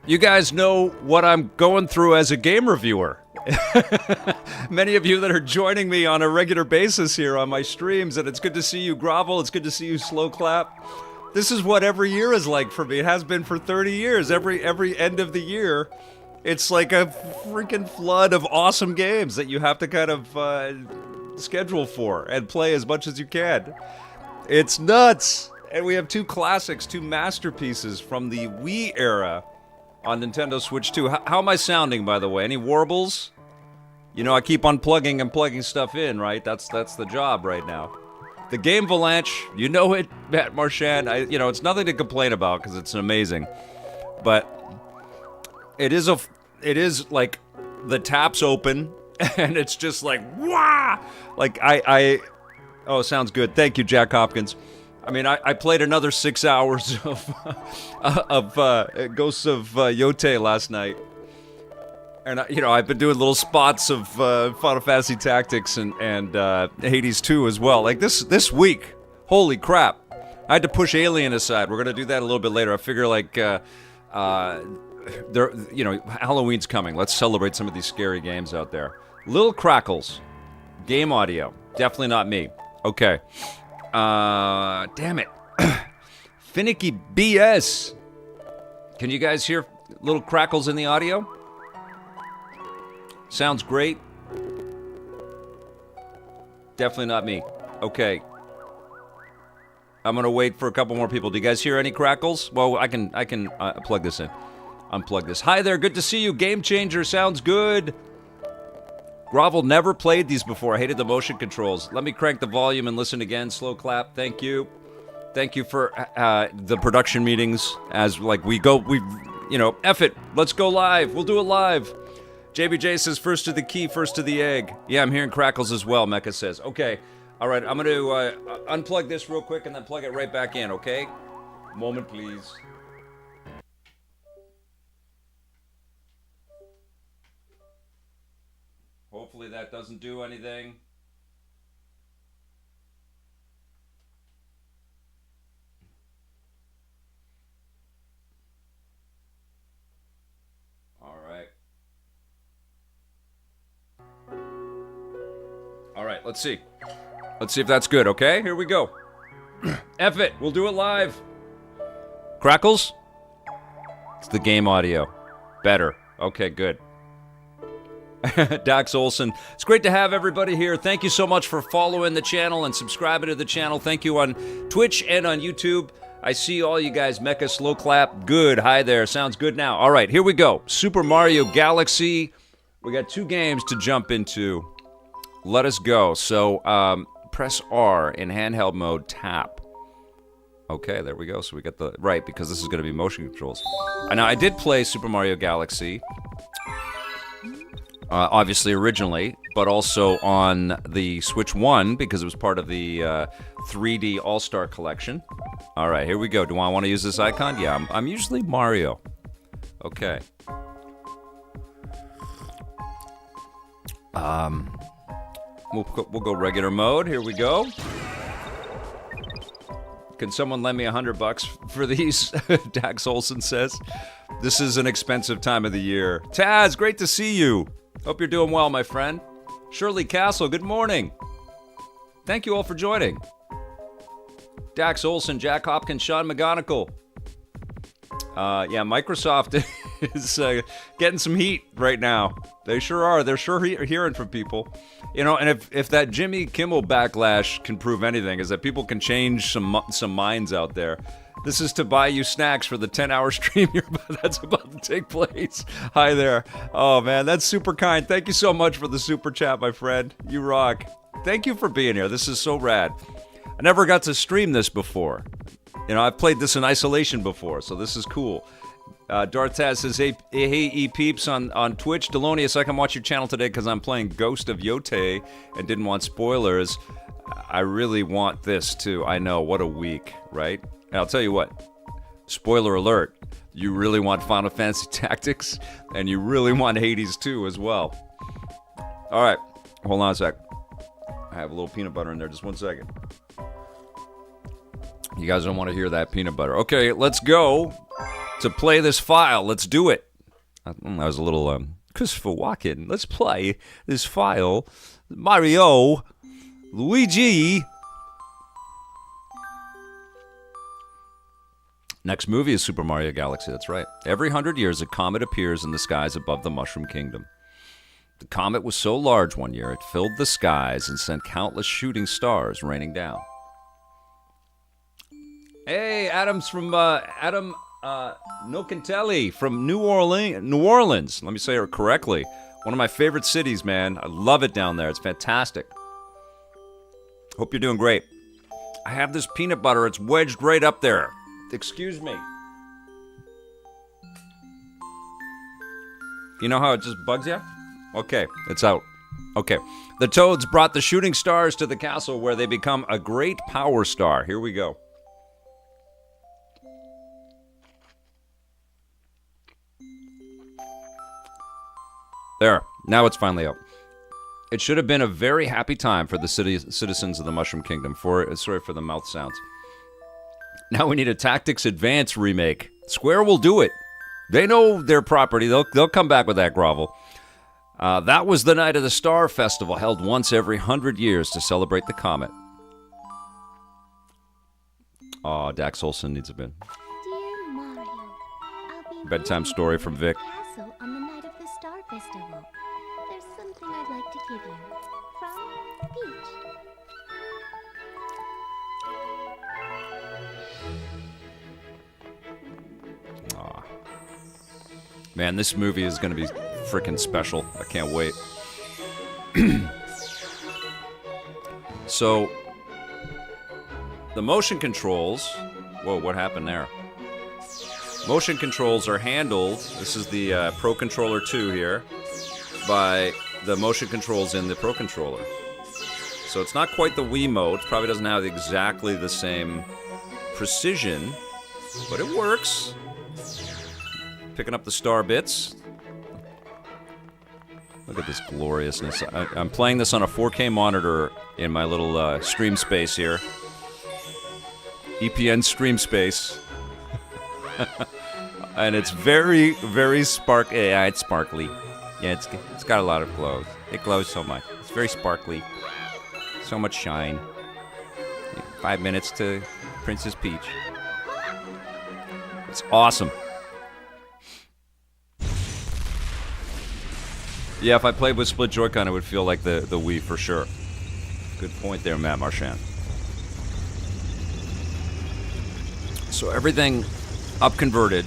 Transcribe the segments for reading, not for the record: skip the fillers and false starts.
You guys know what I'm going through as a game reviewer. Many of you that are joining me on a regular basis here on my streams, and it's good to see you, Grovel. It's good to see you, Slow Clap. This is what every year is like for me. It has been for 30 years. Every end of the year, it's like a freaking flood of awesome games that you have to kind of schedule for and play as much as you can. It's nuts. And we have two classics, two masterpieces from the Wii era on Nintendo Switch 2. How am I sounding, by the way? Any warbles? You know, I keep unplugging and plugging stuff in, right? That's the job right now. The Game Avalanche, you know it, Matt Marchand. It's nothing to complain about because it's amazing. But it is like the taps open and it's just like, wah! Like oh, sounds good. Thank you, Jack Hopkins. I mean, I played another 6 hours of Ghosts of Yote last night. And, I've been doing little spots of Final Fantasy Tactics and Hades 2 as well. Like, this week, holy crap. I had to push Alien aside. We're going to do that a little bit later. I figure, Halloween's coming. Let's celebrate some of these scary games out there. Lil Crackles. Game audio. Definitely not me. Okay. Damn it. Finicky BS. Can you guys hear little crackles in the audio? Sounds great. Definitely not me. Okay. I'm gonna wait for a couple more people. Do you guys hear any crackles? Well, I can plug this in. Unplug this. Hi there, good to see you. Game Changer sounds good. Grovel never played these before. I hated the motion controls. Let me crank the volume and listen again. Slow clap. Thank you. Thank you for the production meetings. As like F it. Let's go live. We'll do it live. JBJ says first to the key, first to the egg. Yeah, I'm hearing crackles as well, Mecha says. Okay. All right, I'm going to unplug this real quick and then plug it right back in, okay? Moment, please. Hopefully that doesn't do anything. All right, let's see. Let's see if that's good, okay? Here we go. F it, we'll do it live. Crackles? It's the game audio. Better. Okay, good. Dax Olson. It's great to have everybody here. Thank you so much for following the channel and subscribing to the channel. Thank you on Twitch and on YouTube. I see all you guys. Mecha Slow Clap. Good. Hi there. Sounds good now. All right, here we go. Super Mario Galaxy. We got two games to jump into. Let us go. So, press R in handheld mode, tap. Okay, there we go. So we got the right, because this is going to be motion controls. Now, I did play Super Mario Galaxy, obviously originally, but also on the Switch 1, because it was part of the 3D All-Star Collection. All right, here we go. Do I want to use this icon? Yeah, I'm usually Mario. Okay. We'll go regular mode. Here we go. Can someone lend me $100 for these? Dax Olson says. This is an expensive time of the year. Taz, great to see you. Hope you're doing well, my friend. Shirley Castle, good morning. Thank you all for joining. Dax Olson, Jack Hopkins, Sean McGonigal. Yeah, Microsoft is getting some heat right now. They sure are. They're sure hearing from people. And if that Jimmy Kimmel backlash can prove anything, is that people can change some minds out there. This is to buy you snacks for the 10-hour stream that's about to take place. Hi there. Oh, man, that's super kind. Thank you so much for the super chat, my friend. You rock. Thank you for being here. This is so rad. I never got to stream this before. I've played this in isolation before, so this is cool. Darthaz says, hey, E-Peeps on Twitch. Delonius, I can watch your channel today because I'm playing Ghost of Yote and didn't want spoilers. I really want this, too. I know, what a week, right? And I'll tell you what, spoiler alert, you really want Final Fantasy Tactics, and you really want Hades 2 as well. All right, hold on a sec. I have a little peanut butter in there, just 1 second. You guys don't want to hear that peanut butter. Okay, let's go. to play this file. Let's do it. That was a little Christopher Walken. Let's play this file. Mario, Luigi. Next movie is Super Mario Galaxy. That's right. Every 100 years, a comet appears in the skies above the Mushroom Kingdom. The comet was so large one year, it filled the skies and sent countless shooting stars raining down. Hey, Adam's from Adam Nocantelli from New Orleans. Let me say it correctly. One of my favorite cities, man. I love it down there. It's fantastic. Hope you're doing great. I have this peanut butter. It's wedged right up there. Excuse me. You know how it just bugs you? Okay, it's out. Okay. The Toads brought the shooting stars to the castle where they become a great power star. Here we go. There. Now it's finally out. It should have been a very happy time for the citizens of the Mushroom Kingdom. Sorry for the mouth sounds. Now we need a THX Advance remake. Square will do it. They know their property. They'll come back with that grovel. That was the night of the Star Festival, held once every 100 years to celebrate the comet. Aw, Dax Olson needs a bin. Dear Mario, I'll be Bedtime story from Vic. Castle on the night of the Star Festival. There's something I'd like to give you. From Peach. Aw. Man, this movie is going to be freaking special. I can't wait. So, the motion controls... Whoa, what happened there? Motion controls are handled... This is the Pro Controller 2 here. By the motion controls in the Pro Controller. So it's not quite the Wiimote. Probably doesn't have exactly the same precision. But it works. Picking up the star bits. Look at this gloriousness. I'm playing this on a 4K monitor in my little stream space here. EPN stream space. And it's very, very sparkly. Yeah, it's sparkly. Yeah, it's got a lot of glow. It glows so much. It's very sparkly. So much shine. 5 minutes to Princess Peach. It's awesome. Yeah, if I played with split Joy-Con, it would feel like the Wii for sure. Good point there, Matt Marchand. So everything up-converted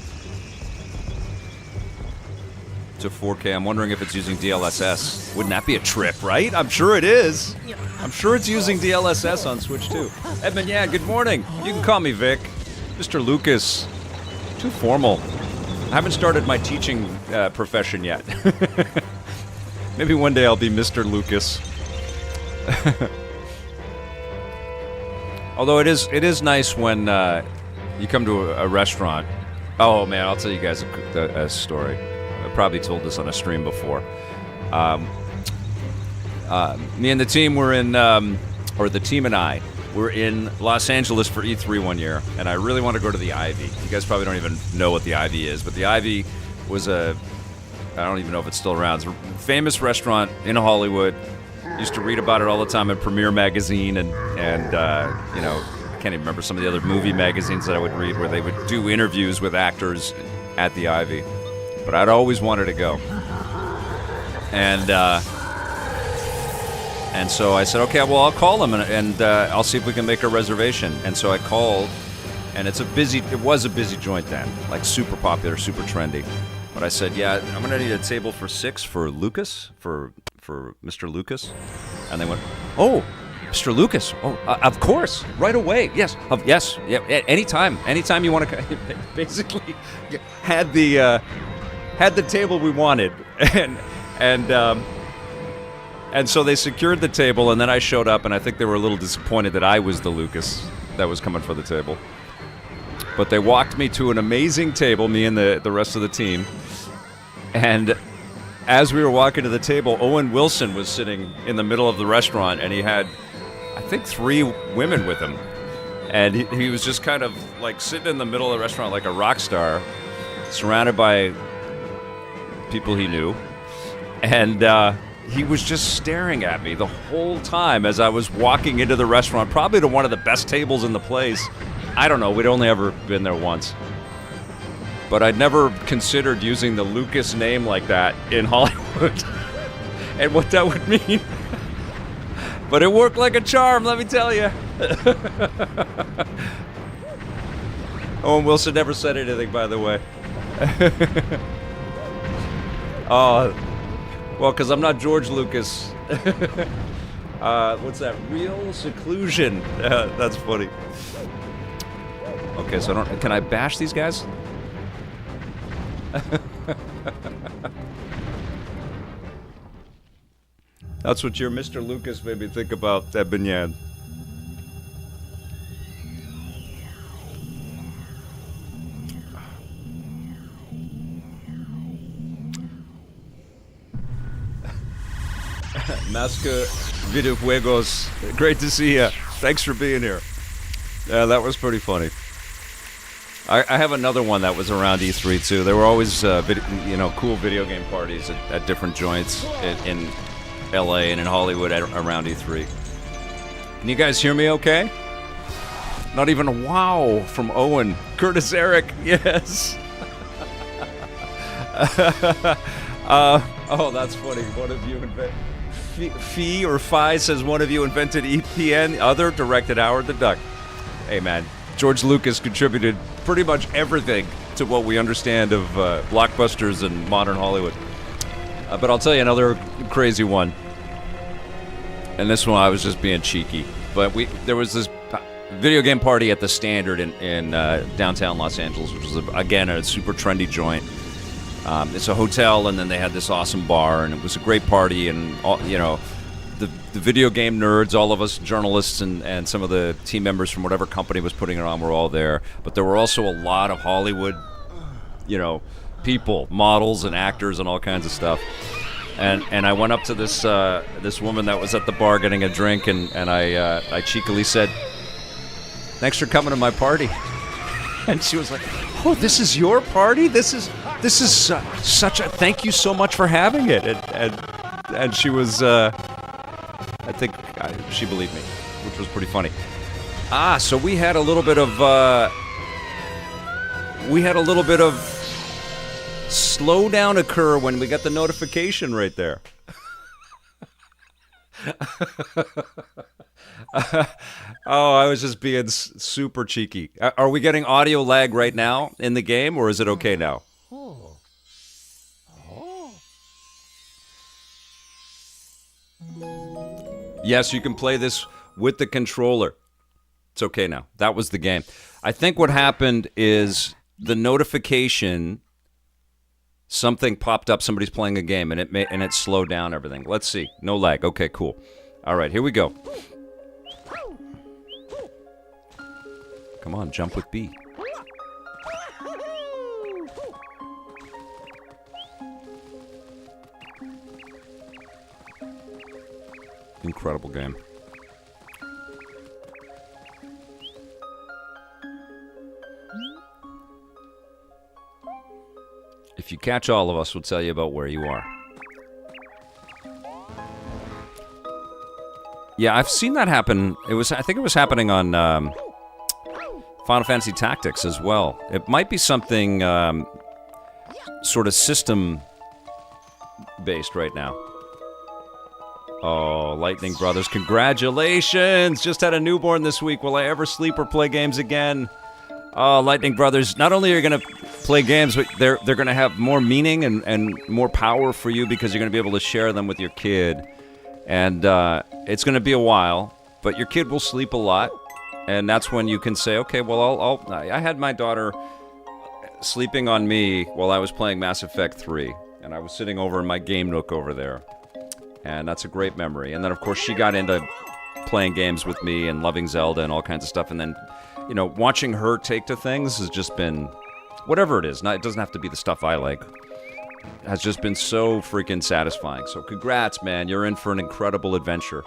to 4K. I'm wondering if it's using DLSS. Wouldn't that be a trip, right? I'm sure it is. I'm sure it's using DLSS on Switch, too. Edmund, yeah, good morning. You can call me Vic. Mr. Lucas. Too formal. I haven't started my teaching profession yet. Maybe one day I'll be Mr. Lucas. Although it is nice when you come to a restaurant. Oh man, I'll tell you guys a story. I probably told this on a stream before. Me and the team were in, or the team and I were in Los Angeles for E3 one year, and I really want to go to the Ivy. You guys probably don't even know what the Ivy is, but the Ivy was I don't even know if it's still around. It's a famous restaurant in Hollywood. Used to read about it all the time in Premiere Magazine and you know, I can't even remember some of the other movie magazines that I would read where they would do interviews with actors at the Ivy. But I'd always wanted to go. And so I said, okay, well, I'll call them and I'll see if we can make a reservation. And so I called, and it was a busy joint then, like super popular, super trendy. But I said, yeah, I'm going to need a table for 6 for Lucas, for Mr. Lucas. And they went, oh, Mr. Lucas. Oh, of course, right away. Yes, yes, yeah, anytime you want to. Basically, had the table we wanted, and so they secured the table, and then I showed up, and I think they were a little disappointed that I was the Lucas that was coming for the table. But they walked me to an amazing table, me and the rest of the team. And as we were walking to the table, Owen Wilson was sitting in the middle of the restaurant, and he had, I think, 3 women with him. And he was just kind of like sitting in the middle of the restaurant like a rock star. surrounded by people he knew, and he was just staring at me the whole time as I was walking into the restaurant, probably to one of the best tables in the place. I don't know, we'd only ever been there once. But I'd never considered using the Lucas name like that in Hollywood and what that would mean. But it worked like a charm, let me tell you. Owen Wilson never said anything, by the way. Oh, well, because I'm not George Lucas. What's that? Real seclusion. That's funny. Okay, so can I bash these guys? That's what your Mr. Lucas made me think about, Ebinyan. Masca Videojuegos, great to see you. Thanks for being here. Yeah, that was pretty funny. I have another one that was around E3 too. There were always, cool video game parties at different joints in LA and in Hollywood around E3. Can you guys hear me okay? Not even a wow from Owen. Curtis Eric, yes. Oh, that's funny. One of you invented... Fee or Phi says one of you invented EPN, other directed Howard the Duck. Hey, man. George Lucas contributed pretty much everything to what we understand of blockbusters and modern Hollywood. But I'll tell you another crazy one. And this one I was just being cheeky. But there was this video game party at the Standard in downtown Los Angeles, which was, again, a super trendy joint. It's a hotel, and then they had this awesome bar, and it was a great party, and all, the video game nerds, all of us journalists and some of the team members from whatever company was putting it on were all there. But there were also a lot of Hollywood, people, models and actors and all kinds of stuff. And I went up to this woman that was at the bar getting a drink, and I cheekily said, "Thanks for coming to my party." And she was like, "Oh, this is your party? This is such a thank you so much for having it." And she was, I think she believed me, which was pretty funny. So we had a little bit of slowdown occur when we got the notification right there. Oh, I was just being super cheeky. Are we getting audio lag right now in the game, or is it okay now? Yes, you can play this with the controller. It's okay now. That was the game. I think what happened is the notification, something popped up, somebody's playing a game, and it slowed down everything. Let's see. No lag. Okay, cool. All right, here we go. Come on, jump with B. Incredible game. If you catch all of us, we'll tell you about where you are. Yeah, I've seen that happen. I think it was happening on Final Fantasy Tactics as well. It might be something sort of system-based right now. Oh, Lightning Brothers, congratulations! Just had a newborn this week. Will I ever sleep or play games again? Oh, Lightning Brothers, not only are you going to play games, but they're going to have more meaning and more power for you because you're going to be able to share them with your kid. And it's going to be a while, but your kid will sleep a lot. And that's when you can say, okay, well, I had my daughter sleeping on me while I was playing Mass Effect 3. And I was sitting over in my game nook over there. And that's a great memory. And then, of course, she got into playing games with me and loving Zelda and all kinds of stuff. And then, watching her take to things has just been, whatever it is, it doesn't have to be the stuff I like, has just been so freaking satisfying. So congrats, man. You're in for an incredible adventure.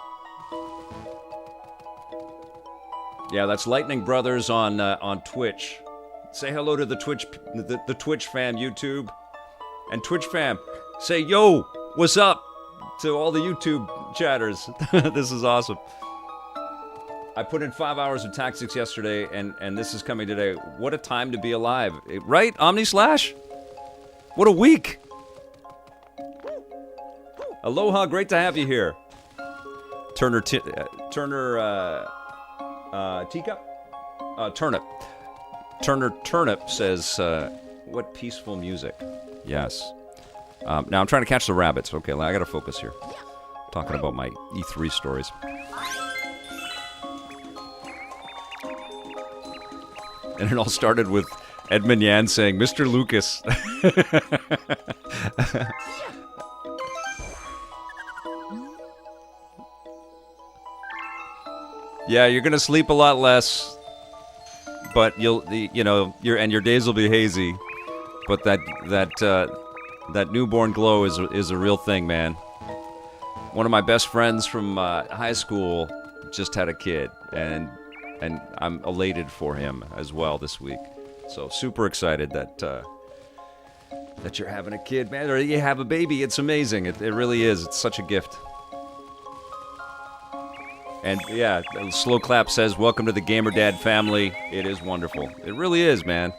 Yeah, that's Lightning Brothers on Twitch. Say hello to the Twitch fam, YouTube. And Twitch fam, say, yo, what's up to all the YouTube chatters. This is awesome. I put in 5 hours of tactics yesterday, and this is coming today. What a time to be alive. Right, Omni Slash? What a week. Aloha, great to have you here. Turner Teacup? Turnip. Turner Turnip says, what peaceful music. Yes. Now I'm trying to catch the rabbits. Okay, I gotta focus here. Talking about my E3 stories. And it all started with Edmund Yan saying, Mr. Lucas. Yeah, you're gonna sleep a lot less, but your days will be hazy. But that newborn glow is a real thing, man. One of my best friends from high school just had a kid, and I'm elated for him as well this week. So super excited that you're having a kid, man, or you have a baby. It's amazing. It really is. It's such a gift. And yeah, Slow Clap says, welcome to the Gamer Dad family. It is wonderful. It really is, man.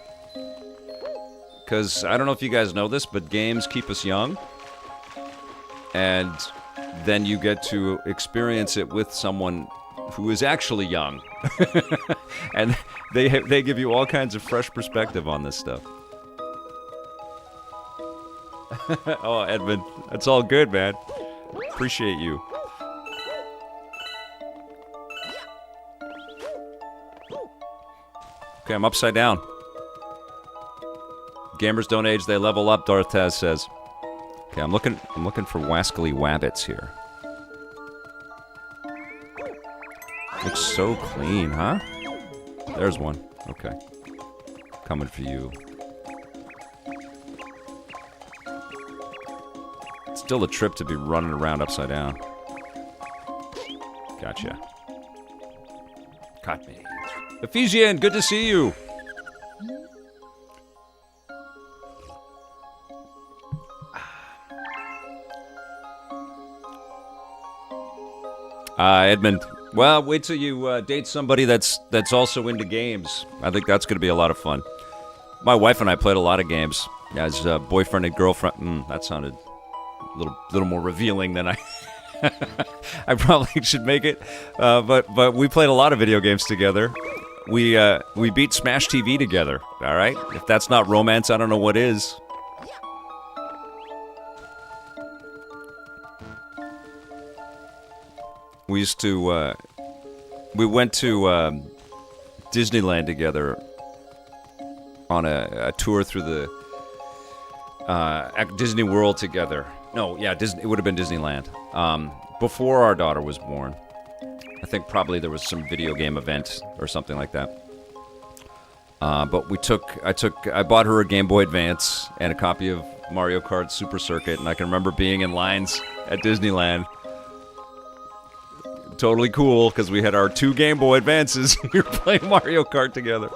Because I don't know if you guys know this, but games keep us young. And then you get to experience it with someone who is actually young. And they give you all kinds of fresh perspective on this stuff. Oh, Edmund, that's all good, man. Appreciate you. Okay, I'm upside down. Gamers don't age, they level up, Darthez says. Okay, I'm looking for wascally wabbits here. Looks so clean, huh? There's one. Okay. Coming for you. It's still a trip to be running around upside down. Gotcha. Caught me. Ephesian, good to see you. Edmund, well, wait till you date somebody that's also into games. I think that's going to be a lot of fun. My wife and I played a lot of games as boyfriend and girlfriend. That sounded a little more revealing than I I probably should make it. But we played a lot of video games together. We beat Smash TV together. All right, if that's not romance, I don't know what is. We used to, we went to Disneyland together on a tour through the Disney World together. No, yeah, it would have been Disneyland. Before our daughter was born. I think probably there was some video game event or something like that. But I bought her a Game Boy Advance and a copy of Mario Kart Super Circuit, and I can remember being in lines at Disneyland. Totally cool, because we had our 2 Game Boy Advances and we were playing Mario Kart together.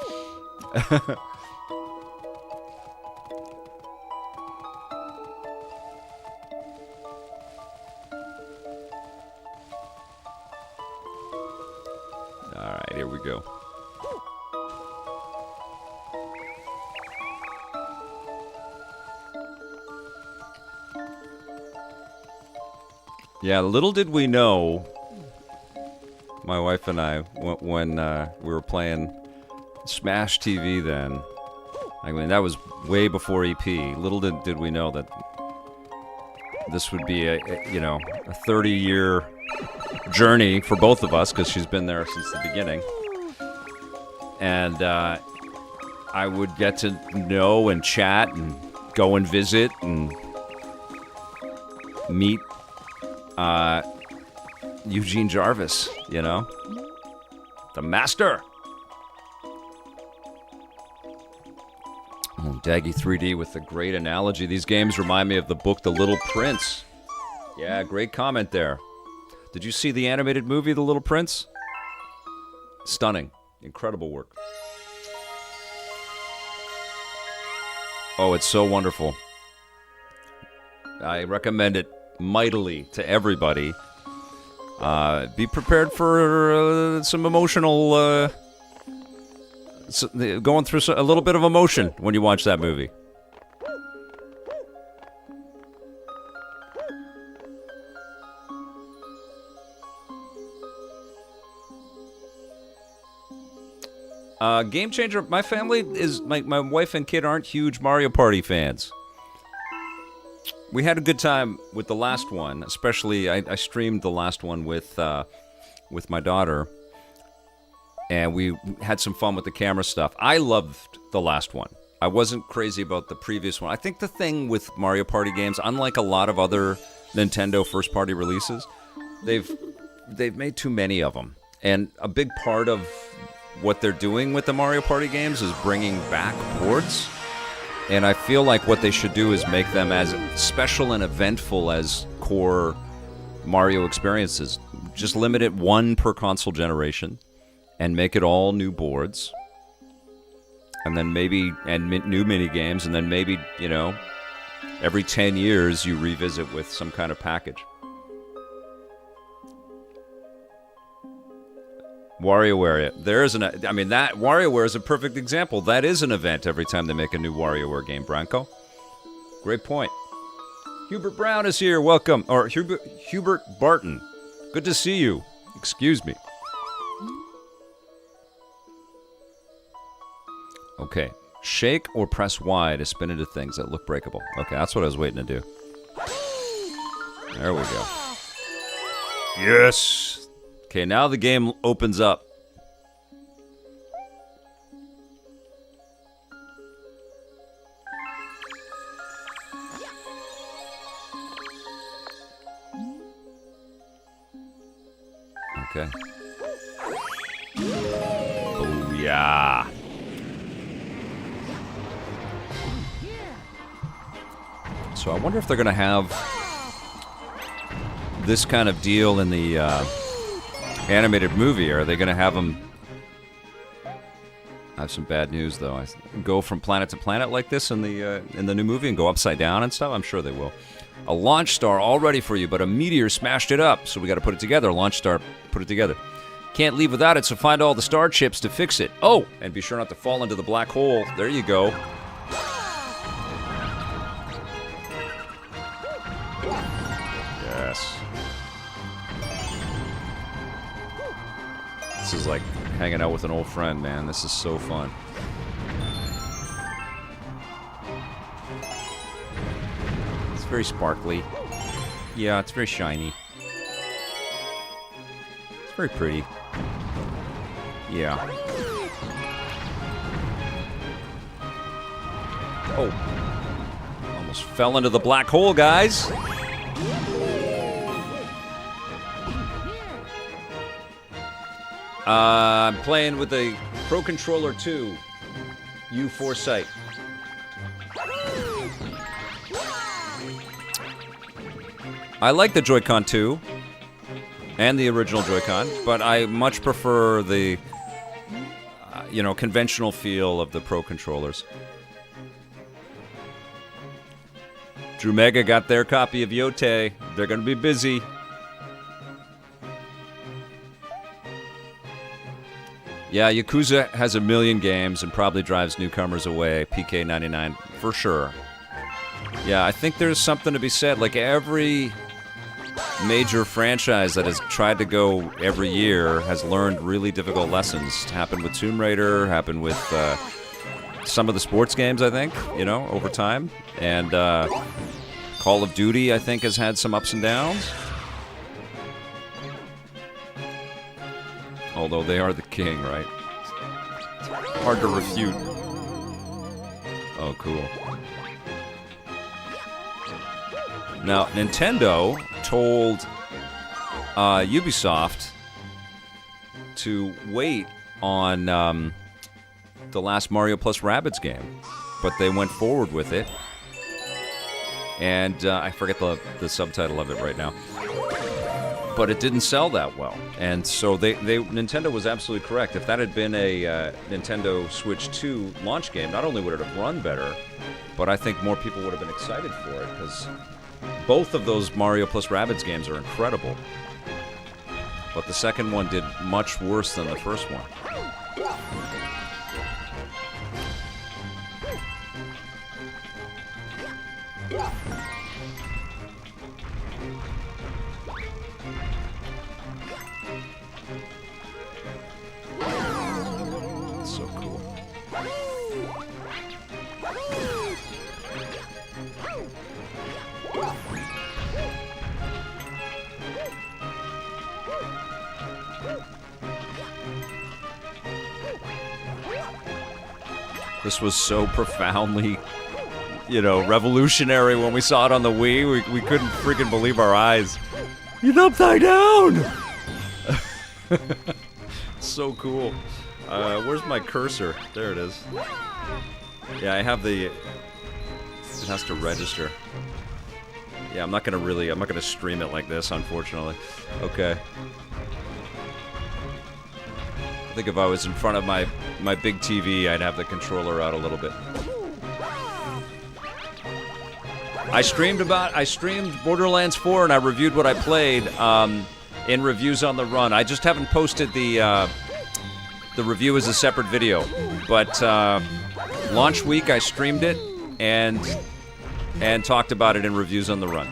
Alright, here we go. Yeah, little did we know, my wife and I, when we were playing Smash TV then, I mean, that was way before EP. Little did we know that this would be a 30-year journey for both of us, because she's been there since the beginning. And I would get to know and chat and go and visit and meet Eugene Jarvis, the master. Oh, Daggy 3D with the great analogy. These games remind me of the book The Little Prince. Yeah, great comment there. Did you see the animated movie The Little Prince? Stunning. Incredible work. Oh, it's so wonderful. I recommend it mightily to everybody. Be prepared for some emotional... going through a little bit of emotion when you watch that movie. Game changer. My family is my wife and kid aren't huge Mario Party fans. We had a good time with the last one, especially I streamed the last one with my daughter, and we had some fun with the camera stuff. I loved the last one. I wasn't crazy about the previous one. I think the thing with Mario Party games, unlike a lot of other Nintendo first-party releases, they've made too many of them, and a big part of what they're doing with the Mario Party games is bringing back ports. And I feel like what they should do is make them as special and eventful as core Mario experiences. Just limit it one per console generation and make it all new boards. And then maybe, new mini games, and then maybe, every 10 years you revisit with some kind of package. WarioWare, that WarioWare is a perfect example. That is an event every time they make a new WarioWare game, Branko. Great point. Hubert Brown is here, welcome. Or Hubert Barton. Good to see you. Excuse me. Okay. Shake or press Y to spin into things that look breakable. Okay, that's what I was waiting to do. There we go. Yes! Okay, now the game opens up. Okay. Booyah. So I wonder if they're going to have this kind of deal in the animated movie. Are they going to have them... I have some bad news, though. Go from planet to planet like this in the new movie and go upside down and stuff? I'm sure they will. A launch star all ready for you, but a meteor smashed it up, so we got to put it together. Launch star, put it together. Can't leave without it, so find all the star chips to fix it. Oh, and be sure not to fall into the black hole. There you go. Yes. This is like hanging out with an old friend, man. This is so fun. It's very sparkly. Yeah, it's very shiny. It's very pretty. Yeah. Oh. Almost fell into the black hole, guys. I'm playing with a Pro Controller 2 U4 I like the Joy-Con 2 and the original Joy-Con, but I much prefer the conventional feel of the Pro controllers. Drew Mega got their copy of Yote. They're going to be busy. Yeah, Yakuza has a million games and probably drives newcomers away. PK99, for sure. Yeah, I think there's something to be said. Like, every major franchise that has tried to go every year has learned really difficult lessons. It happened with Tomb Raider, happened with some of the sports games, I think, over time. And Call of Duty, I think, has had some ups and downs. Although they are the king, right? Hard to refute. Oh, cool. Now, Nintendo told Ubisoft to wait on the last Mario plus Rabbids game, but they went forward with it. And I forget the subtitle of it right now. But it didn't sell that well, and so Nintendo was absolutely correct. If that had been a Nintendo Switch 2 launch game, not only would it have run better, But I think more people would have been excited for it, because both of those Mario plus Rabbids games are incredible. But the second one did much worse than the first one. So cool. This was so profoundly, you know, revolutionary when we saw it on the Wii. We couldn't freaking believe our eyes. He's upside down! So cool. Where's my cursor? There it is. Yeah, I have the... It has to register. Yeah, I'm not gonna stream it like this, unfortunately. Okay. I think if I was in front of my big TV, I'd have the controller out a little bit. I streamed Borderlands 4 and I reviewed what I played in Reviews on the Run. I just haven't posted the review as a separate video. But launch week I streamed it and talked about it in Reviews on the Run.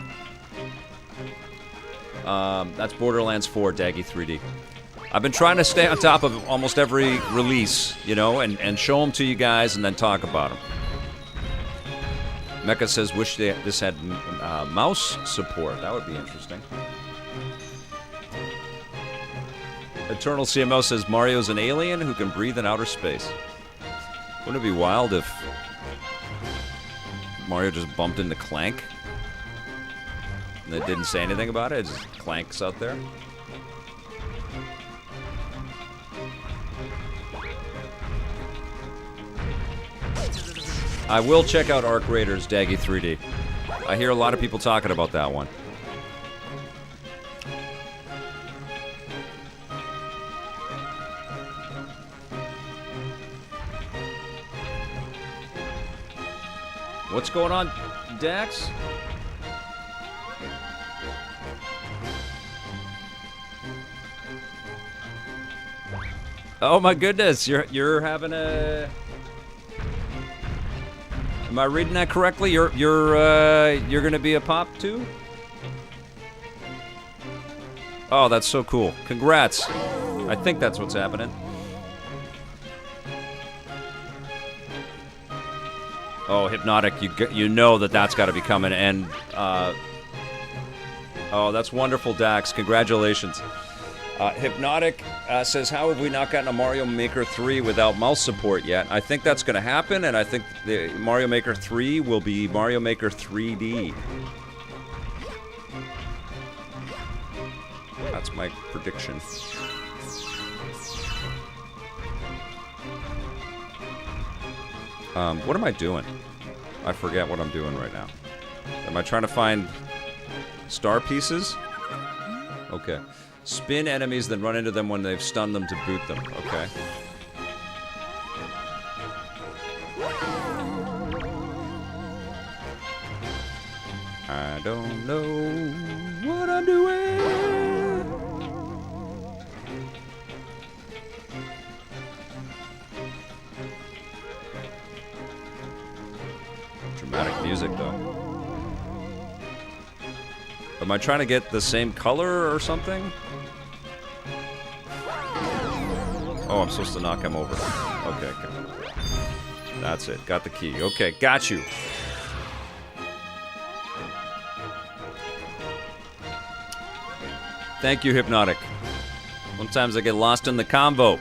That's Borderlands 4 Daggy 3D. I've been trying to stay on top of almost every release, you know, and show them to you guys and then talk about them. Mecha says, wish this had mouse support. That would be interesting. Eternal CMO says, Mario's an alien who can breathe in outer space. Wouldn't it be wild if Mario just bumped into Clank? And it didn't say anything about it? It just Clank's out there? I will check out Arc Raiders Daggy 3D. I hear a lot of people talking about that one. What's going on, Dax? Oh my goodness, you're having a... Am I reading that correctly? You're gonna be a pop too? Oh, that's so cool. Congrats. I think that's what's happening. Oh, Hypnotic, you know that's got to be coming. And oh, that's wonderful, Dax. Congratulations. Hypnotic says, how have we not gotten a Mario Maker 3 without mouse support yet? I think that's going to happen, and I think the Mario Maker 3 will be Mario Maker 3D. That's my prediction. What am I doing? I forget what I'm doing right now. Am I trying to find star pieces? Okay. Spin enemies, then run into them when they've stunned them to boot them. Okay. I don't know what I'm doing. Dramatic music, though. Am I trying to get the same color or something? Oh, I'm supposed to knock him over. Okay, that's it. Got the key. Okay, got you. Thank you, Hypnotic. Sometimes I get lost in the combo.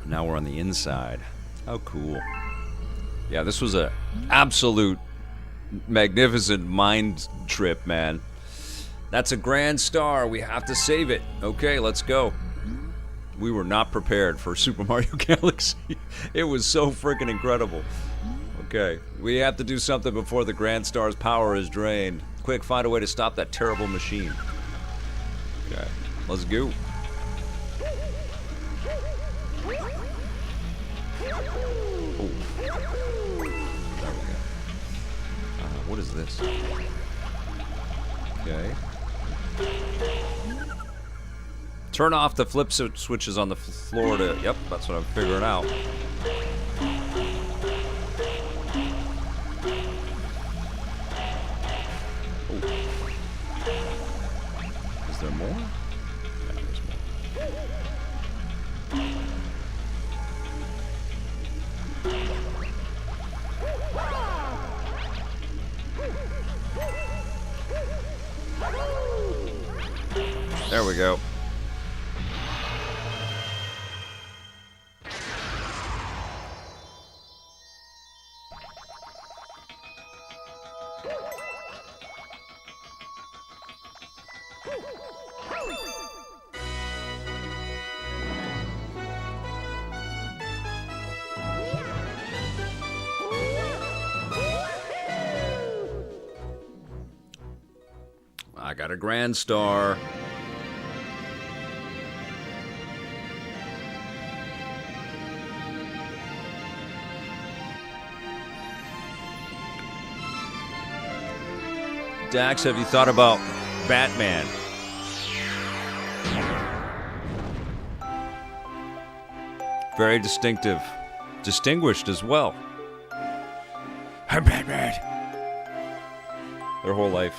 Now we're on the inside. How cool. Yeah, this was a absolute magnificent mind trip, man. That's a grand star. We have to save it. Okay, let's go. We were not prepared for Super Mario Galaxy. It was so freaking incredible. Okay, we have to do something before the Grand Star's power is drained. Quick, find a way to stop that terrible machine. Okay, let's go. Oh. What is this? Okay. Turn off the flip switches on the floor to... Yep, that's what I'm figuring out. Ooh. Is there more? Yeah, there's more. There we go. I got a Grand Star. Dax, have you thought about Batman? Very distinctive. Distinguished as well. I'm Batman. Their whole life.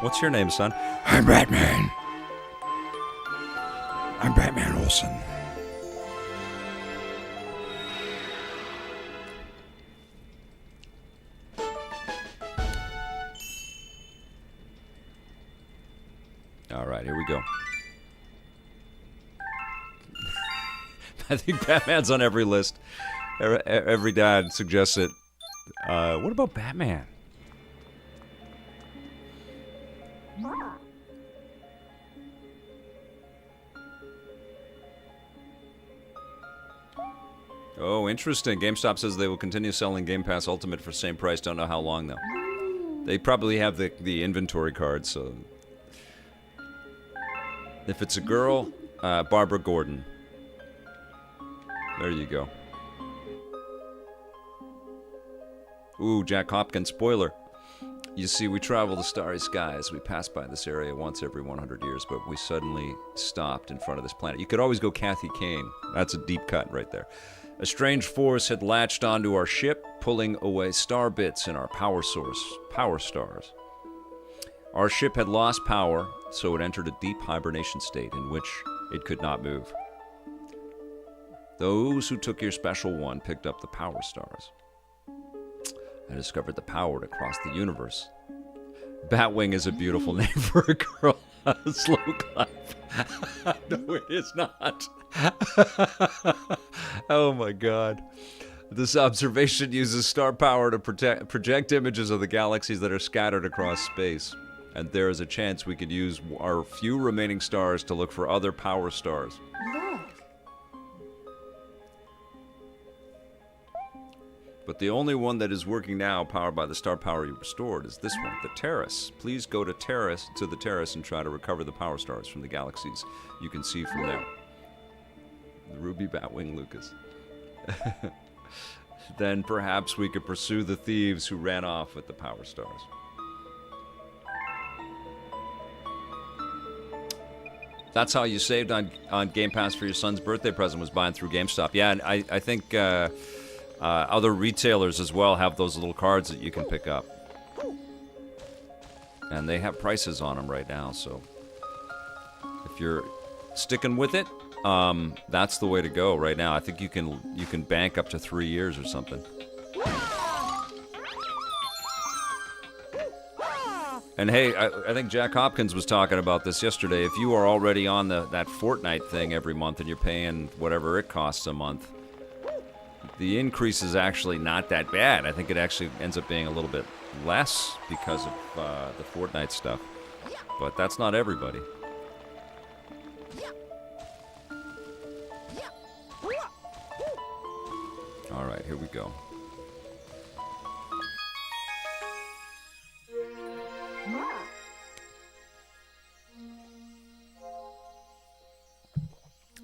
What's your name, son? I'm Batman. I'm Batman Olsen. All right, here we go. I think Batman's on every list. Every dad suggests it. What about Batman? Oh, interesting. GameStop says they will continue selling Game Pass Ultimate for the same price. Don't know how long, though. They probably have the inventory card, so... If it's a girl, Barbara Gordon. There you go. Ooh, Jack Hopkins, spoiler. You see, we travel the starry skies. We pass by this area once every 100 years, but we suddenly stopped in front of this planet. You could always go Kathy Kane. That's a deep cut right there. A strange force had latched onto our ship, pulling away star bits in our power stars. Our ship had lost power, so it entered a deep hibernation state in which it could not move. Those who took your special one picked up the power stars. I discovered the power to cross the universe. Batwing is a beautiful name for a girl. Slow clap. No, it is not. Oh my god. This observation uses star power to project images of the galaxies that are scattered across space. And there is a chance we could use our few remaining stars to look for other power stars. Look. But the only one that is working now, powered by the star power you restored, is this one, the Terrace. Please go to the Terrace and try to recover the power stars from the galaxies you can see from there. The Ruby Batwing Lucas. Then perhaps we could pursue the thieves who ran off with the power stars. That's how you saved on Game Pass for your son's birthday present, was buying through GameStop. Yeah, and I think other retailers as well have those little cards that you can pick up. And they have prices on them right now, so if you're sticking with it, that's the way to go right now. I think you can bank up to 3 years or something. And hey, I think Jack Hopkins was talking about this yesterday. If you are already on that Fortnite thing every month and you're paying whatever it costs a month, the increase is actually not that bad. I think it actually ends up being a little bit less because of the Fortnite stuff. But that's not everybody. All right, here we go.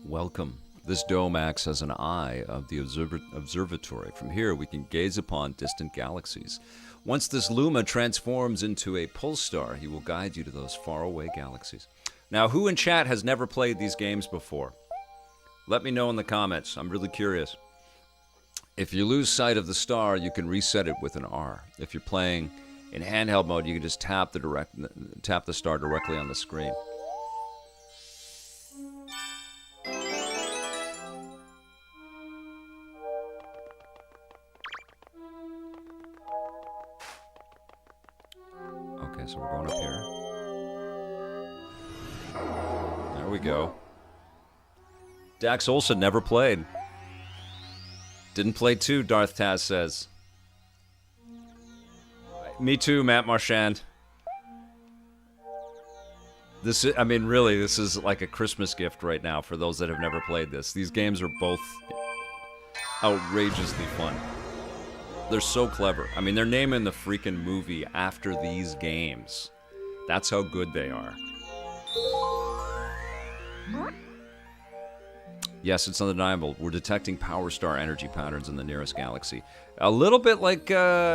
Welcome. This dome acts as an eye of the observatory. From here, we can gaze upon distant galaxies. Once this Luma transforms into a pulsar, he will guide you to those faraway galaxies. Now, who in chat has never played these games before? Let me know in the comments. I'm really curious. If you lose sight of the star, you can reset it with an R. If you're playing in handheld mode, you can just tap the star directly on the screen. Okay, so we're going up here. There we go. Dax Olson never played. Didn't play 2, Darth Taz says. Me too, Matt Marchand. This is, I mean, really, this is like a Christmas gift right now for those that have never played this. These games are both outrageously fun. They're so clever. I mean, they're naming the freaking movie after these games. That's how good they are. Yes, it's undeniable. We're detecting power star energy patterns in the nearest galaxy. A little bit like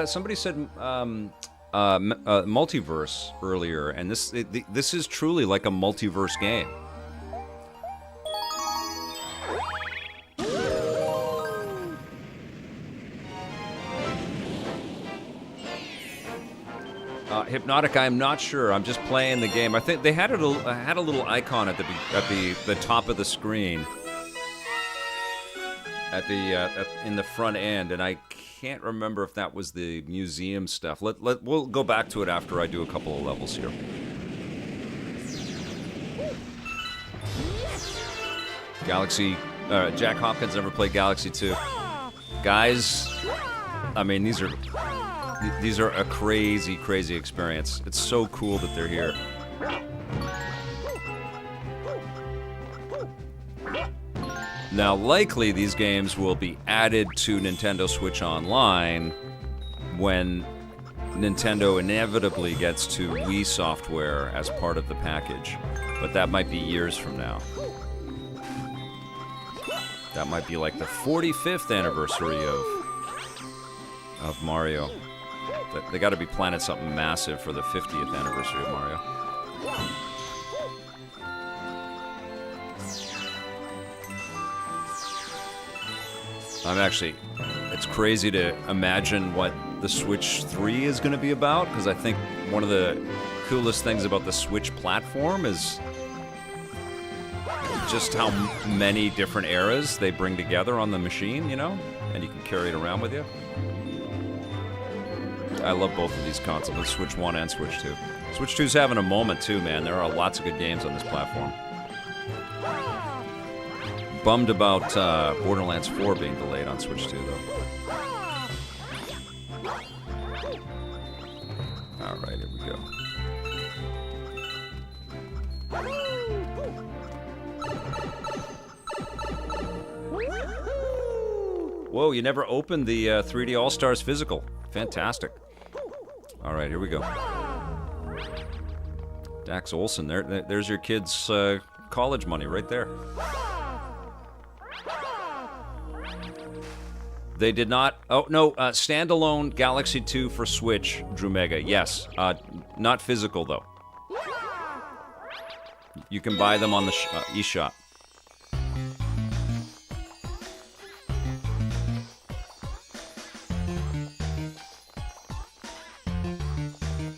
somebody said multiverse earlier, and this is truly like a multiverse game. Hypnotic, I'm not sure. I'm just playing the game. I think they had a little icon at the top of the screen, in the front end, and I can't remember if that was the museum stuff. We'll go back to it after I do a couple of levels here. Galaxy. Jack Hopkins never played Galaxy 2. Guys, I mean, these are a crazy, crazy experience. It's so cool that they're here. Now, likely these games will be added to Nintendo Switch Online when Nintendo inevitably gets to Wii software as part of the package. But that might be years from now. That might be like the 45th anniversary of Mario. They got to be planning something massive for the 50th anniversary of Mario. It's crazy to imagine what the Switch 3 is going to be about, because I think one of the coolest things about the Switch platform is just how many different eras they bring together on the machine, you know? And you can carry it around with you. I love both of these consoles, the Switch 1 and Switch 2. Switch 2's having a moment too, man. There are lots of good games on this platform. Bummed about Borderlands 4 being delayed on Switch 2, though. Alright, here we go. Whoa, you never opened the 3D All-Stars physical. Fantastic. Alright, here we go. Dax Olson, there's your kid's college money right there. They did not... Oh, no, standalone Galaxy 2 for Switch, Drew Mega. Yes, not physical, though. You can buy them on the eShop.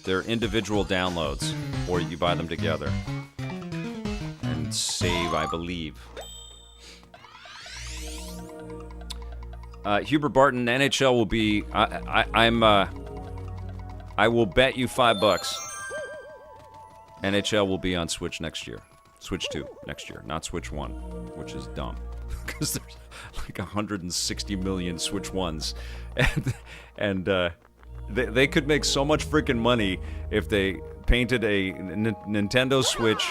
They're individual downloads, or you buy them together. And save, I believe. Hubert Barton, NHL will be... I will bet you $5. NHL will be on Switch next year. Switch 2 next year, not Switch 1, which is dumb. Because there's like 160 million Switch 1s. And they could make so much freaking money if they painted a Nintendo Switch...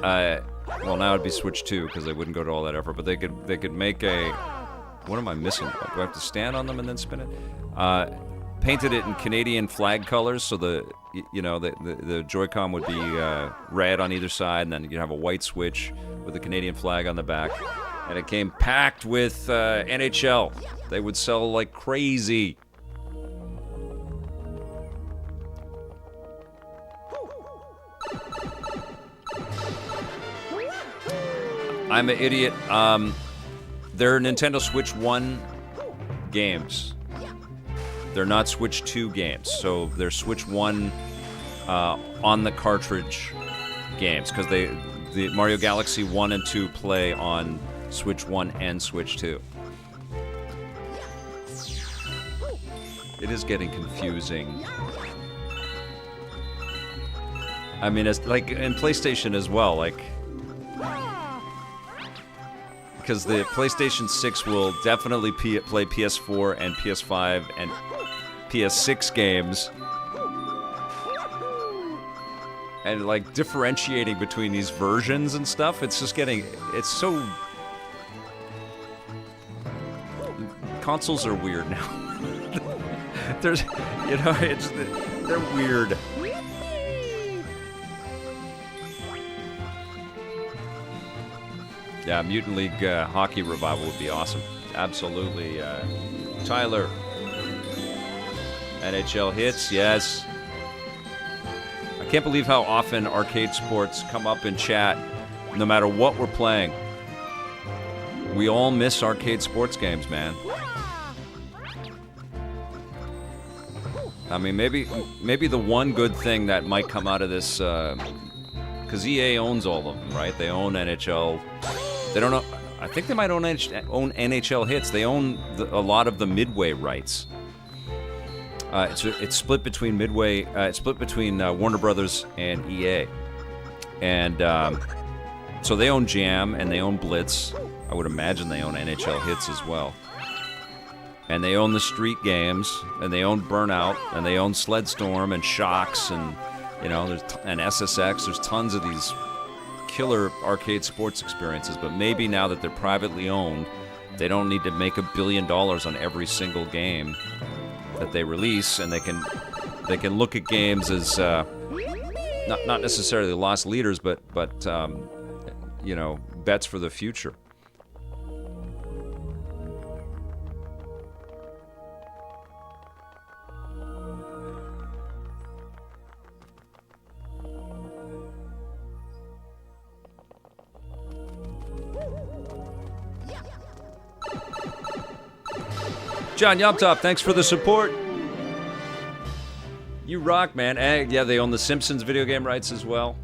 well, now it'd be Switch 2, because they wouldn't go to all that effort, but they could make a What am I missing? Do I have to stand on them and then spin it? Painted it in Canadian flag colors, so the Joy-Con would be red on either side, and then you'd have a white switch with the Canadian flag on the back. And it came packed with NHL. They would sell like crazy. I'm an idiot. They're Nintendo Switch 1 games. They're not Switch 2 games. So they're Switch 1 on the cartridge games, because the Mario Galaxy 1 and 2 play on Switch 1 and Switch 2. It is getting confusing. I mean, it's like in PlayStation as well, like, because the PlayStation 6 will definitely play PS4 and PS5 and PS6 games. And like differentiating between these versions and stuff, it's just getting, it's so, consoles are weird now. There's, you know, they're weird. Yeah, Mutant League Hockey Revival would be awesome. Absolutely. Tyler. NHL hits, yes. I can't believe how often arcade sports come up in chat, no matter what we're playing. We all miss arcade sports games, man. I mean, maybe the one good thing that might come out of this, because EA owns all of them, right? They own NHL. They don't know. I think they might own NHL hits. They own a lot of the Midway rights. It's split between Midway. It's split between Warner Brothers and EA, and so they own Jam and they own Blitz. I would imagine they own NHL hits as well. And they own the Street games, and they own Burnout, and they own Sledstorm and Shocks, and and SSX. There's tons of these killer arcade sports experiences. But maybe now that they're privately owned, they don't need to make $1 billion on every single game that they release, and they can look at games as not necessarily lost leaders, but bets for the future. John Yoptop, thanks for the support. You rock, man. Yeah, they own the Simpsons video game rights as well.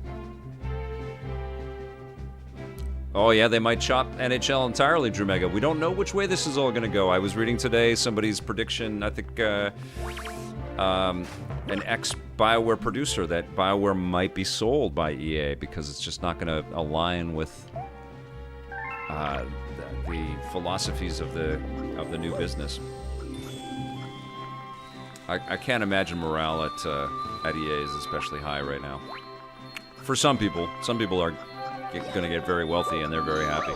Oh, yeah, they might chop NHL entirely, Drew Mega. We don't know which way this is all going to go. I was reading today somebody's prediction, I think an ex-BioWare producer, that BioWare might be sold by EA because it's just not going to align with the philosophies of the new business. I can't imagine morale at EA is especially high right now. For some people are going to get very wealthy and they're very happy.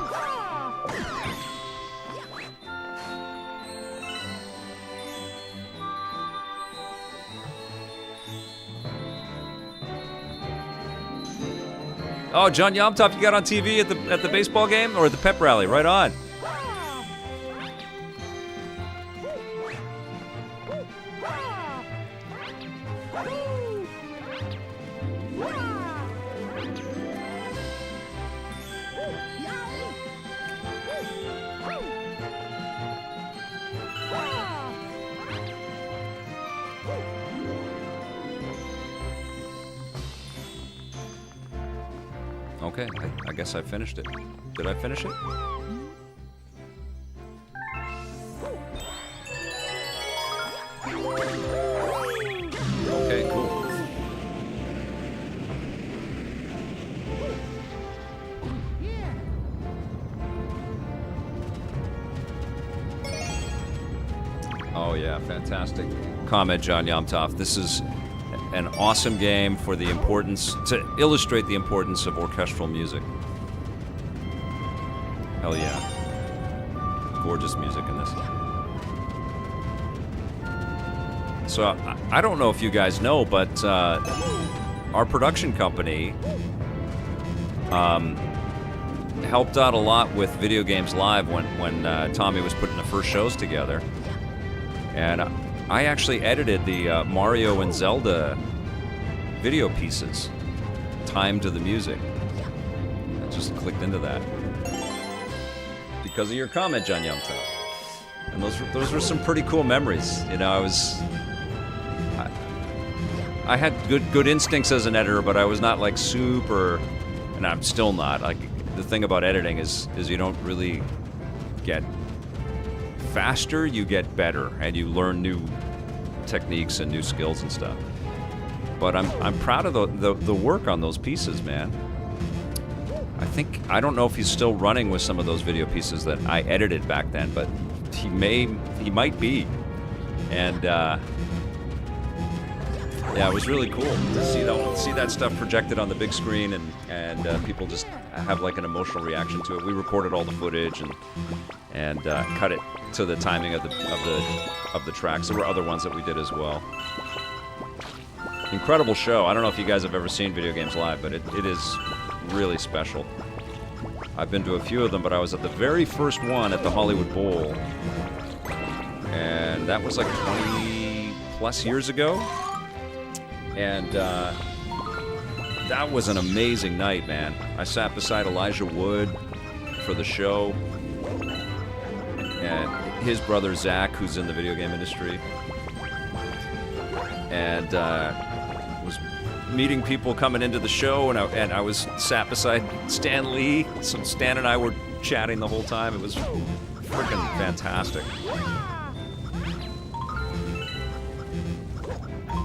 Oh, John Yomtop, you got on TV at the baseball game or at the pep rally? Right on. Okay, I guess I finished it. Did I finish it? Okay, cool. Oh yeah, fantastic comment, John Yomtov. This is an awesome game for the importance, to illustrate the importance of orchestral music. Hell yeah. Gorgeous music in this. So I don't know if you guys know, but our production company helped out a lot with Video Games Live when Tommy was putting the first shows together. And I actually edited the Mario and Zelda video pieces, timed to the music. I just clicked into that because of your comment, John Youngton. And those were some pretty cool memories. You know, I had good instincts as an editor, but I was not like super, and I'm still not. Like, the thing about editing is you don't really get faster, you get better, and you learn new techniques and new skills and stuff. But I'm proud of the work on those pieces, man. I don't know if he's still running with some of those video pieces that I edited back then, but he might be. And yeah, it was really cool to see that stuff projected on the big screen, and people just have like an emotional reaction to it. We recorded all the footage and cut it to the timing of the tracks. There were other ones that we did as well. Incredible show. I don't know if you guys have ever seen Video Games Live, but it is really special. I've been to a few of them, but I was at the very first one at the Hollywood Bowl, and that was like 20 plus years ago. And that was an amazing night, man. I sat beside Elijah Wood for the show, and his brother Zach, who's in the video game industry, and was meeting people coming into the show, and I was sat beside Stan Lee. So Stan and I were chatting the whole time. It was freaking fantastic.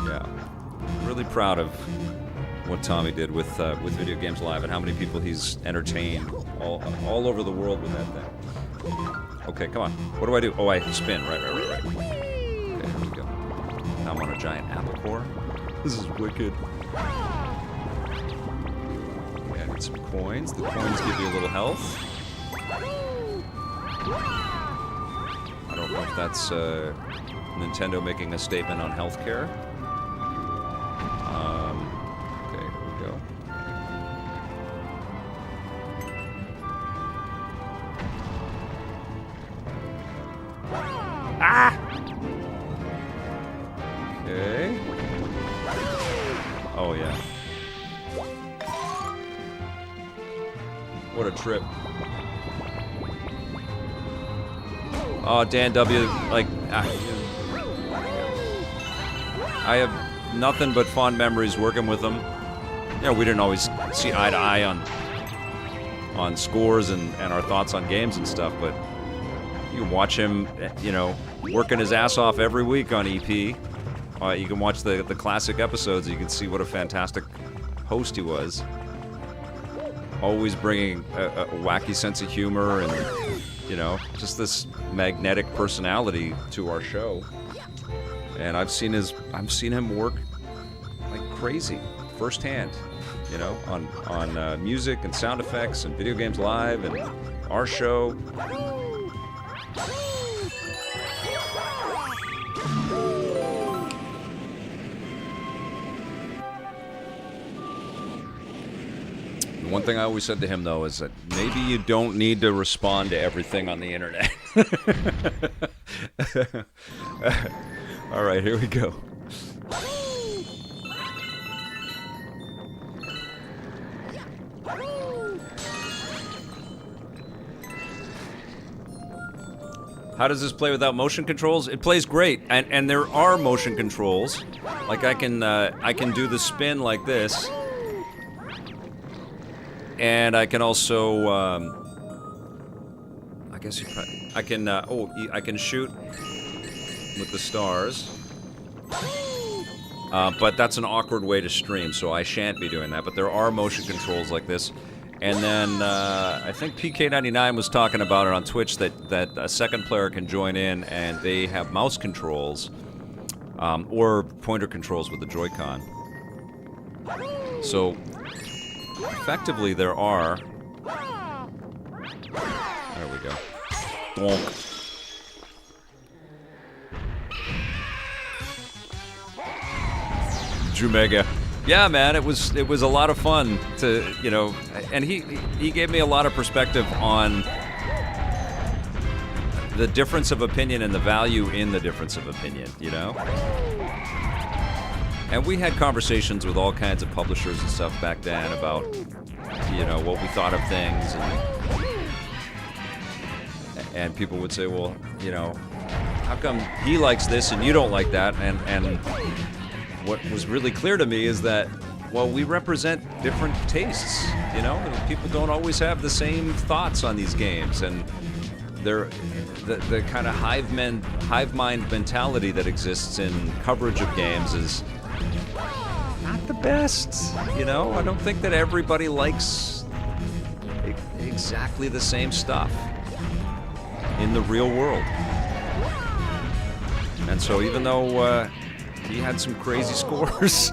Yeah, really proud of what Tommy did with Video Games Live and how many people he's entertained all over the world with that thing. Okay, come on. What do I do? Oh, I spin. Right. Okay, here we go. Now I'm on a giant apple core. This is wicked. Okay, I need some coins. The coins give you a little health. I don't know if that's Nintendo making a statement on healthcare. Okay, here we go. Ah! Okay. Oh, yeah. What a trip. Oh, Dan W., like, I have nothing but fond memories working with him. You know, we didn't always see eye to eye on scores and our thoughts on games and stuff, but you can watch him, you know, working his ass off every week on EP. You can watch the classic episodes. You can see what a fantastic host he was. Always bringing a wacky sense of humor and, you know, just this magnetic personality to our show. And I've seen him work like crazy, firsthand, you know, on music and sound effects and Video Games Live and our show. One thing I always said to him, though, is that maybe you don't need to respond to everything on the internet. All right, here we go. How does this play without motion controls? It plays great, and there are motion controls. Like I can do the spin like this. And I can also, I guess I can shoot with the stars. But that's an awkward way to stream, so I shan't be doing that. But there are motion controls like this. And then I think PK99 was talking about it on Twitch that a second player can join in and they have mouse controls or pointer controls with the Joy-Con. So effectively there we go. Donk. Jumega. Yeah, man, it was a lot of fun to, you know, and he gave me a lot of perspective on the difference of opinion and the value in the difference of opinion, you know? And we had conversations with all kinds of publishers and stuff back then about, you know, what we thought of things, and people would say, well, you know, how come he likes this and you don't like that? And what was really clear to me is that, well, we represent different tastes, you know? People don't always have the same thoughts on these games, and they're the kind of hive mind mentality that exists in coverage of games is not the best, you know? I don't think that everybody likes exactly the same stuff in the real world. And so even though he had some crazy scores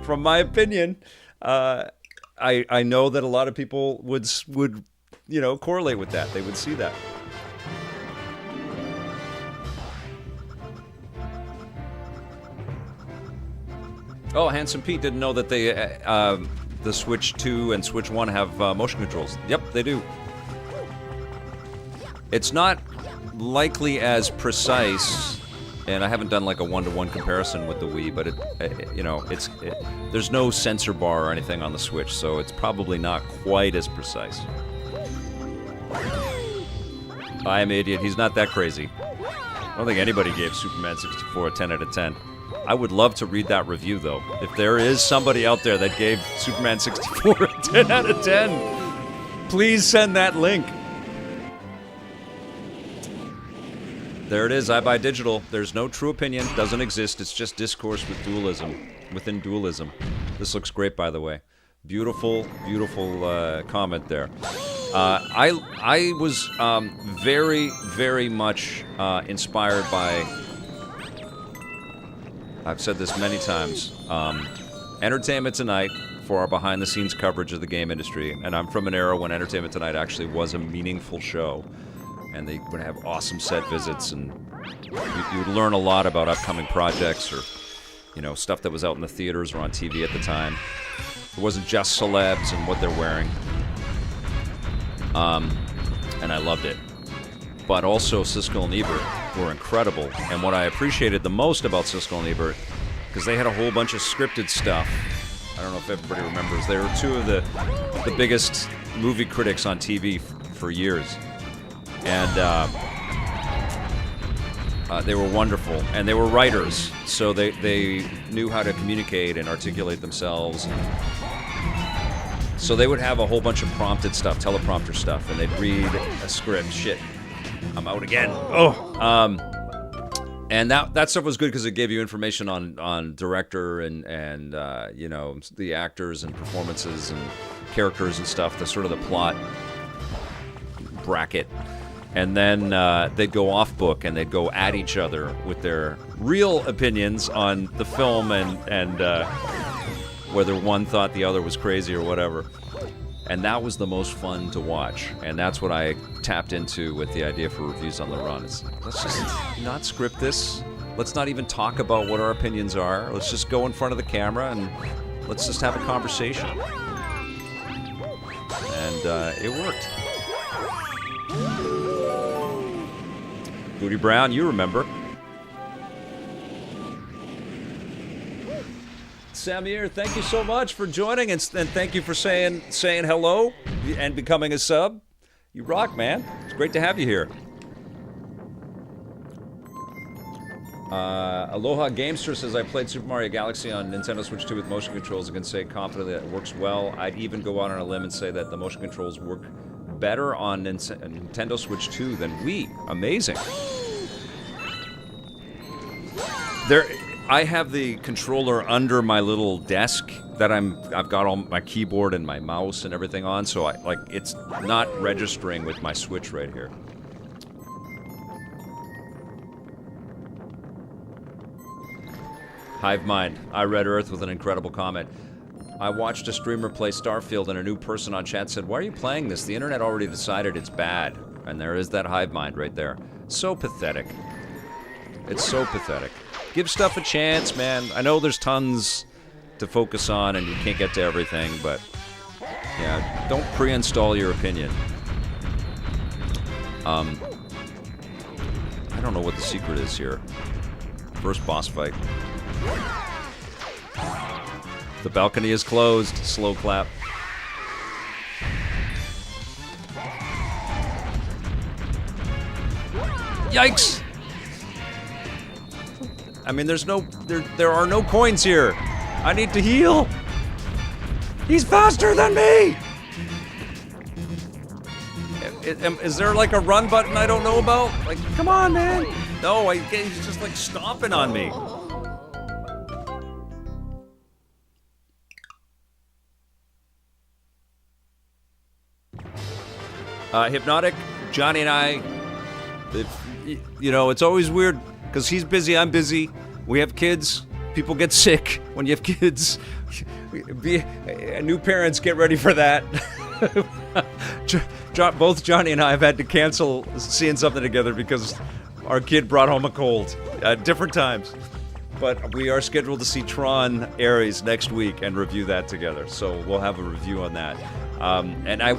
from my opinion, I know that a lot of people would you know, correlate with that. They would see that. Oh, Handsome Pete didn't know that they the Switch 2 and Switch 1 have motion controls. Yep, they do. It's not likely as precise, and I haven't done like a one-to-one comparison with the Wii, but you know, there's no sensor bar or anything on the Switch, so it's probably not quite as precise. I'm an idiot. He's not that crazy. I don't think anybody gave Superman 64 a 10 out of 10. I would love to read that review, though. If there is somebody out there that gave Superman 64 a 10 out of 10, please send that link. There it is, I Buy Digital. There's no true opinion, doesn't exist. It's just discourse with dualism, within dualism. This looks great, by the way. Beautiful, beautiful comment there. I was very, very much inspired by, I've said this many times, Entertainment Tonight for our behind-the-scenes coverage of the game industry. And I'm from an era when Entertainment Tonight actually was a meaningful show. And they would have awesome set visits, and you would learn a lot about upcoming projects or, you know, stuff that was out in the theaters or on TV at the time. It wasn't just celebs and what they're wearing. And I loved it. But also Siskel and Ebert were incredible. And what I appreciated the most about Siskel and Ebert, because they had a whole bunch of scripted stuff. I don't know if everybody remembers. They were two of the biggest movie critics on TV for years. And they were wonderful, and they were writers, so they knew how to communicate and articulate themselves. So they would have a whole bunch of prompted stuff, teleprompter stuff, and they'd read a script. Shit, I'm out again. And that stuff was good because it gave you information on director and you know, the actors and performances and characters and stuff, the sort of the plot bracket. And then they'd go off book and they'd go at each other with their real opinions on the film and whether one thought the other was crazy or whatever. And that was the most fun to watch. And that's what I tapped into with the idea for Reviews on the Run. It's, let's just not script this. Let's not even talk about what our opinions are. Let's just go in front of the camera and let's just have a conversation. And it worked. Booty Brown, you remember. Samir, thank you so much for joining, and thank you for saying hello and becoming a sub. You rock, man. It's great to have you here. Aloha Gamester says, I played Super Mario Galaxy on Nintendo Switch 2 with motion controls and can say confidently that it works well. I'd even go out on a limb and say that the motion controls work better on Nintendo Switch 2 than Wii. Amazing. I have the controller under my little desk that I've got all my keyboard and my mouse and everything on, so it's not registering with my Switch right here. Hive Mind, I Read Earth with an incredible comment. I watched a streamer play Starfield and a new person on chat said, why are you playing this? The internet already decided it's bad. And there is that hive mind right there. So pathetic. It's so pathetic. Give stuff a chance, man. I know there's tons to focus on and you can't get to everything, but yeah, don't pre-install your opinion. I don't know what the secret is here. First boss fight. The balcony is closed. Slow clap. Yikes! I mean, there are no coins here. I need to heal. He's faster than me. Is there like a run button I don't know about? Like, come on, man. No, he's just like stomping on me. Hypnotic, Johnny and I, you know, it's always weird because he's busy, I'm busy. We have kids. People get sick when you have kids. New parents, get ready for that. Both Johnny and I have had to cancel seeing something together because our kid brought home a cold at different times. But we are scheduled to see Tron Ares next week and review that together. So we'll have a review on that. And I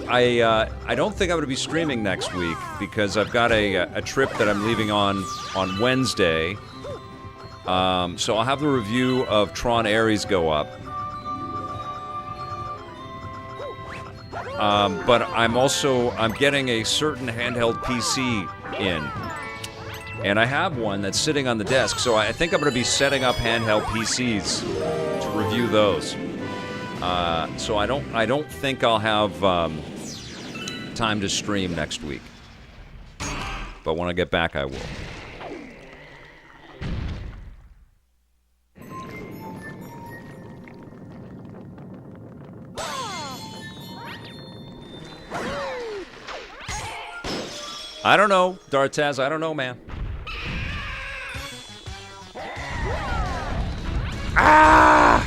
don't think I'm going to be streaming next week because I've got a trip that I'm leaving on Wednesday. So I'll have the review of Tron Ares go up. But I'm getting a certain handheld PC in. And I have one that's sitting on the desk, so I think I'm going to be setting up handheld PCs to review those. So I don't think I'll have time to stream next week. But when I get back, I will. I don't know, Dartaz, I don't know, man. Ah!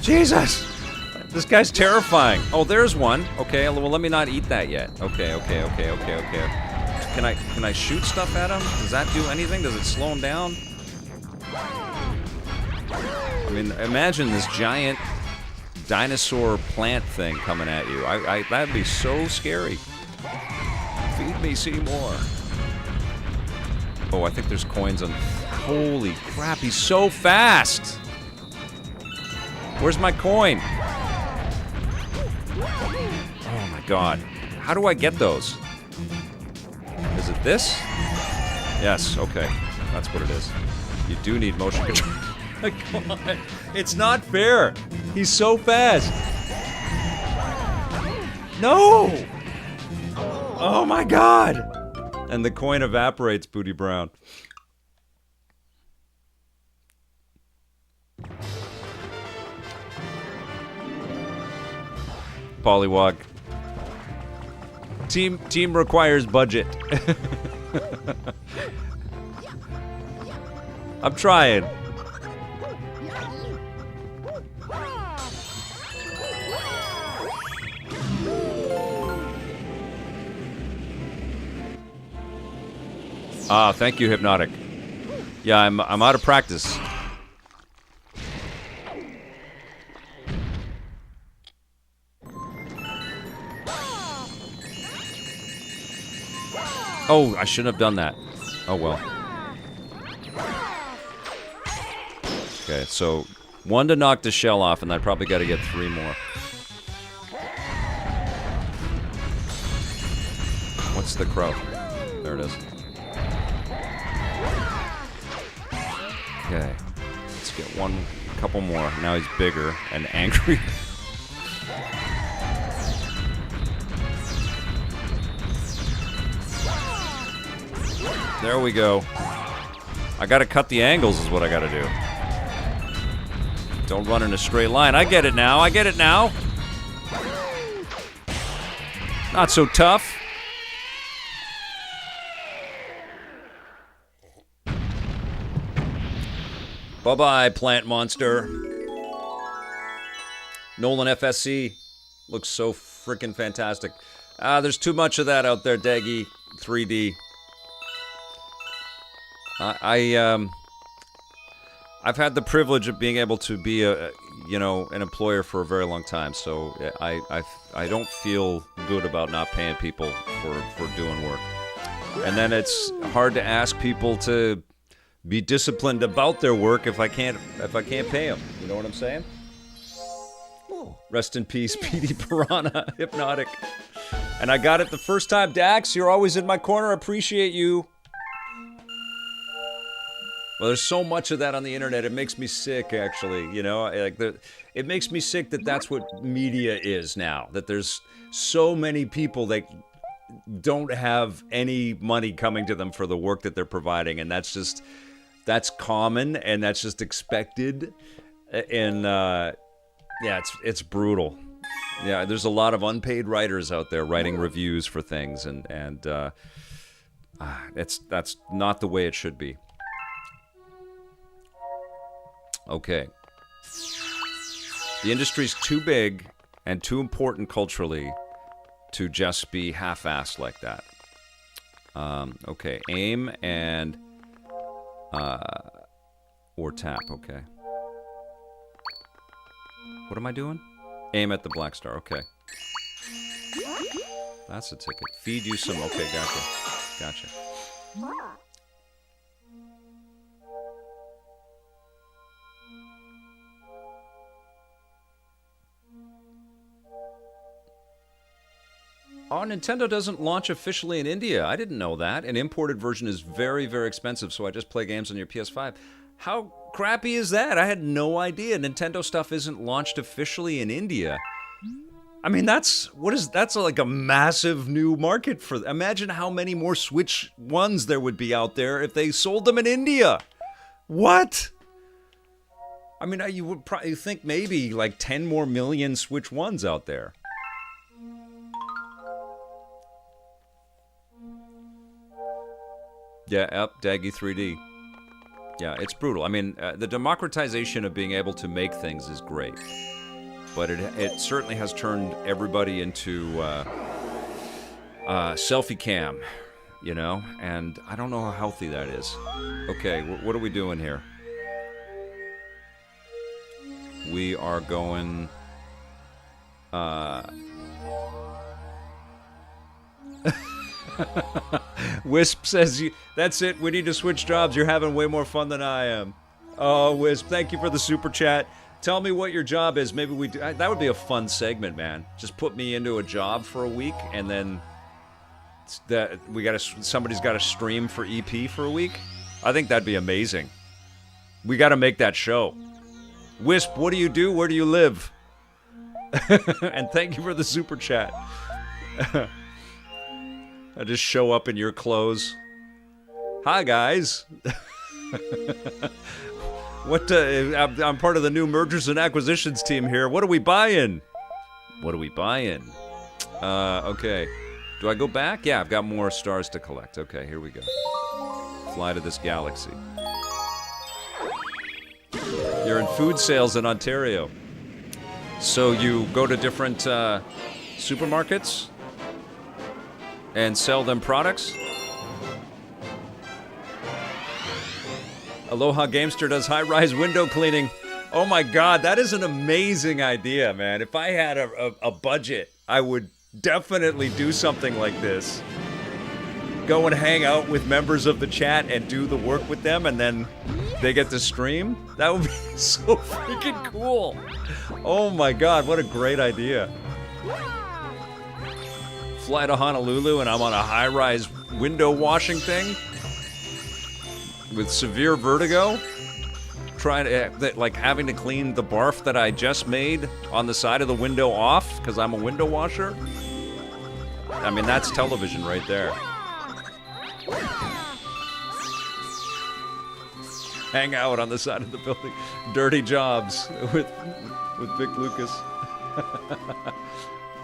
Jesus! This guy's terrifying. Oh, there's one. Okay, well, let me not eat that yet. Okay. Can I shoot stuff at him? Does that do anything? Does it slow him down? I mean, imagine this giant dinosaur plant thing coming at you. That'd be so scary. Feed me, Seymour. Oh, I think there's coins on... Holy crap, he's so fast! Where's my coin? Oh my god. How do I get those? Is it this? Yes, okay. That's what it is. You do need motion control. My god. It's not fair. He's so fast. No! Oh my god! And the coin evaporates, Booty Brown. Pollywog. Team requires budget. I'm trying. Ah, thank you, Hypnotic. Yeah, I'm out of practice. Oh, I shouldn't have done that. Oh well. Okay, so one to knock the shell off, and I probably got to get 3 more. What's the crow? There it is. Okay, let's get a couple more. Now he's bigger and angry. There we go. I gotta cut the angles is what I gotta do. Don't run in a straight line. I get it now. I get it now. Not so tough. Bye-bye, plant monster. Nolan FSC looks so freaking fantastic. There's too much of that out there, Daggy. 3D. I've had the privilege of being able to be an employer for a very long time, so I don't feel good about not paying people for doing work. And then it's hard to ask people to be disciplined about their work if I can't pay them. You know what I'm saying? Rest in peace, PD Piranha, Hypnotic. And I got it the first time. Dax, you're always in my corner. Appreciate you. Well, there's so much of that on the internet. It makes me sick, actually. It makes me sick that that's what media is now. That there's so many people that don't have any money coming to them for the work that they're providing, and that's common, and that's just expected. And it's brutal. Yeah, there's a lot of unpaid writers out there writing reviews for things, and that's not the way it should be. Okay. The industry's too big and too important culturally to just be half-assed like that. Okay, aim and or tap. Okay. What am I doing? Aim at the black star. Okay. That's a ticket. Feed you some. Okay, gotcha. Oh, Nintendo doesn't launch officially in India. I didn't know that. An imported version is very, very expensive, so I just play games on your PS5. How crappy is that? I had no idea. Nintendo stuff isn't launched officially in India. I mean, that's like a massive new market for... Imagine how many more Switch 1s there would be out there if they sold them in India. What? I mean, you would probably think maybe like 10 more million Switch 1s out there. Yeah, Daggy 3D. Yeah, it's brutal. I mean, the democratization of being able to make things is great. But it certainly has turned everybody into selfie cam, and I don't know how healthy that is. Okay, what are we doing here? We are going... Wisp says, that's it, we need to switch jobs. You're having way more fun than I am. Oh, Wisp, thank you for the super chat. Tell me what your job is. Maybe we do. That would be a fun segment, man. Just put me into a job for a week, and then somebody's got to stream for EP for a week. I think that'd be amazing. We got to make that show. Wisp, what do you do? Where do you live? And thank you for the super chat. I just show up in your clothes. Hi, guys. I'm part of the new mergers and acquisitions team here. What are we buying? Okay. Do I go back? Yeah, I've got more stars to collect. Okay, here we go. Fly to this galaxy. You're in food sales in Ontario. So you go to different supermarkets and sell them products? Aloha Gamester does high-rise window cleaning. Oh my god, that is an amazing idea, man. If I had a budget, I would definitely do something like this. Go and hang out with members of the chat and do the work with them, and then they get to stream? That would be so freaking cool. Oh my god, what a great idea. Fly to Honolulu and I'm on a high-rise window washing thing with severe vertigo, trying to having to clean the barf that I just made on the side of the window off because I'm a window washer. I mean, that's television right there. Hang out on the side of the building. Dirty jobs with Vic Lucas.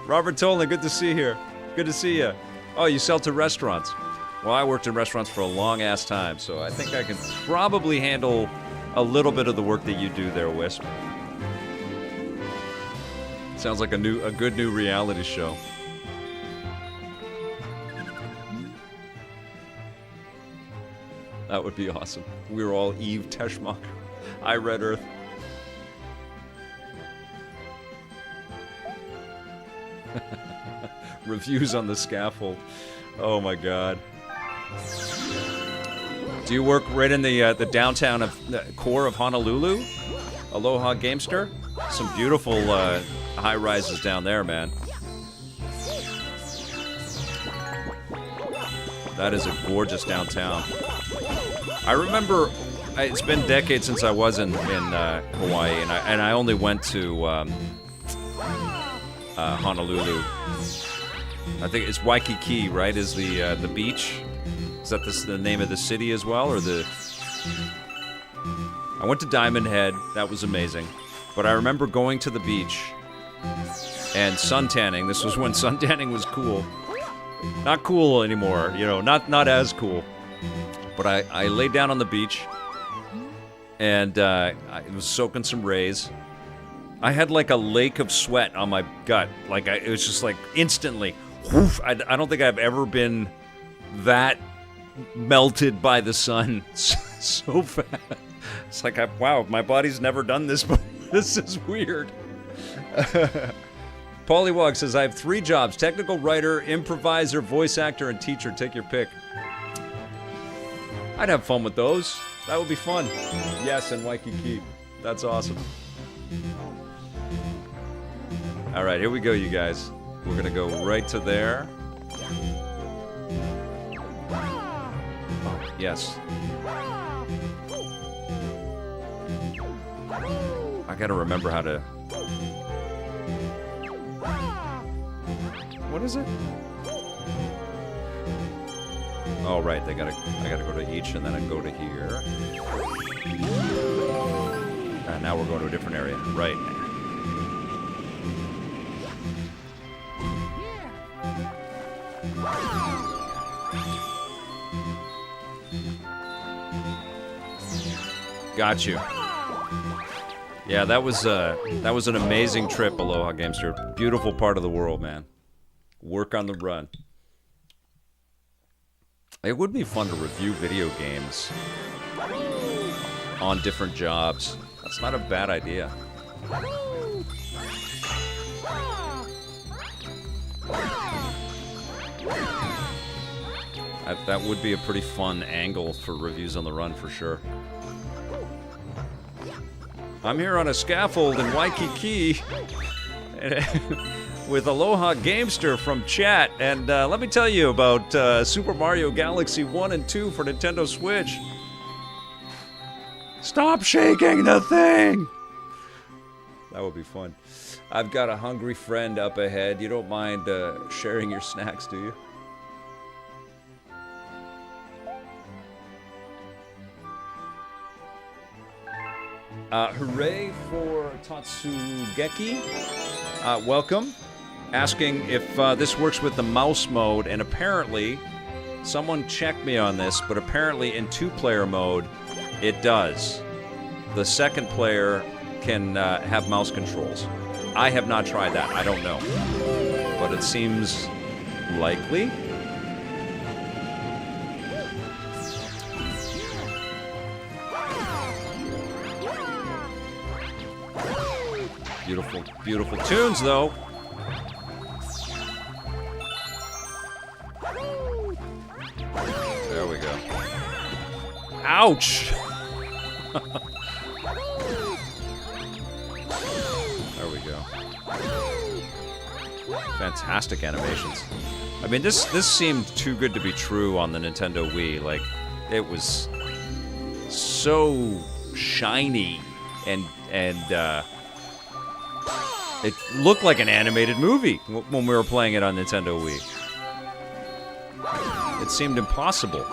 Robert Tolan, good to see you here. Good to see you. Oh, you sell to restaurants. Well, I worked in restaurants for a long-ass time, so I think I can probably handle a little bit of the work that you do there, Wisp. Sounds like a good new reality show. That would be awesome. We were all Eve Teshmach. I Red Earth. Reviews on the scaffold. Oh my god. Do you work right in the downtown of the core of Honolulu? Aloha Gamester? Some beautiful high rises down there, man. That is a gorgeous downtown. I remember it's been decades since I was in Hawaii, and I only went to Honolulu. I think it's Waikiki, right? Is the beach? Is that the name of the city as well, or the? I went to Diamond Head. That was amazing. But I remember going to the beach and suntanning. This was when suntanning was cool. Not cool anymore, you know, not as cool. But I laid down on the beach and I was soaking some rays. I had like a lake of sweat on my gut. Like it was just like instantly. Whoof, I don't think I've ever been that melted by the sun so fast. It's like, wow, my body's never done this before. This is weird. Pollywog says, I have 3 jobs. Technical writer, improviser, voice actor, and teacher. Take your pick. I'd have fun with those. That would be fun. Yes, and Waikiki. That's awesome. All right, here we go, you guys. We're going to go right to there. Oh, yes. I got to remember how to... What is it? Oh, right. I gotta go to each, and then I go to here. And now we're going to a different area. Right. Got you. Yeah, that was an amazing trip, Aloha Gamester. Beautiful part of the world, man. Work on the run. It would be fun to review video games on different jobs. That's not a bad idea. That would be a pretty fun angle for reviews on the run, for sure. I'm here on a scaffold in Waikiki with Aloha Gamester from chat, and let me tell you about Super Mario Galaxy 1 and 2 for Nintendo Switch. Stop shaking the thing! That would be fun. I've got a hungry friend up ahead. You don't mind sharing your snacks, do you? Hooray for Tatsugeki. Welcome. Asking if this works with the mouse mode, and apparently, someone checked me on this, but apparently in 2-player mode, it does. The second player can have mouse controls. I have not tried that. I don't know. But it seems likely. Beautiful, beautiful tunes, though. There we go. Ouch! There we go. Fantastic animations. I mean, this seemed too good to be true on the Nintendo Wii. Like, it was so shiny and it looked like an animated movie when we were playing it on Nintendo Wii. It seemed impossible.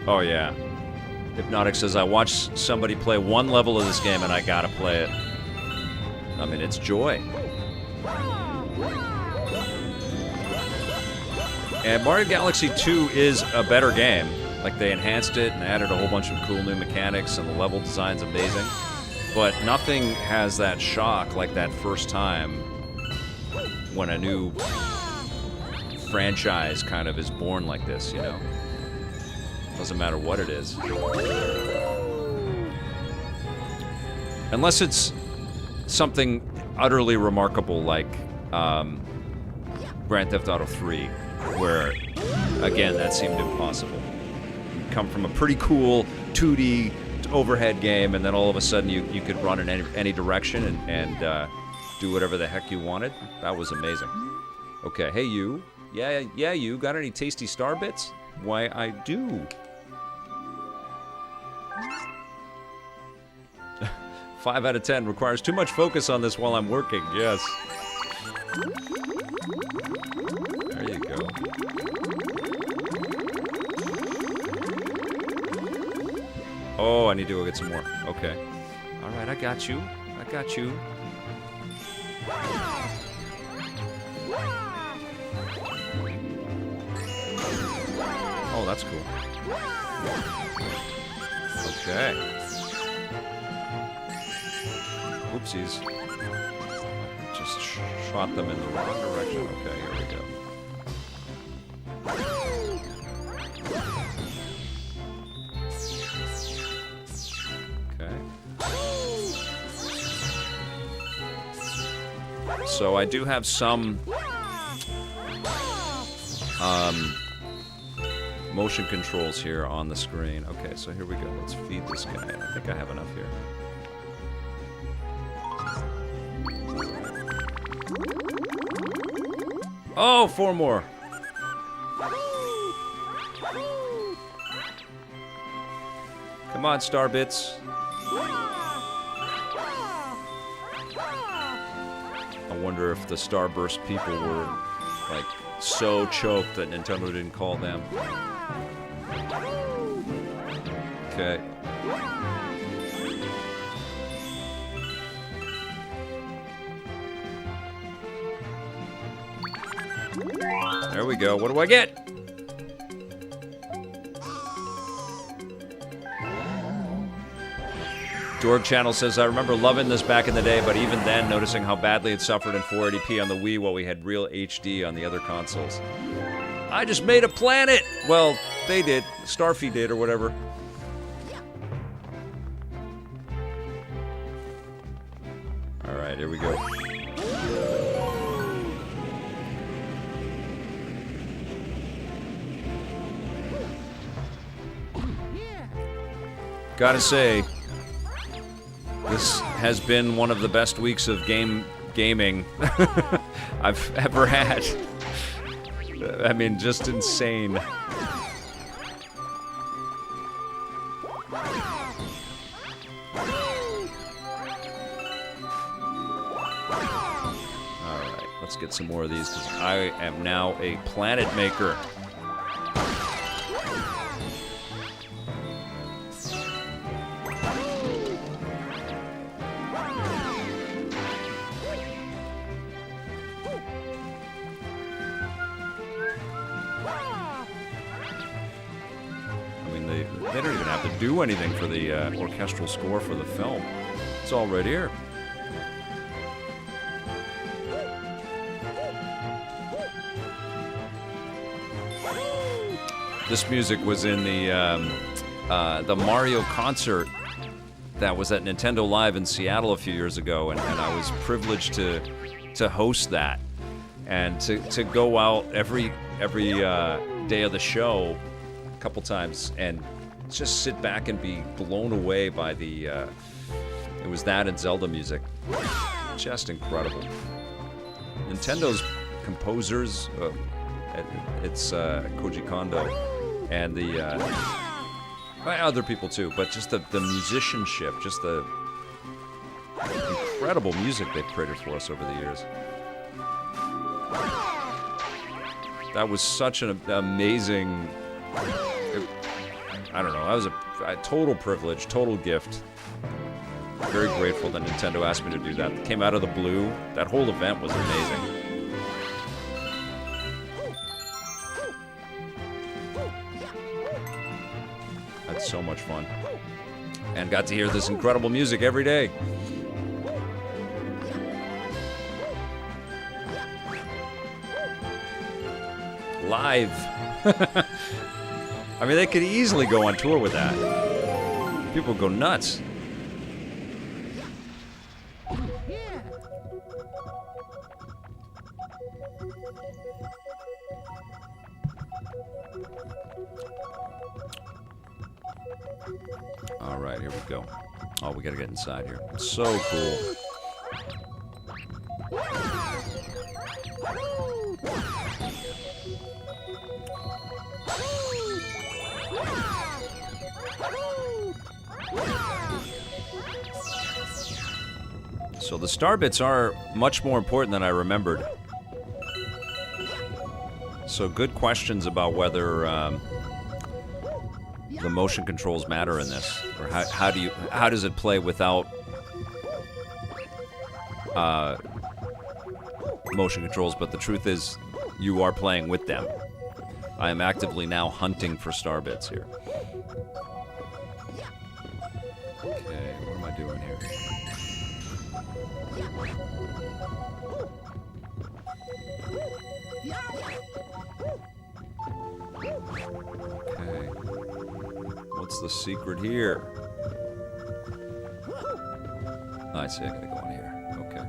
Oh yeah. Hypnotic says, I watched somebody play one level of this game and I gotta play it. I mean, it's joy. And Mario Galaxy 2 is a better game. Like, they enhanced it and added a whole bunch of cool new mechanics, and the level design's amazing. But nothing has that shock like that first time when a new franchise kind of is born like this, you know? Doesn't matter what it is. Unless it's something utterly remarkable like Grand Theft Auto 3, where, again, that seemed impossible. You come from a pretty cool 2D overhead game, and then all of a sudden you could run in any direction and do whatever the heck you wanted. That was amazing. Okay, hey you. Yeah, you. Got any tasty star bits? Why, I do. 5 out of 10 requires too much focus on this while I'm working. Yes. There you go. Oh, I need to go get some more. Okay. All right, I got you. I got you. Oh, that's cool. Okay. Oopsies. Just shot them in the wrong direction. Okay, here we go. So I do have some motion controls here on the screen. Okay, so here we go. Let's feed this guy. I think I have enough here. Oh, 4 more. Come on, Starbits. I wonder if the Starburst people were, like, so choked that Nintendo didn't call them. Okay. There we go. What do I get? Dorg Channel says, I remember loving this back in the day, but even then noticing how badly it suffered in 480p on the Wii while we had real HD on the other consoles. I just made a planet! Well, they did. Starfy did, or whatever. Alright, here we go. Gotta say, this has been one of the best weeks of gaming I've ever had. I mean, just insane. Alright, let's get some more of these, because I am now a planet maker. They don't even have to do anything for the orchestral score for the film. It's all right here. This music was in the Mario concert that was at Nintendo Live in Seattle a few years ago, and I was privileged to host that and to go out every day of the show a couple times and just sit back and be blown away by the it was that and Zelda music. Just incredible. Nintendo's composers, it's Koji Kondo and the other people too, but just the musicianship, just the incredible music they've created for us over the years. That was such an amazing, I don't know, that was a total privilege, total gift. Very grateful that Nintendo asked me to do that. It came out of the blue. That whole event was amazing. Had so much fun. And got to hear this incredible music every day. Live. I mean, they could easily go on tour with that. People go nuts. All right, here we go. Oh, we gotta get inside here. So cool. So the star bits are much more important than I remembered. So good questions about whether the motion controls matter in this, or how does it play without motion controls? But the truth is, you are playing with them. I am actively now hunting for star bits here. Okay, what am I doing here? Okay. What's the secret here? Oh, I see, I gotta go on here. Okay.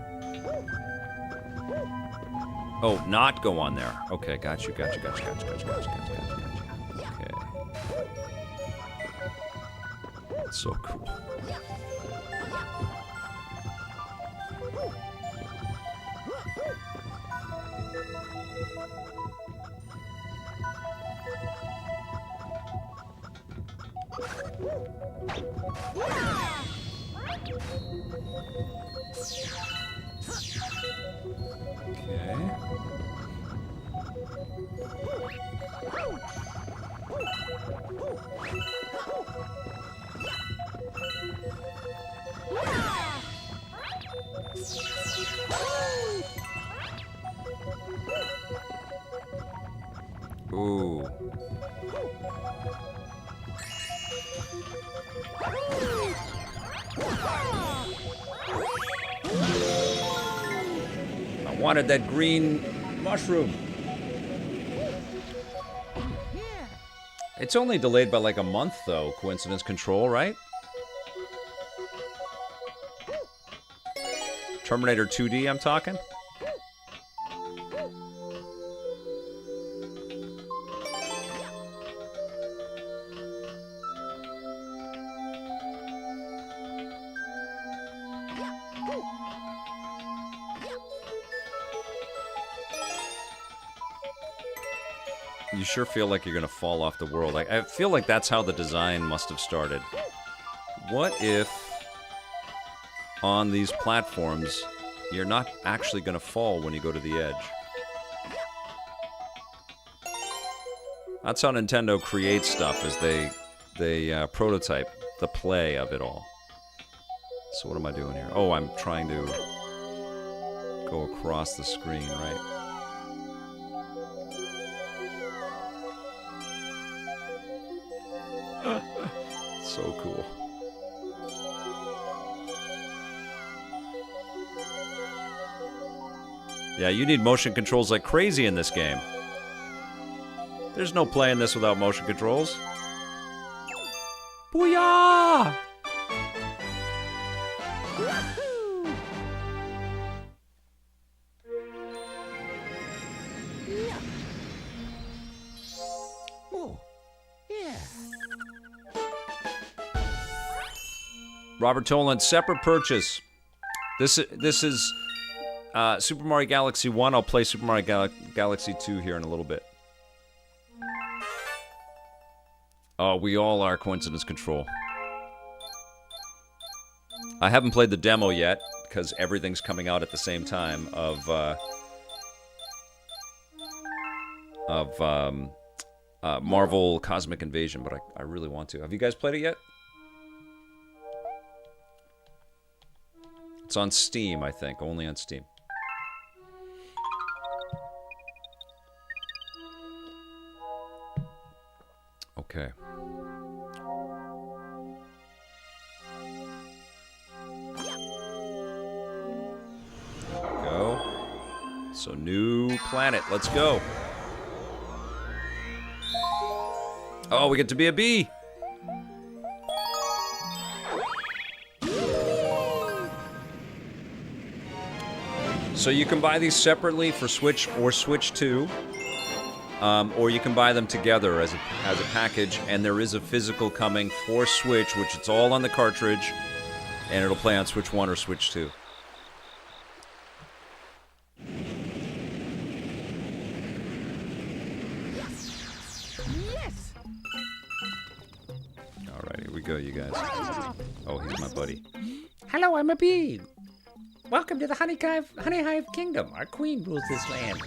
Oh, not go on there. Okay, got you. Okay. That's so cool. Okay. Ooh. I wanted that green mushroom. It's only delayed by like a month, though. Coincidence control, right? Terminator 2D, I'm talking. You sure feel like you're gonna fall off the world. I feel like that's how the design must have started. What if on these platforms you're not actually gonna fall when you go to the edge? That's how Nintendo creates stuff, as they prototype the play of it all. So what am I doing here? Oh, I'm trying to go across the screen, right? So cool. Yeah, you need motion controls like crazy in this game. There's no playing this without motion controls. Booyah! Oh, yeah. Robert Toland, separate purchase. This is Super Mario Galaxy 1. I'll play Super Mario Galaxy 2 here in a little bit. Oh, we all are coincidence control. I haven't played the demo yet, because everything's coming out at the same time of Marvel Cosmic Invasion, but I really want to. Have you guys played it yet? It's on Steam, I think. Only on Steam. Okay. So new planet. Let's go. Oh, we get to be a bee. So you can buy these separately for Switch or Switch 2. Or you can buy them together as a package, and there is a physical coming for Switch, which it's all on the cartridge, and it'll play on Switch 1 or Switch 2. Yes. Alright, here we go, you guys. Oh, he's my buddy. Hello, I'm a bee. Welcome to the Honey Hive Kingdom. Our queen rules this land.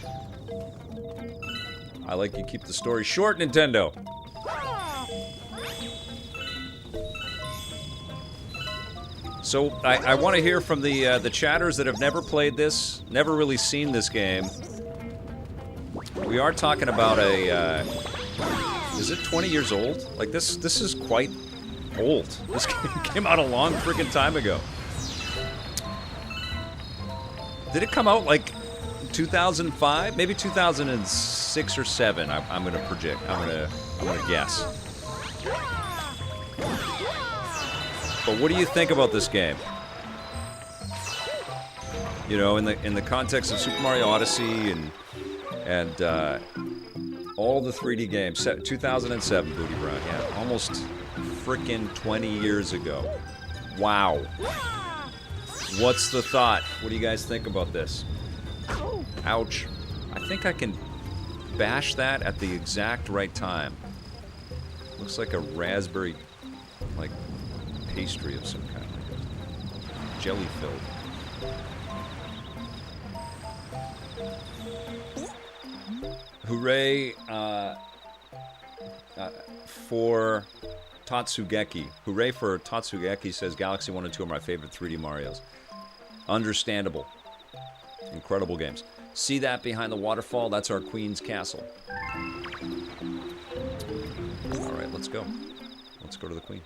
I like you keep the story short, Nintendo. So I want to hear from the chatters that have never played this, never really seen this game. We are talking about a. Is it 20 years old? Like this is quite old. This game came out a long freaking time ago. Did it come out like 2005? Maybe 2006 or 7. I'm gonna project. I'm gonna guess. But what do you think about this game? You know, in the context of Super Mario Odyssey and all the 3D games, 2007, Booty Brown, yeah, almost frickin' 20 years ago. Wow. What's the thought? What do you guys think about this? Ouch. I think I can bash that at the exact right time. Looks like a raspberry, like, pastry of some kind, like jelly filled. Hooray for Tatsugeki. Hooray for Tatsugeki, says Galaxy 1 and 2 are my favorite 3D Marios. Understandable. Incredible games. See that behind the waterfall? That's our Queen's Castle. Alright, let's go. Let's go to the Queen.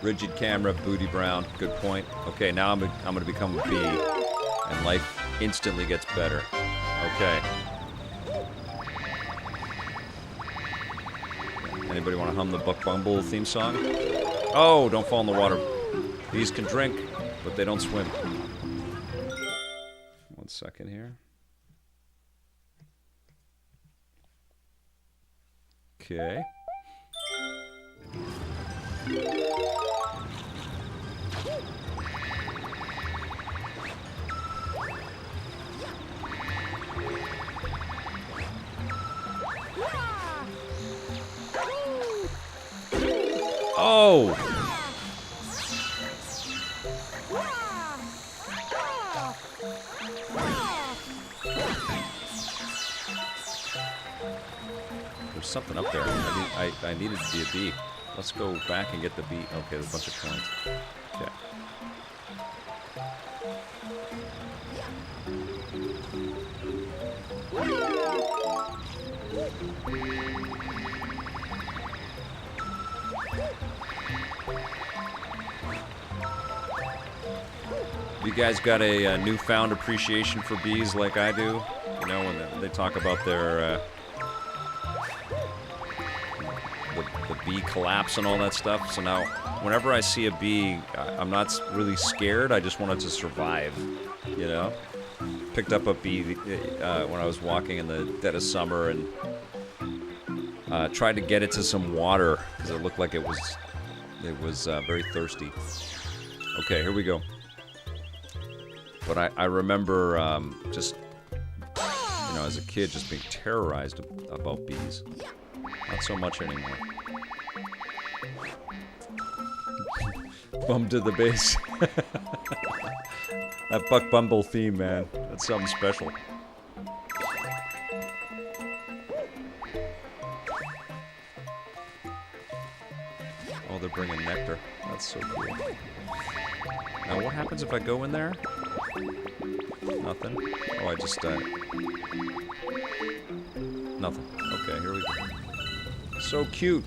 Rigid camera, Booty Brown. Good point. Okay, now I'm gonna become a bee, and life instantly gets better. Okay. Anybody want to hum the Buck Bumble theme song? Oh, don't fall in the water. Bees can drink, but they don't swim. 1 second here. Okay. Oh! There's something up there. I needed to be a bee. Let's go back and get the bee. Okay, there's a bunch of coins. Okay. You guys got a newfound appreciation for bees like I do? You know, when they talk about their the bee collapse and all that stuff. So now, whenever I see a bee, I'm not really scared. I just want it to survive. You know, picked up a bee when I was walking in the dead of summer and tried to get it to some water because it looked like it was very thirsty. Okay, here we go. But I remember just, you know, as a kid, just being terrorized about bees. Not so much anymore. Bum to the bass. That Buck Bumble theme, man. That's something special. Oh, they're bringing nectar. That's so cool. Now, what happens if I go in there? Nothing. Oh, I just, nothing. Okay, here we go. So cute.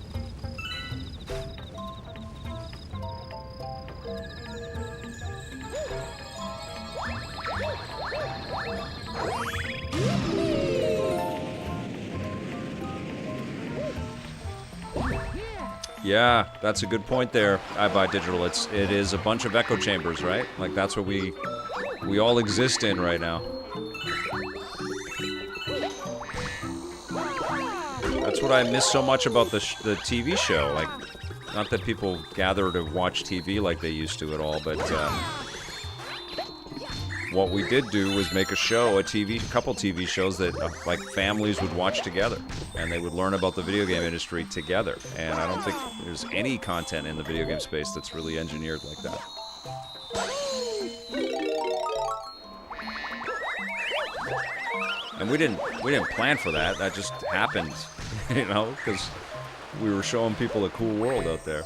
Yeah, that's a good point there. I buy digital. It is a bunch of echo chambers, right? Like that's what we all exist in right now. That's what I miss so much about the TV show. Like, not that people gather to watch TV like they used to at all, but what we did do was make a couple TV shows that like families would watch together, and they would learn about the video game industry together. And I don't think there's any content in the video game space that's really engineered like that. And we didn't plan for that. That just happened, you know, because we were showing people a cool world out there.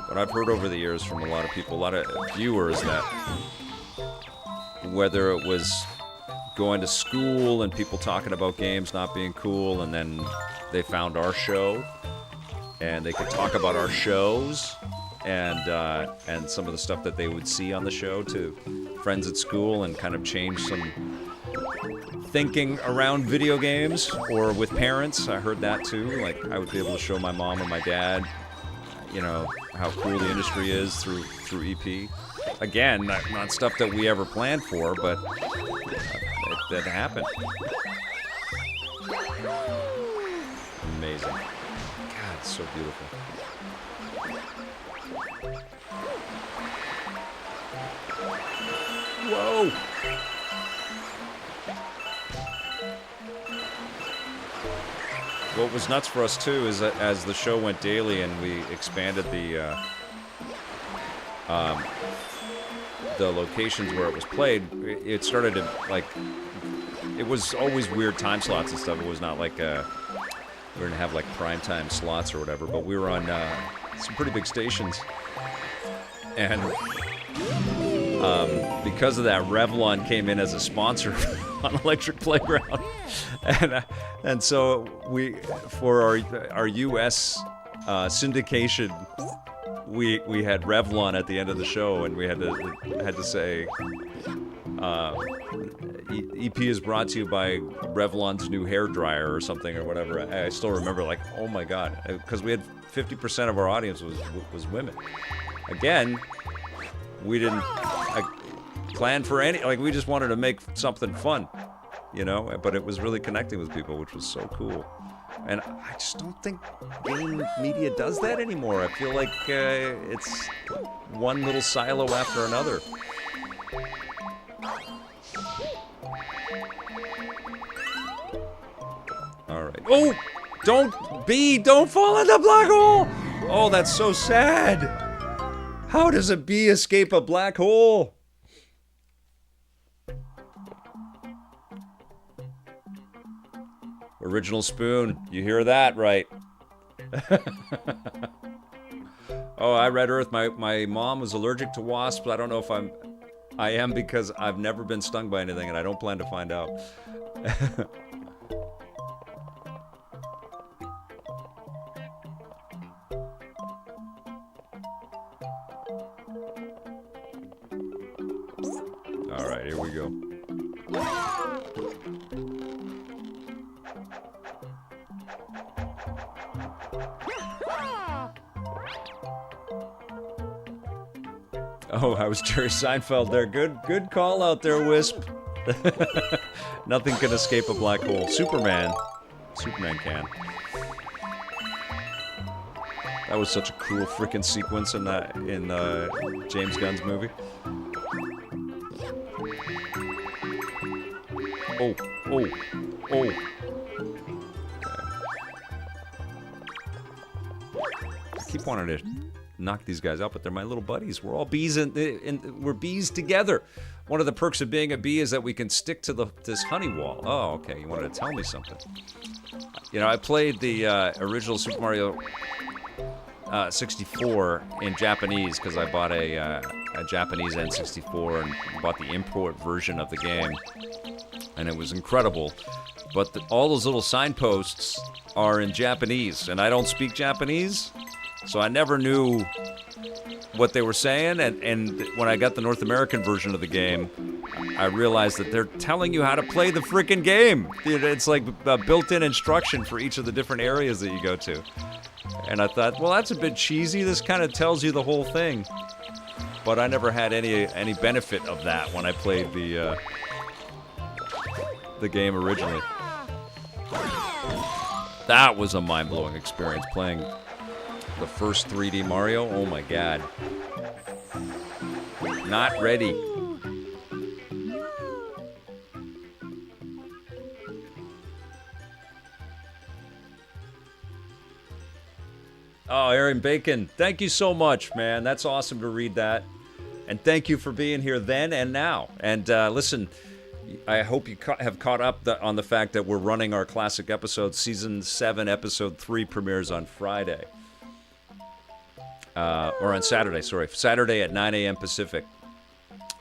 But I've heard over the years from a lot of people, a lot of viewers, that whether it was going to school and people talking about games not being cool, and then they found our show and they could talk about our shows and some of the stuff that they would see on the show to friends at school, and kind of change some thinking around video games, or with parents. I heard that too. Like, I would be able to show my mom or my dad, you know, how cool the industry is through EP. Again, not stuff that we ever planned for, but that happened. Amazing. God, it's so beautiful. Whoa! What was nuts for us too is that as the show went daily and we expanded the locations where it was played, it started to, like, it was always weird time slots and stuff. It was not like we didn't have like primetime slots or whatever, but we were on some pretty big stations, and because of that, Revlon came in as a sponsor on Electric Playground, and so we, for our U.S. syndication, we had Revlon at the end of the show, and we had to say, EP is brought to you by Revlon's new hair dryer or something or whatever. I still remember, like, oh my god, because we had 50% of our audience was women. Again, we didn't plan for any, like, we just wanted to make something fun, you know, but it was really connecting with people, which was so cool. And I just don't think game media does that anymore. I feel like it's one little silo after another. All right. Oh, don't fall in the black hole. Oh, that's so sad. How does a bee escape a black hole? Original spoon. You hear that, right? Oh, I read Earth. My mom was allergic to wasps. I don't know if I am, because I've never been stung by anything, and I don't plan to find out. All right, here we go. Oh, I was Jerry Seinfeld there. Good call out there, Wisp. Nothing can escape a black hole. Superman can. That was such a cool freaking sequence in James Gunn's movie. Oh. I keep wanting to knock these guys out, but they're my little buddies. We're all bees, and we're bees together. One of the perks of being a bee is that we can stick to this honey wall. Oh, okay. You wanted to tell me something. You know, I played the original Super Mario 64 in Japanese because I bought a Japanese N64 and bought the import version of the game, and it was incredible. But all those little signposts are in Japanese, and I don't speak Japanese, so I never knew what they were saying, and when I got the North American version of the game, I realized that they're telling you how to play the freaking game. It's like a built-in instruction for each of the different areas that you go to. And I thought, well, that's a bit cheesy. This kind of tells you the whole thing. But I never had any benefit of that when I played the game originally. That was a mind-blowing experience playing the first 3D Mario. Oh my god. Not ready. Oh, Aaron Bacon, thank you so much, man. That's awesome to read that. And thank you for being here then and now. And listen, I hope you have caught up on the fact that we're running our classic episodes. Season 7, Episode 3 premieres on Friday. Or on Saturday, sorry. Saturday at 9 a.m. Pacific.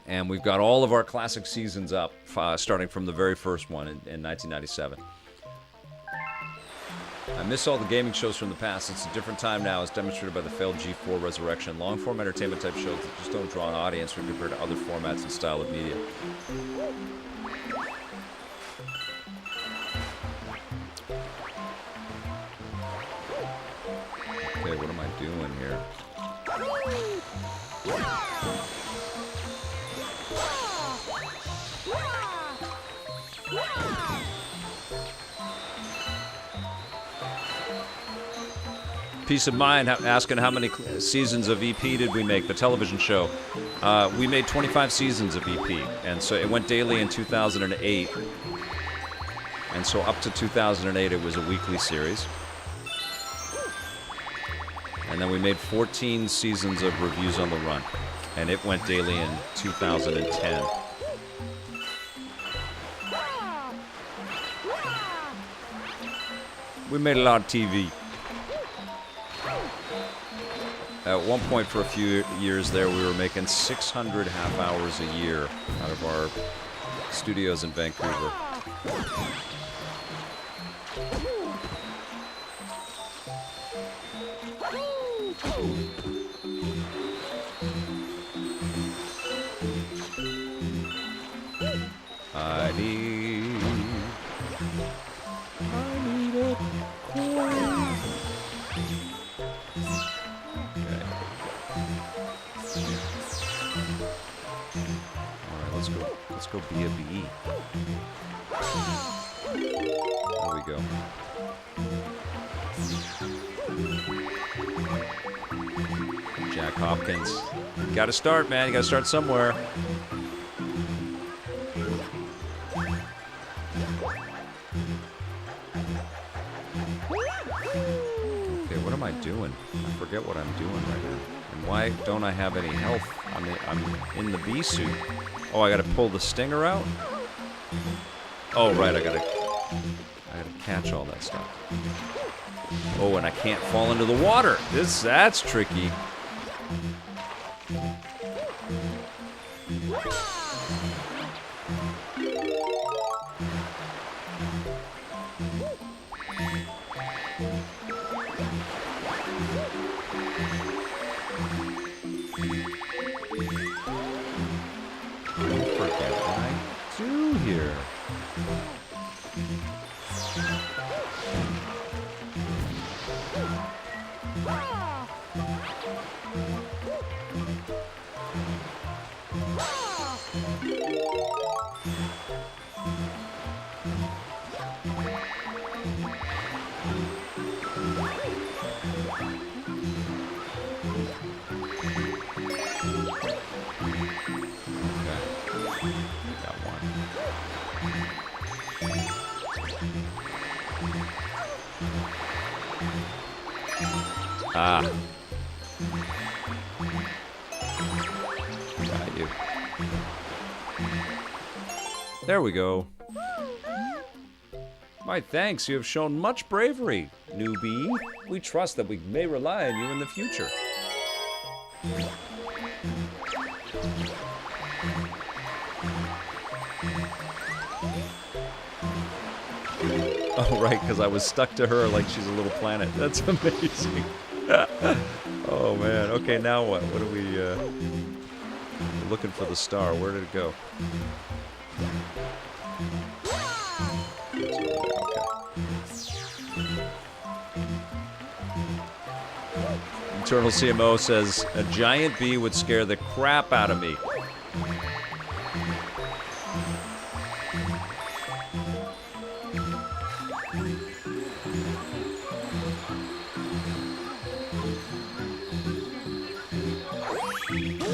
And we've got all of our classic seasons up, starting from the very first one in 1997. I miss all the gaming shows from the past. It's a different time now, as demonstrated by the failed G4 Resurrection. Long-form entertainment type shows that just don't draw an audience when compared to other formats and style of media. Okay, what am I doing here? Peace of Mind asking how many seasons of EP did we make, the television show. We made 25 seasons of EP, and so it went daily in 2008. And so up to 2008, it was a weekly series. And then we made 14 seasons of Reviews on the Run, and it went daily in 2010. We made a lot of TV. At one point for a few years there, we were making 600 half hours a year out of our studios in Vancouver. I need a coin. Let's go be a bee. There we go. Jack Hopkins. You gotta start, man. You gotta start somewhere. Okay, what am I doing? I forget what I'm doing right now. And why don't I have any health? I'm in the bee suit. Oh, I gotta pull the stinger out? Oh, right, I gotta catch all that stuff. Oh, and I can't fall into the water. That's tricky. Here. Ah. Got you. There we go. My thanks, you have shown much bravery, newbie. We trust that we may rely on you in the future. Oh, right, because I was stuck to her like she's a little planet. That's amazing. Oh man. Okay, now what? What are we? We're looking for the star. Where did it go? Okay. Eternal CMO says a giant bee would scare the crap out of me.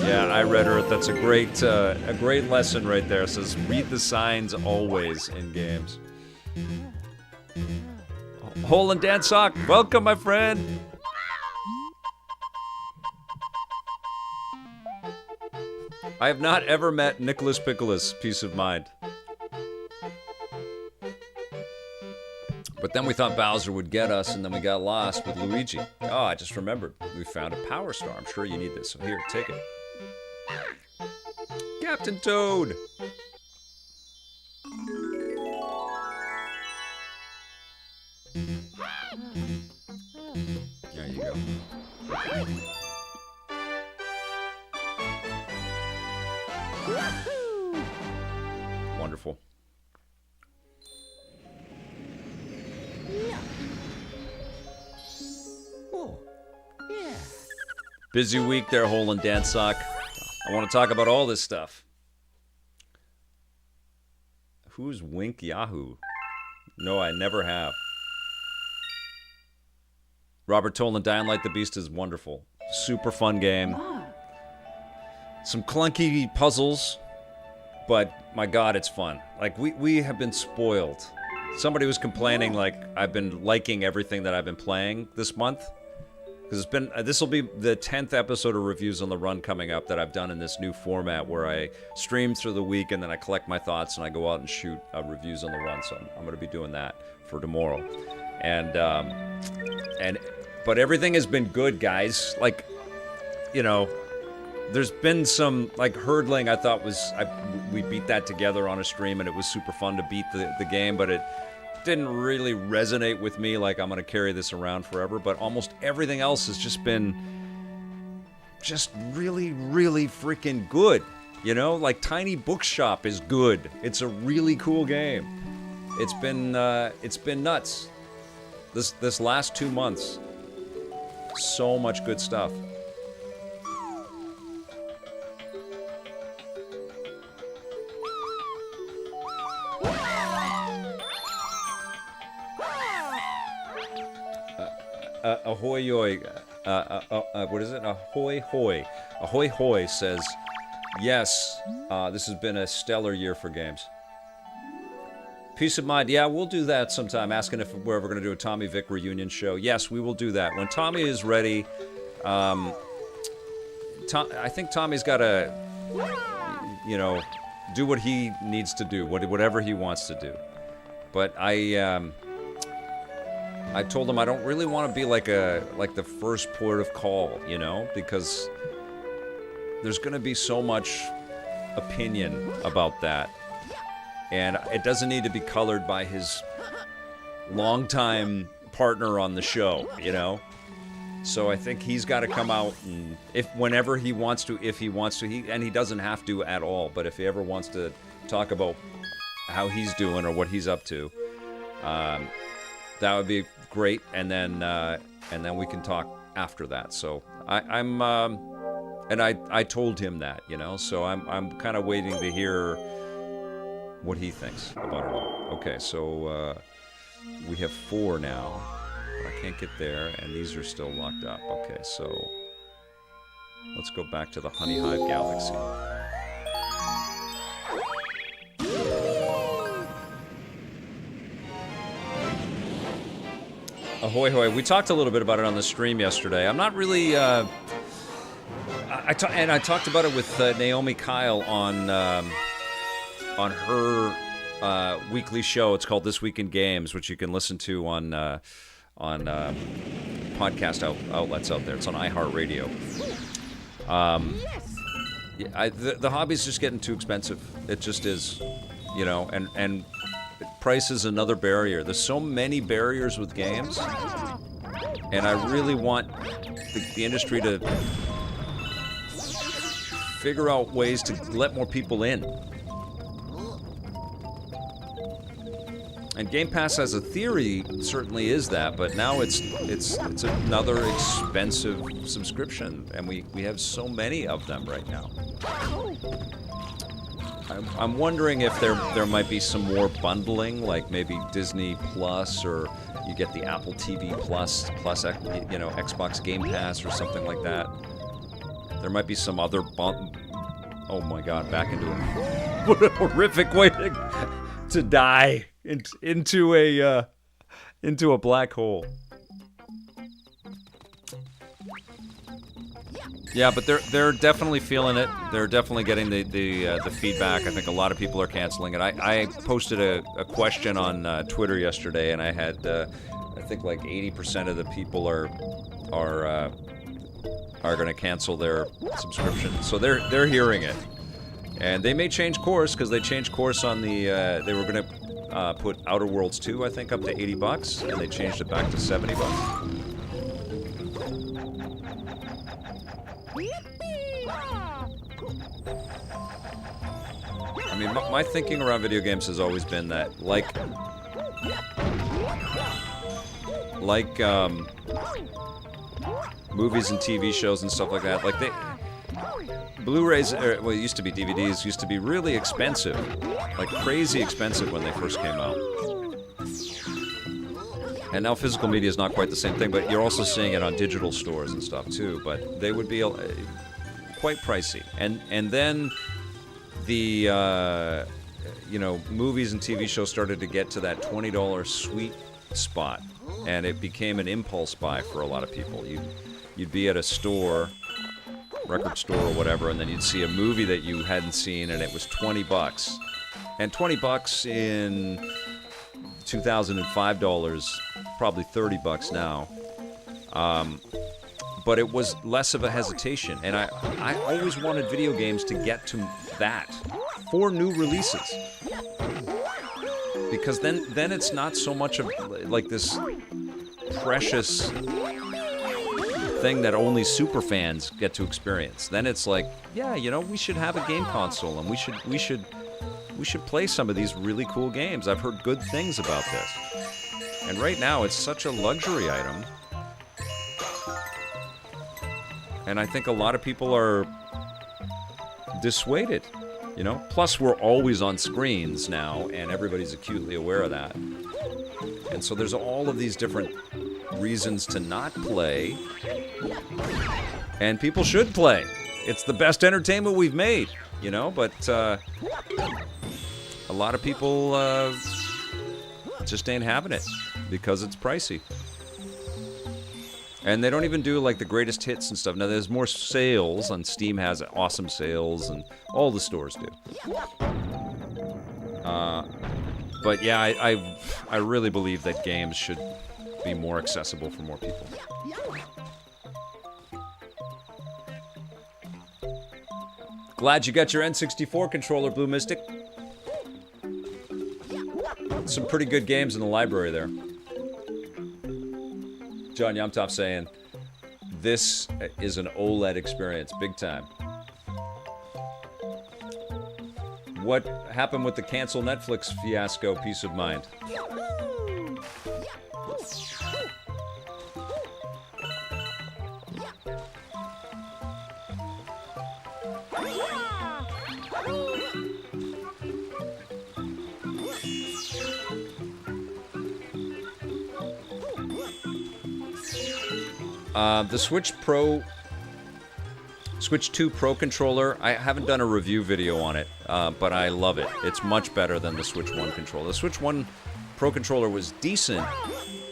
Yeah, I read her. That's a great lesson right there. It says read the signs always in games. Hole and Dan Sock, welcome, my friend. I have not ever met Nicholas Pickles. Peace of mind. But then we thought Bowser would get us, and then we got lost with Luigi. Oh, I just remembered. We found a power star. I'm sure you need this. So here, take it. Captain Toad! There you go. Wonderful. Oh, yeah. Busy week there, Hole and Dan Sock. I want to talk about all this stuff. Who's Wink Yahoo? No, I never have. Robert Tolan, Dying Light the Beast is wonderful. Super fun game. Some clunky puzzles, but my God, it's fun. Like, we have been spoiled. Somebody was complaining, like, I've been liking everything that I've been playing this month. Because it's been, this will be the 10th episode of Reviews on the Run coming up that I've done in this new format where I stream through the week and then I collect my thoughts and I go out and shoot Reviews on the Run. So I'm going to be doing that for tomorrow. But everything has been good, guys. Like, you know, there's been some, like, hurdling I thought we beat that together on a stream and it was super fun to beat the game, but it didn't really resonate with me like I'm going to carry this around forever, but almost everything else has just been just really, really freaking good. You know, like Tiny Bookshop is good. It's a really cool game. It's been nuts. This last 2 months, so much good stuff. Ahoy yoy, what is it? Ahoy hoy. Ahoy hoy says, yes, this has been a stellar year for games. Peace of mind, yeah, we'll do that sometime. Asking if we're ever going to do a Tommy Vic reunion show. Yes, we will do that. When Tommy is ready, I think Tommy's got to, you know, do what he needs to do, whatever he wants to do. But I told him I don't really want to be like the first port of call, you know, because there's going to be so much opinion about that, and it doesn't need to be colored by his longtime partner on the show, you know. So I think he's got to come out and whenever he wants to, and he doesn't have to at all, but if he ever wants to talk about how he's doing or what he's up to, that would be great, and then we can talk after that. So I told him that, you know. So I'm kind of waiting to hear what he thinks about it all. Okay, so we have 4 now, but I can't get there, and these are still locked up. Okay, so let's go back to the Honey Hive Galaxy. Ahoy hoy. We talked a little bit about it on the stream yesterday. I'm not really I talked about it with Naomi Kyle on her weekly show. It's called This Week in Games, which you can listen to on podcast outlets out there. It's on iHeartRadio. The hobby's just getting too expensive. It just is, you know, and price is another barrier. There's so many barriers with games, And I really want the industry to figure out ways to let more people in. And Game Pass as a theory certainly is that, but now it's another expensive subscription, and we have so many of them right now. I'm wondering if there might be some more bundling, like maybe Disney Plus, or you get the Apple TV Plus, you know, Xbox Game Pass or something like that. There might be some other oh my God, back into it. What a horrific way to die into a black hole. Yeah, but they're definitely feeling it. They're definitely getting the feedback. I think a lot of people are canceling it. I posted a question on Twitter yesterday, and I had I think like 80% of the people are going to cancel their subscription. So they're hearing it, and they may change course because they changed course on the. They were going to put Outer Worlds 2, I think, up to $80, and they changed it back to $70. I mean, my thinking around video games has always been that, like movies and TV shows and stuff like that, like Blu-rays, well, it used to be DVDs, used to be really expensive, like crazy expensive when they first came out. And now physical media is not quite the same thing, but you're also seeing it on digital stores and stuff too, but they would be quite pricey. And then the you know, movies and TV shows started to get to that $20 sweet spot, and it became an impulse buy for a lot of people. You'd be at a store, record store or whatever, and then you'd see a movie that you hadn't seen, and it was $20. And $20 in 2005 dollars, probably $30 now. But it was less of a hesitation, and I always wanted video games to get to that for new releases, because then it's not so much of like this precious thing that only super fans get to experience. Then it's like, yeah, you know, we should have a game console, and we should play some of these really cool games. I've heard good things about this, and right now it's such a luxury item. And I think a lot of people are dissuaded, you know? Plus, we're always on screens now, and everybody's acutely aware of that. And so there's all of these different reasons to not play. And people should play. It's the best entertainment we've made, you know? But a lot of people just ain't having it because it's pricey. And they don't even do like the greatest hits and stuff. Now there's more sales, and Steam has awesome sales, and all the stores do. But yeah, I really believe that games should be more accessible for more people. Glad you got your N64 controller, Blue Mystic. Some pretty good games in the library there. John Yumtop saying, this is an OLED experience, big time. What happened with the cancel Netflix fiasco? Peace of mind. The Switch 2 Pro controller, I haven't done a review video on it, but I love it. It's much better than the Switch 1 controller. The Switch 1 Pro controller was decent,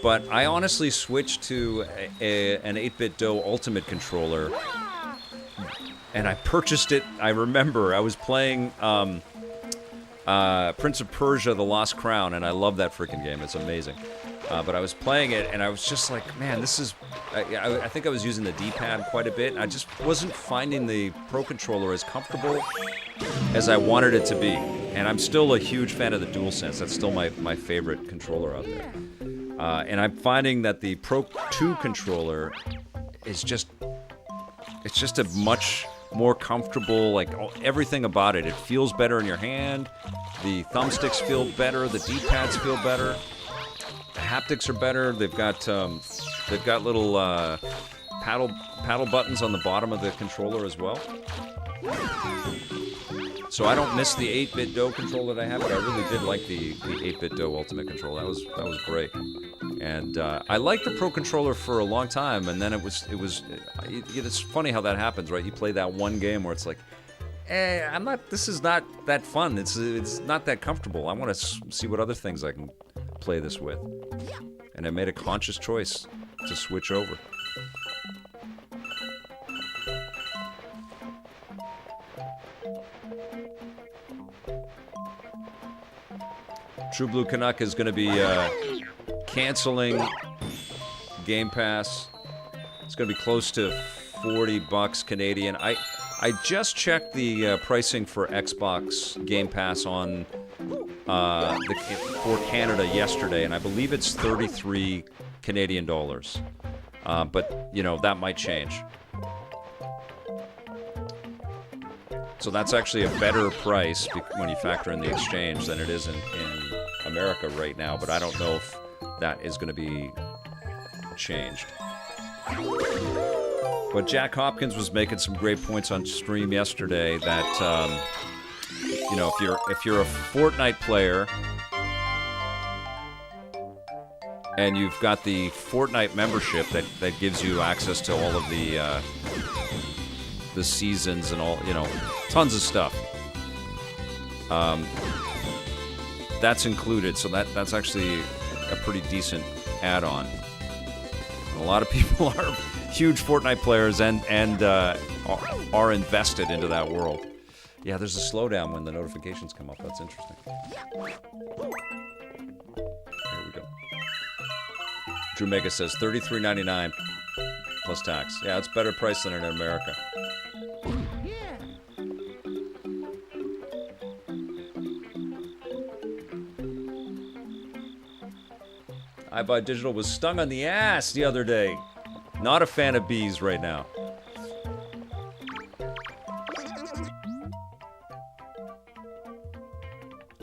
but I honestly switched to an 8-bit DOE Ultimate controller, and I purchased it. I remember I was playing Prince of Persia: The Lost Crown, and I love that freaking game. It's amazing. But I was playing it, and I was just like, man, this is... I think I was using the D-pad quite a bit. I just wasn't finding the Pro Controller as comfortable as I wanted it to be. And I'm still a huge fan of the DualSense. That's still my favorite controller out there. And I'm finding that the Pro 2 controller is just... It's just a much more comfortable, like, everything about it. It feels better in your hand. The thumbsticks feel better. The D-pads feel better. The haptics are better. They've got little paddle buttons on the bottom of the controller as well. So I don't miss the 8-bit Do controller that I have, but I really did like the 8-bit Do Ultimate controller. That was great. And I liked the Pro controller for a long time, and then it's funny how that happens, right? You play that one game where it's like, this is not that fun. It's not that comfortable. I want to see what other things I can play this with. And I made a conscious choice to switch over. True Blue Canuck is going to be canceling Game Pass. It's going to be close to $40 Canadian. I just checked the pricing for Xbox Game Pass on for Canada yesterday, and I believe it's 33 Canadian dollars. But you know, that might change. So that's actually a better price when you factor in the exchange than it is in America right now, but I don't know if that is going to be changed. But Jack Hopkins was making some great points on stream yesterday that, you know, if you're a Fortnite player and you've got the Fortnite membership that gives you access to all of the seasons and all, you know, tons of stuff. That's included, so that's actually a pretty decent add-on. A lot of people are huge Fortnite players and are invested into that world. Yeah, there's a slowdown when the notifications come up. That's interesting. There we go. Drew Mega says $33.99 plus tax. Yeah, it's better price than in America. iBuy Digital was stung on the ass the other day. Not a fan of bees right now.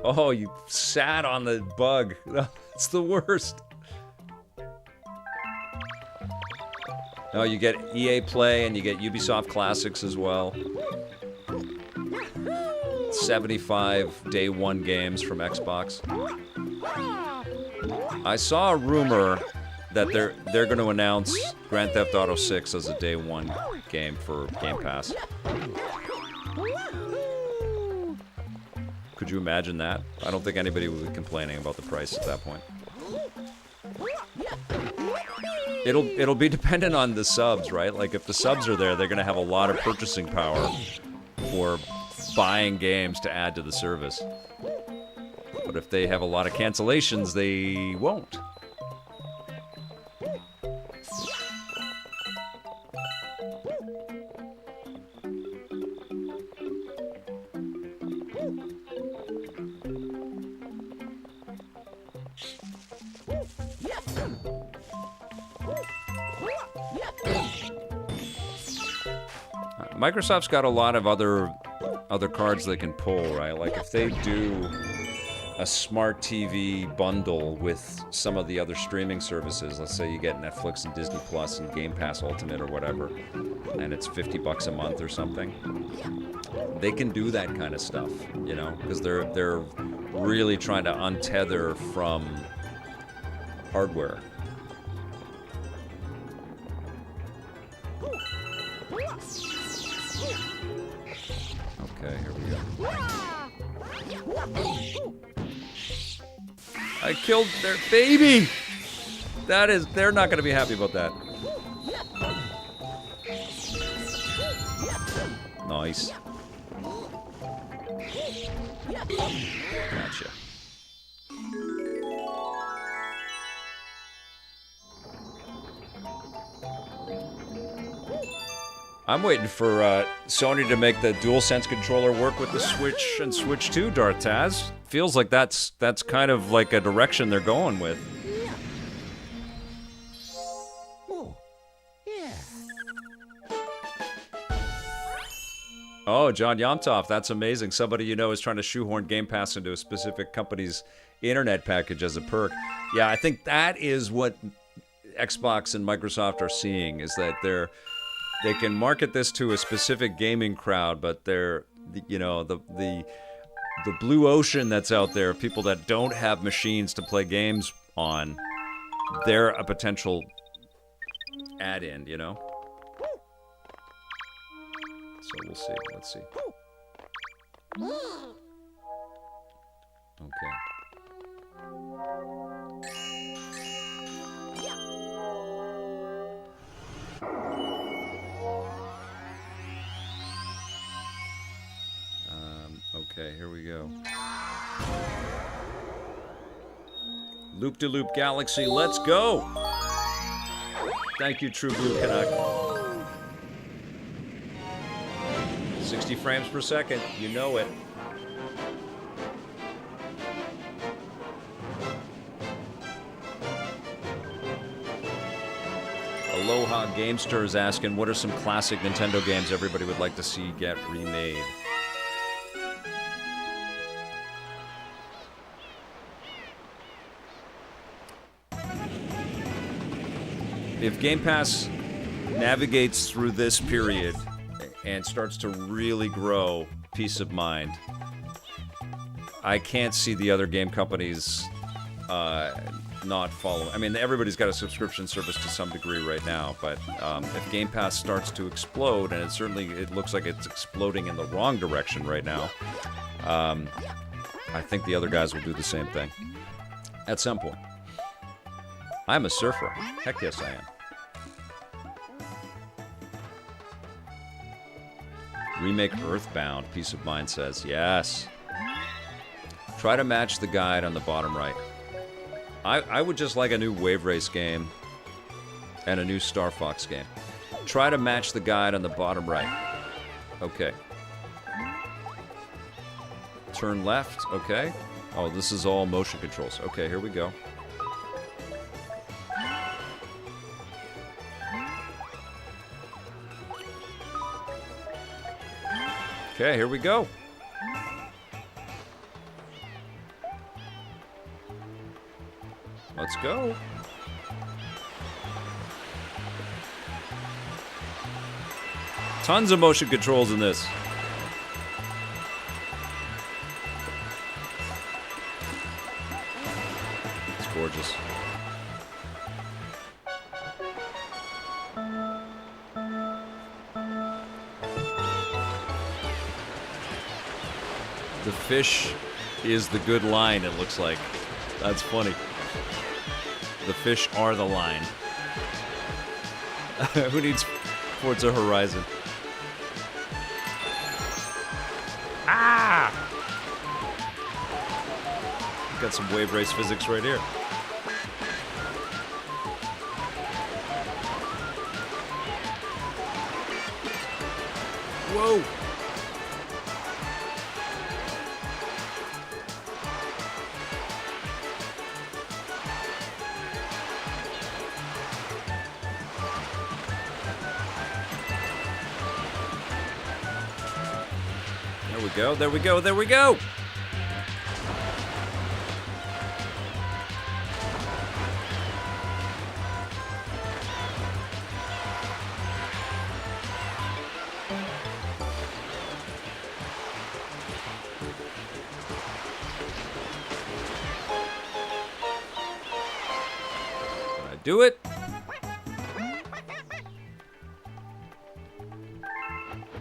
Oh, you sat on the bug. It's the worst. No, you get EA Play and you get Ubisoft Classics as well. 75 day one games from Xbox. I saw a rumor that they're going to announce Grand Theft Auto 6 as a day one game for Game Pass. Could you imagine that? I don't think anybody would be complaining about the price at that point. It'll be dependent on the subs, right? Like if the subs are there, they're going to have a lot of purchasing power for buying games to add to the service. But if they have a lot of cancellations, they won't. Microsoft's got a lot of other cards they can pull, right? Like if they do a smart TV bundle with some of the other streaming services, let's say you get Netflix and Disney Plus and Game Pass Ultimate or whatever, and it's $50 a month or something, they can do that kind of stuff, you know, because they're really trying to untether from hardware. Okay, here we go. I killed their baby! They're not gonna be happy about that. Nice. Gotcha. I'm waiting for Sony to make the DualSense controller work with the Switch and Switch 2, Darth Taz. Feels like that's kind of like a direction they're going with. Oh, John Yomtov, that's amazing. Somebody you know is trying to shoehorn Game Pass into a specific company's internet package as a perk. Yeah, I think that is what Xbox and Microsoft are seeing, is that they can market this to a specific gaming crowd, but they're, you know, the blue ocean that's out there, people that don't have machines to play games on, they're a potential add-in, you know? So we'll see. Let's see. Okay. Okay, here we go. Loop-de-loop galaxy, let's go! Thank you, True Blue Canuck. 60 frames per second, you know it. Aloha Gamester is asking, what are some classic Nintendo games everybody would like to see get remade? If Game Pass navigates through this period and starts to really grow peace of mind, I can't see the other game companies not following. I mean, everybody's got a subscription service to some degree right now, but if Game Pass starts to explode, and it looks like it's exploding in the wrong direction right now, I think the other guys will do the same thing at some point. I'm a surfer. Heck yes, I am. Remake Earthbound, Peace of Mind says. Yes. Try to match the guide on the bottom right. I would just like a new Wave Race game and a new Star Fox game. Try to match the guide on the bottom right. Okay. Turn left. Okay. Oh, this is all motion controls. Okay, here we go. Okay, here we go. Let's go. Tons of motion controls in this. It's gorgeous. The fish is the good line, it looks like. That's funny. The fish are the line. Who needs Forza Horizon? Ah! Got some wave race physics right here. Whoa! There we go, there we go! Can I do it?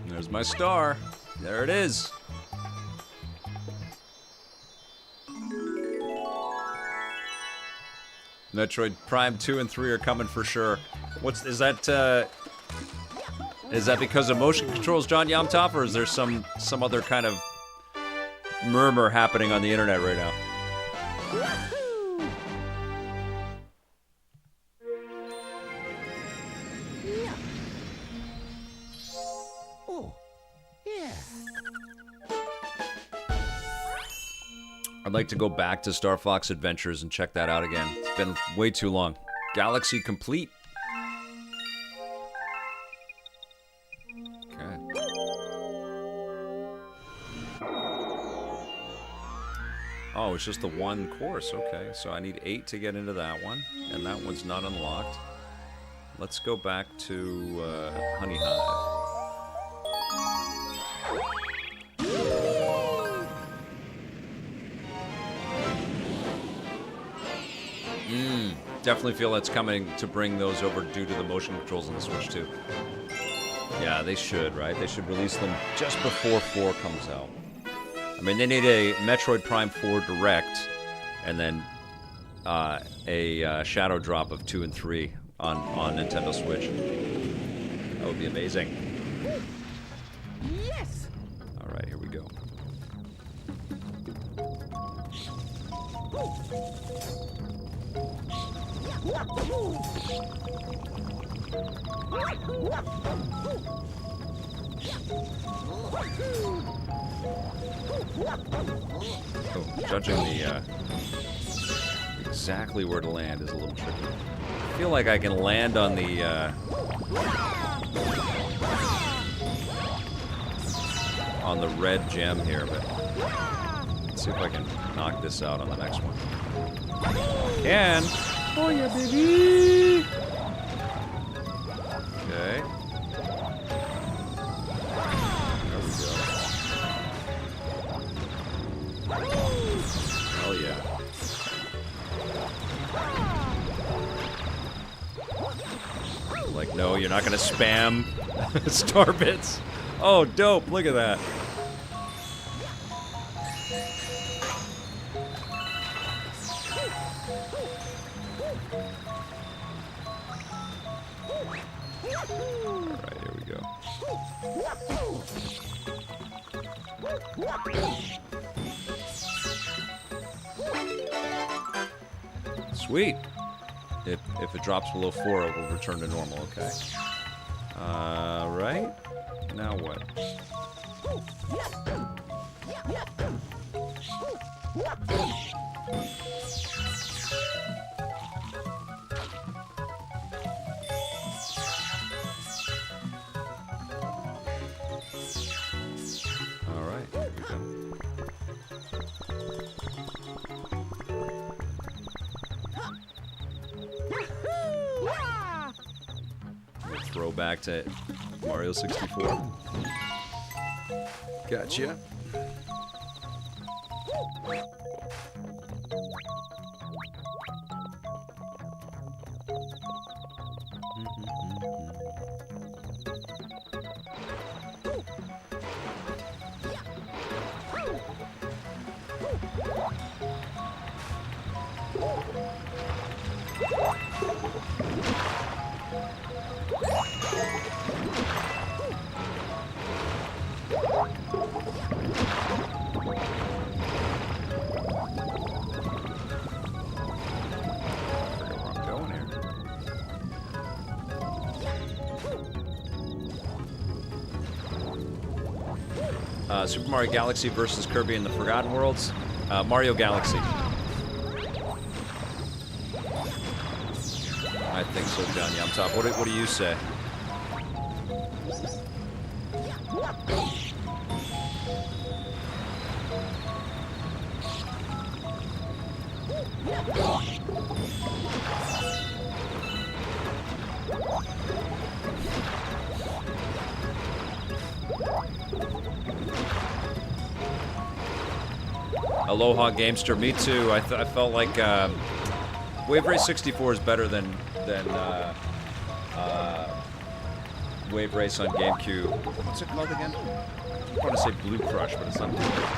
There's my star. There it is. Metroid Prime 2 and 3 are coming for sure. Is that because of motion controls, John Yomtop, or is there some other kind of murmur happening on the internet right now? Yeah. Oh, yeah. I'd like to go back to Star Fox Adventures and check that out again. It's been way too long. Galaxy complete. Okay. it's just the one course. Okay, so I need 8 to get into that one, and that one's not unlocked. Let's go back to Honey Hive. Definitely feel that's coming to bring those over due to the motion controls on the Switch too. Yeah, they should, right? They should release them just before 4 comes out. I mean, they need a Metroid Prime 4 Direct, and then a shadow drop of 2 and 3 on Nintendo Switch. That would be amazing. Yes. All right, here we go. Oh, judging the exactly where to land is a little tricky. I feel like I can land on the red gem here, but let's see if I can knock this out on the next one. Can. Oh yeah, baby. Okay. There we go. Oh yeah. Like, no, you're not gonna spam star bits. Oh, dope! Look at that. Alright, here we go. Sweet. If it drops below 4, it will return to normal, okay. Right? Now what? Alright, here we go. Throwback to Mario 64. Gotcha. Super Mario Galaxy versus Kirby in the Forgotten Worlds. Mario Galaxy. I think so, John Yum Top. What do you say? Aloha Gamester, me too. I felt like Wave Race 64 is better than Wave Race on GameCube. What's it called again? I want to say Blue Crush, but it's not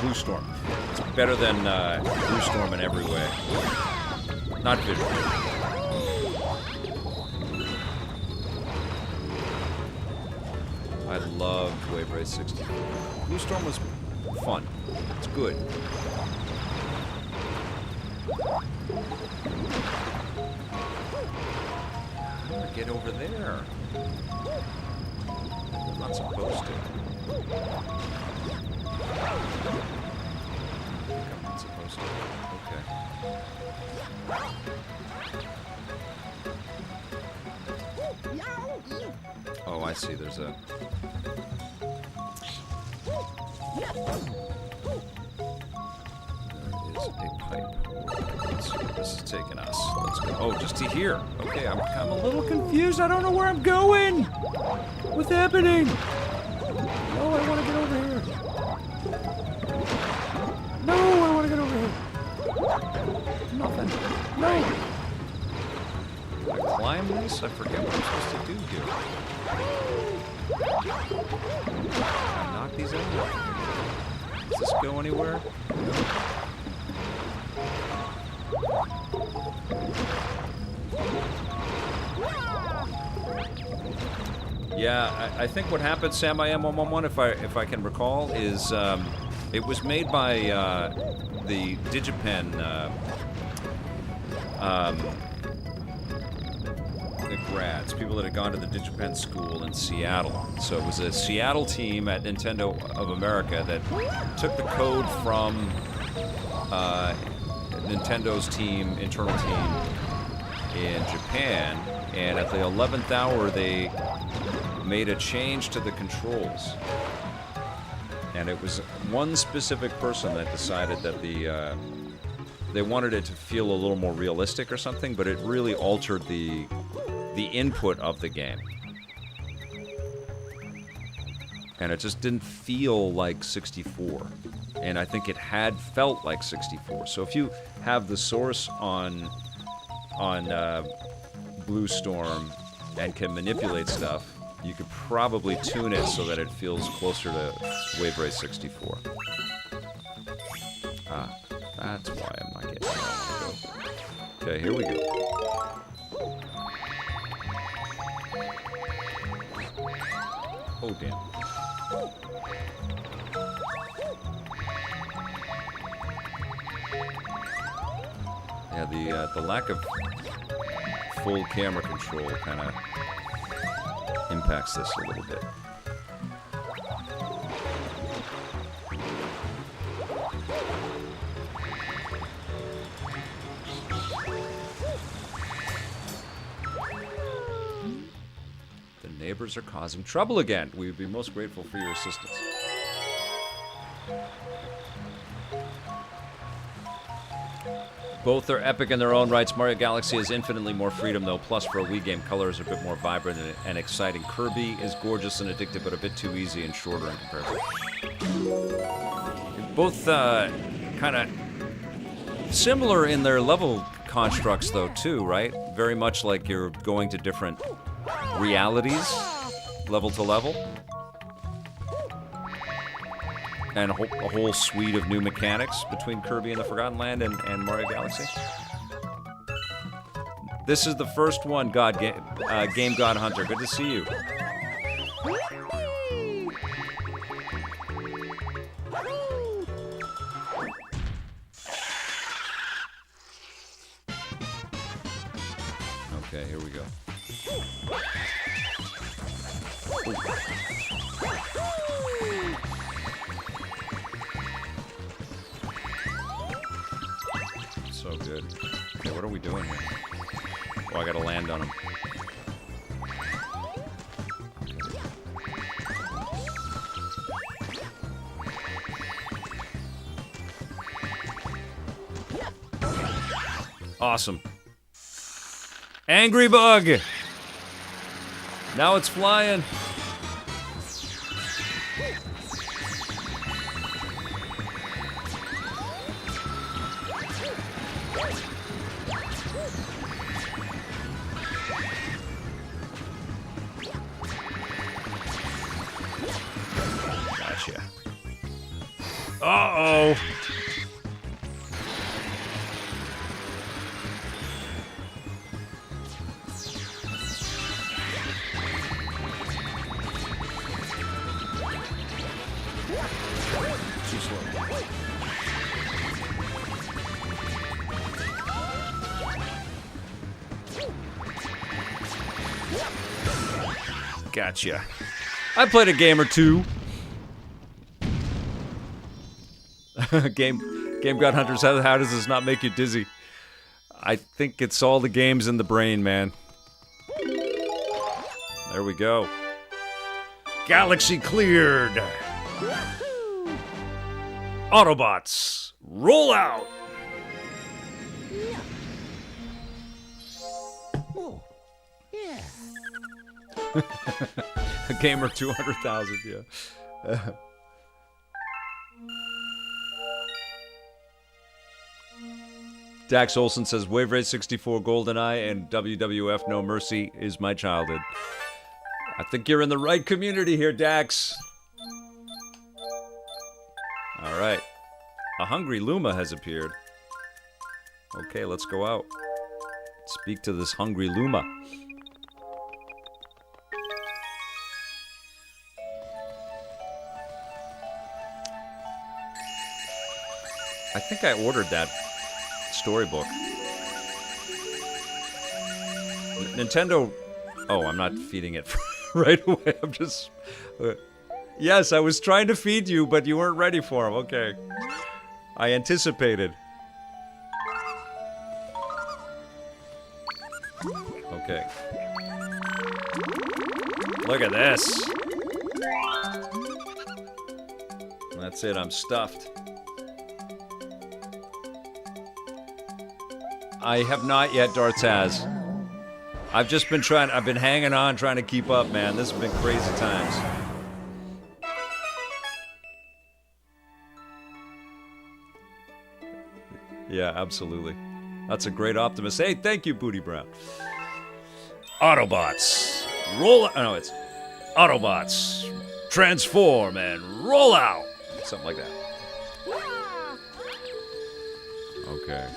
Blue Storm. It's better than Blue Storm in every way. Not visually. I loved Wave Race 64. Blue Storm was fun. It's good. Get over there. I'm not supposed to. I'm not supposed to. Okay. Oh, I see. There's a... There is a pipe. Let's see where this is taking us. Let's go. Oh, just to here. Okay, I'm a little confused. I don't know where I'm going. What's happening? Oh, I want to get over here. No, I want to get over here. Nothing. No. I climb this? I forget what I'm supposed to do here. Can I knock these out? Does this go anywhere? No. Yeah, I think what happened, Sam I Am 111, if I can recall, is it was made by the DigiPen the grads, people that had gone to the DigiPen school in Seattle. So it was a Seattle team at Nintendo of America that took the code from Nintendo's internal team in Japan, and at the 11th hour they made a change to the controls. And it was one specific person that decided that they wanted it to feel a little more realistic or something, but it really altered the input of the game. And it just didn't feel like 64. And I think it had felt like 64. So if you have the source on Blue Storm and can manipulate stuff, you could probably tune it so that it feels closer to Wave Race 64. Ah, that's why I'm not getting it. Okay, here we go. Oh, damn. Yeah, the lack of full camera control kind of impacts this a little bit. The neighbors are causing trouble again. We would be most grateful for your assistance. Both are epic in their own rights. Mario Galaxy has infinitely more freedom, though. Plus, for a Wii game, colors are a bit more vibrant and exciting. Kirby is gorgeous and addictive, but a bit too easy and shorter in comparison. Both kind of similar in their level constructs, though, too, right? Very much like you're going to different realities, level to level. And a whole suite of new mechanics between Kirby and the Forgotten Land and Mario Galaxy. This is the first one, Game God Hunter. Good to see you. Okay, here we go. Ooh. So good. Okay, what are we doing here? Oh, I gotta land on him. Awesome. Angry bug! Now it's flying. Gotcha. Uh-oh. Too slow. Gotcha. I played a game or two. Game God Hunters, how does this not make you dizzy? I think it's all the games in the brain, man. There we go. Galaxy cleared. Autobots, roll out. Yeah. A gamer 200,000, yeah. Dax Olson says, Wave Race 64 GoldenEye and WWF No Mercy is my childhood. I think you're in the right community here, Dax. All right. A hungry Luma has appeared. Okay, let's go out. Speak to this hungry Luma. I think I ordered that storybook. Nintendo... Oh, I'm not feeding it right away. I'm just... Yes, I was trying to feed you, but you weren't ready for them. Okay. I anticipated. Okay. Look at this. That's it, I'm stuffed. I have not yet, Dartaz. I've just been I've been hanging on, trying to keep up, man. This has been crazy times. Yeah, absolutely. That's a great optimist. Hey, thank you, Booty Brown. Autobots, roll out. No, it's Autobots, transform and roll out. Something like that. Okay.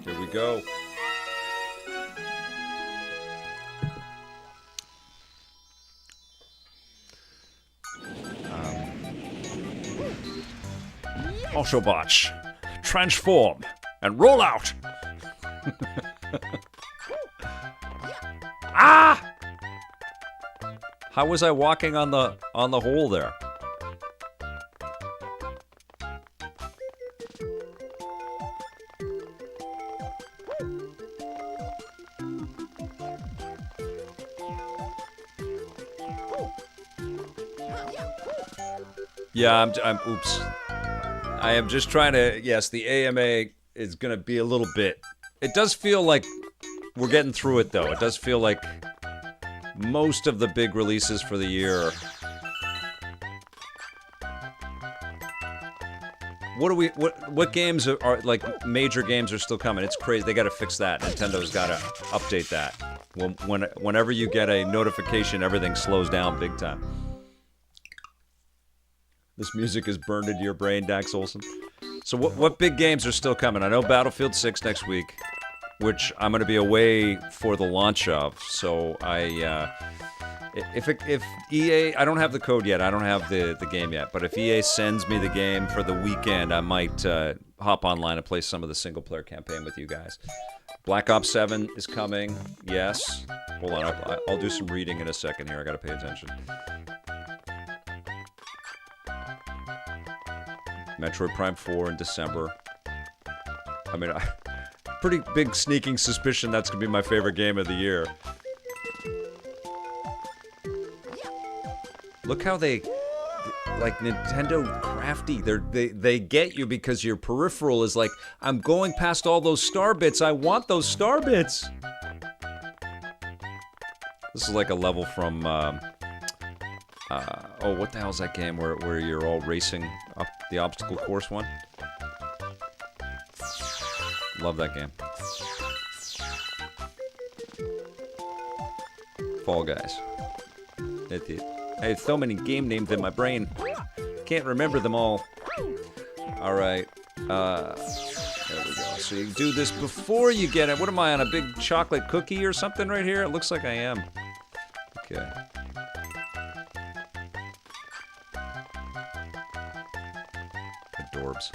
Here we go. Autobots, transform and roll out. Ah! How was I walking on the hole there? Yeah, I'm oops. I am just trying to, yes, the AMA is going to be a little bit. It does feel like we're getting through it, though. It does feel like most of the big releases for the year. What games are like major games are still coming? It's crazy. They got to fix that. Nintendo's got to update that. Whenever you get a notification, everything slows down big time. This music is burned into your brain, Dax Olson. So what big games are still coming? I know Battlefield 6 next week, which I'm going to be away for the launch of. So if EA, I don't have the code yet. I don't have the game yet. But if EA sends me the game for the weekend, I might hop online and play some of the single-player campaign with you guys. Black Ops 7 is coming. Yes. Hold on. I'll do some reading in a second here. I got to pay attention. Metroid Prime 4 in December. I mean, pretty big sneaking suspicion that's going to be my favorite game of the year. Look how they, like Nintendo crafty, they get you because your peripheral is like, I'm going past all those star bits, I want those star bits. This is like a level from, what the hell is that game where you're all racing up the obstacle course one? Love that game. Fall Guys. I have so many game names in my brain. Can't remember them all. Alright. There we go. So you do this before you get it. What am I on, a big chocolate cookie or something right here? It looks like I am. Okay. Adorbs.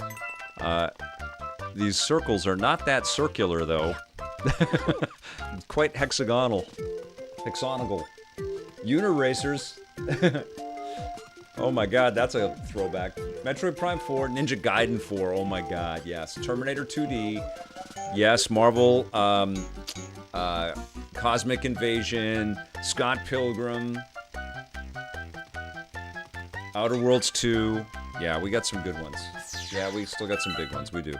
These circles are not that circular, though. Quite hexagonal. Hexagonal. Uniracers. Oh my god, that's a throwback. Metroid Prime 4, Ninja Gaiden 4, oh my god, yes. Terminator 2D. Yes, Marvel, Cosmic Invasion, Scott Pilgrim. Outer Worlds 2. Yeah, we got some good ones. Yeah, we still got some big ones. We do.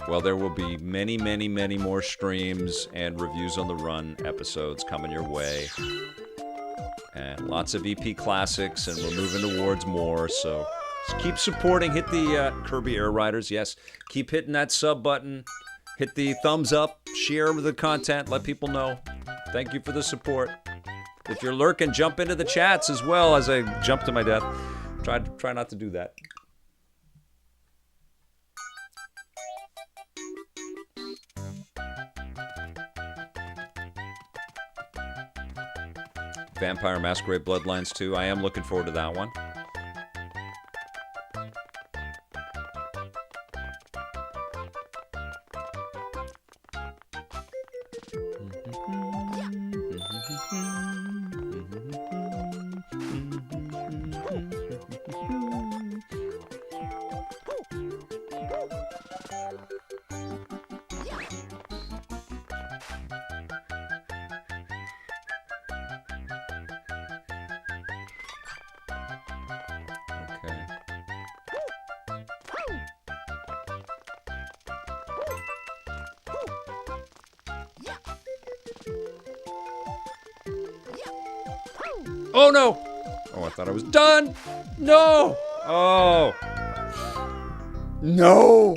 Well, there will be many, many, many more streams and reviews on the run episodes coming your way. And lots of EP classics, and we're moving towards more, so just keep supporting. Hit the Kirby Air Riders, yes. Keep hitting that sub button. Hit the thumbs up. Share the content. Let people know. Thank you for the support. If you're lurking, jump into the chats as well as I jump to my death. Try not to do that. Vampire Masquerade Bloodlines 2. I am looking forward to that one. Oh no! Oh, I thought I was done! No! Oh! No!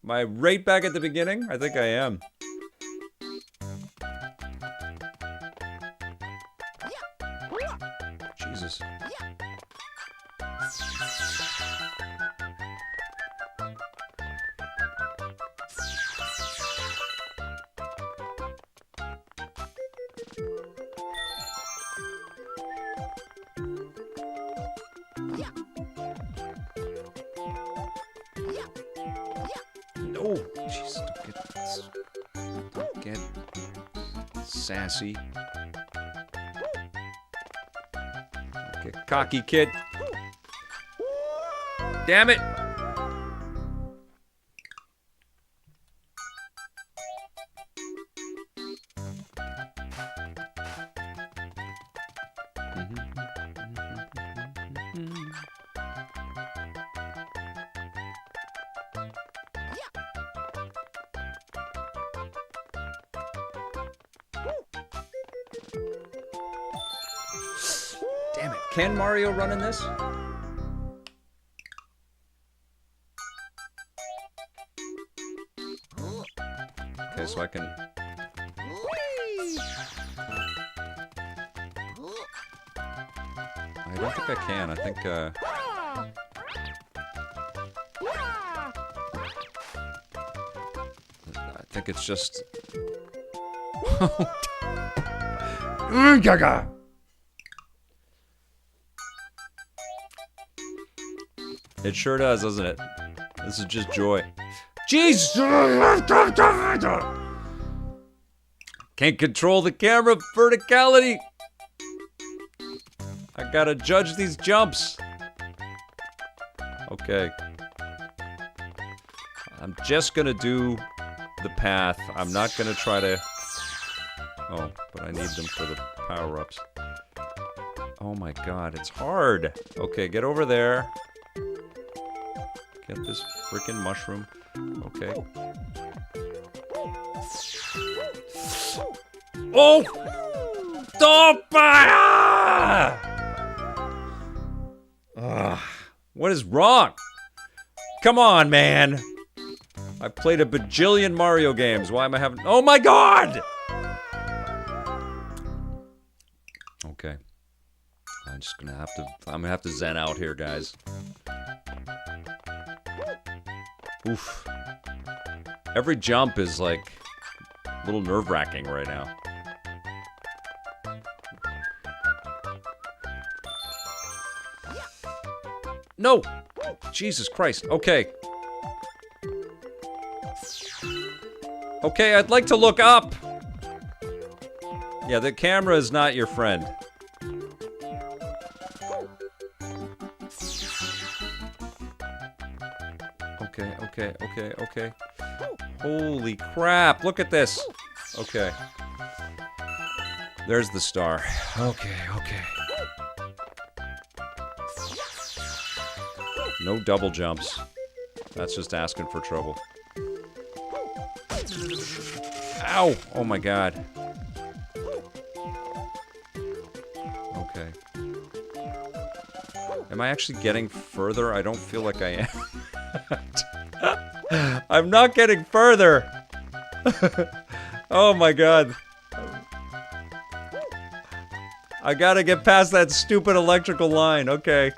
Am I right back at the beginning? I think I am. Jesus. No! Jeez, don't get sassy. Get cocky, kid. Damn it! Damn it. Can Mario run in this? Okay, so I can... I don't think I can. I think, I think it's just... Gaga! It sure does, doesn't it? This is just joy. Jeez! Can't control the camera verticality. I gotta judge these jumps. Okay. I'm just gonna do the path. I'm not gonna try to... Oh, but I need them for the power-ups. Oh my god, it's hard. Okay, get over there. Get this freaking mushroom. Okay. Oh! What is wrong? Come on, man. I played a bajillion Mario games. Why am I having... Oh my god! Okay. I'm just gonna have to... I'm gonna have to zen out here, guys. Oof. Every jump is like a little nerve-wracking right now. No! Jesus Christ. Okay. Okay, I'd like to look up. Yeah, the camera is not your friend. Okay. Holy crap, look at this. Okay. There's the star. Okay, okay. No double jumps. That's just asking for trouble. Ow! Oh my god. Okay. Am I actually getting further? I don't feel like I am. I'm not getting further! Oh my god. I gotta get past that stupid electrical line, okay.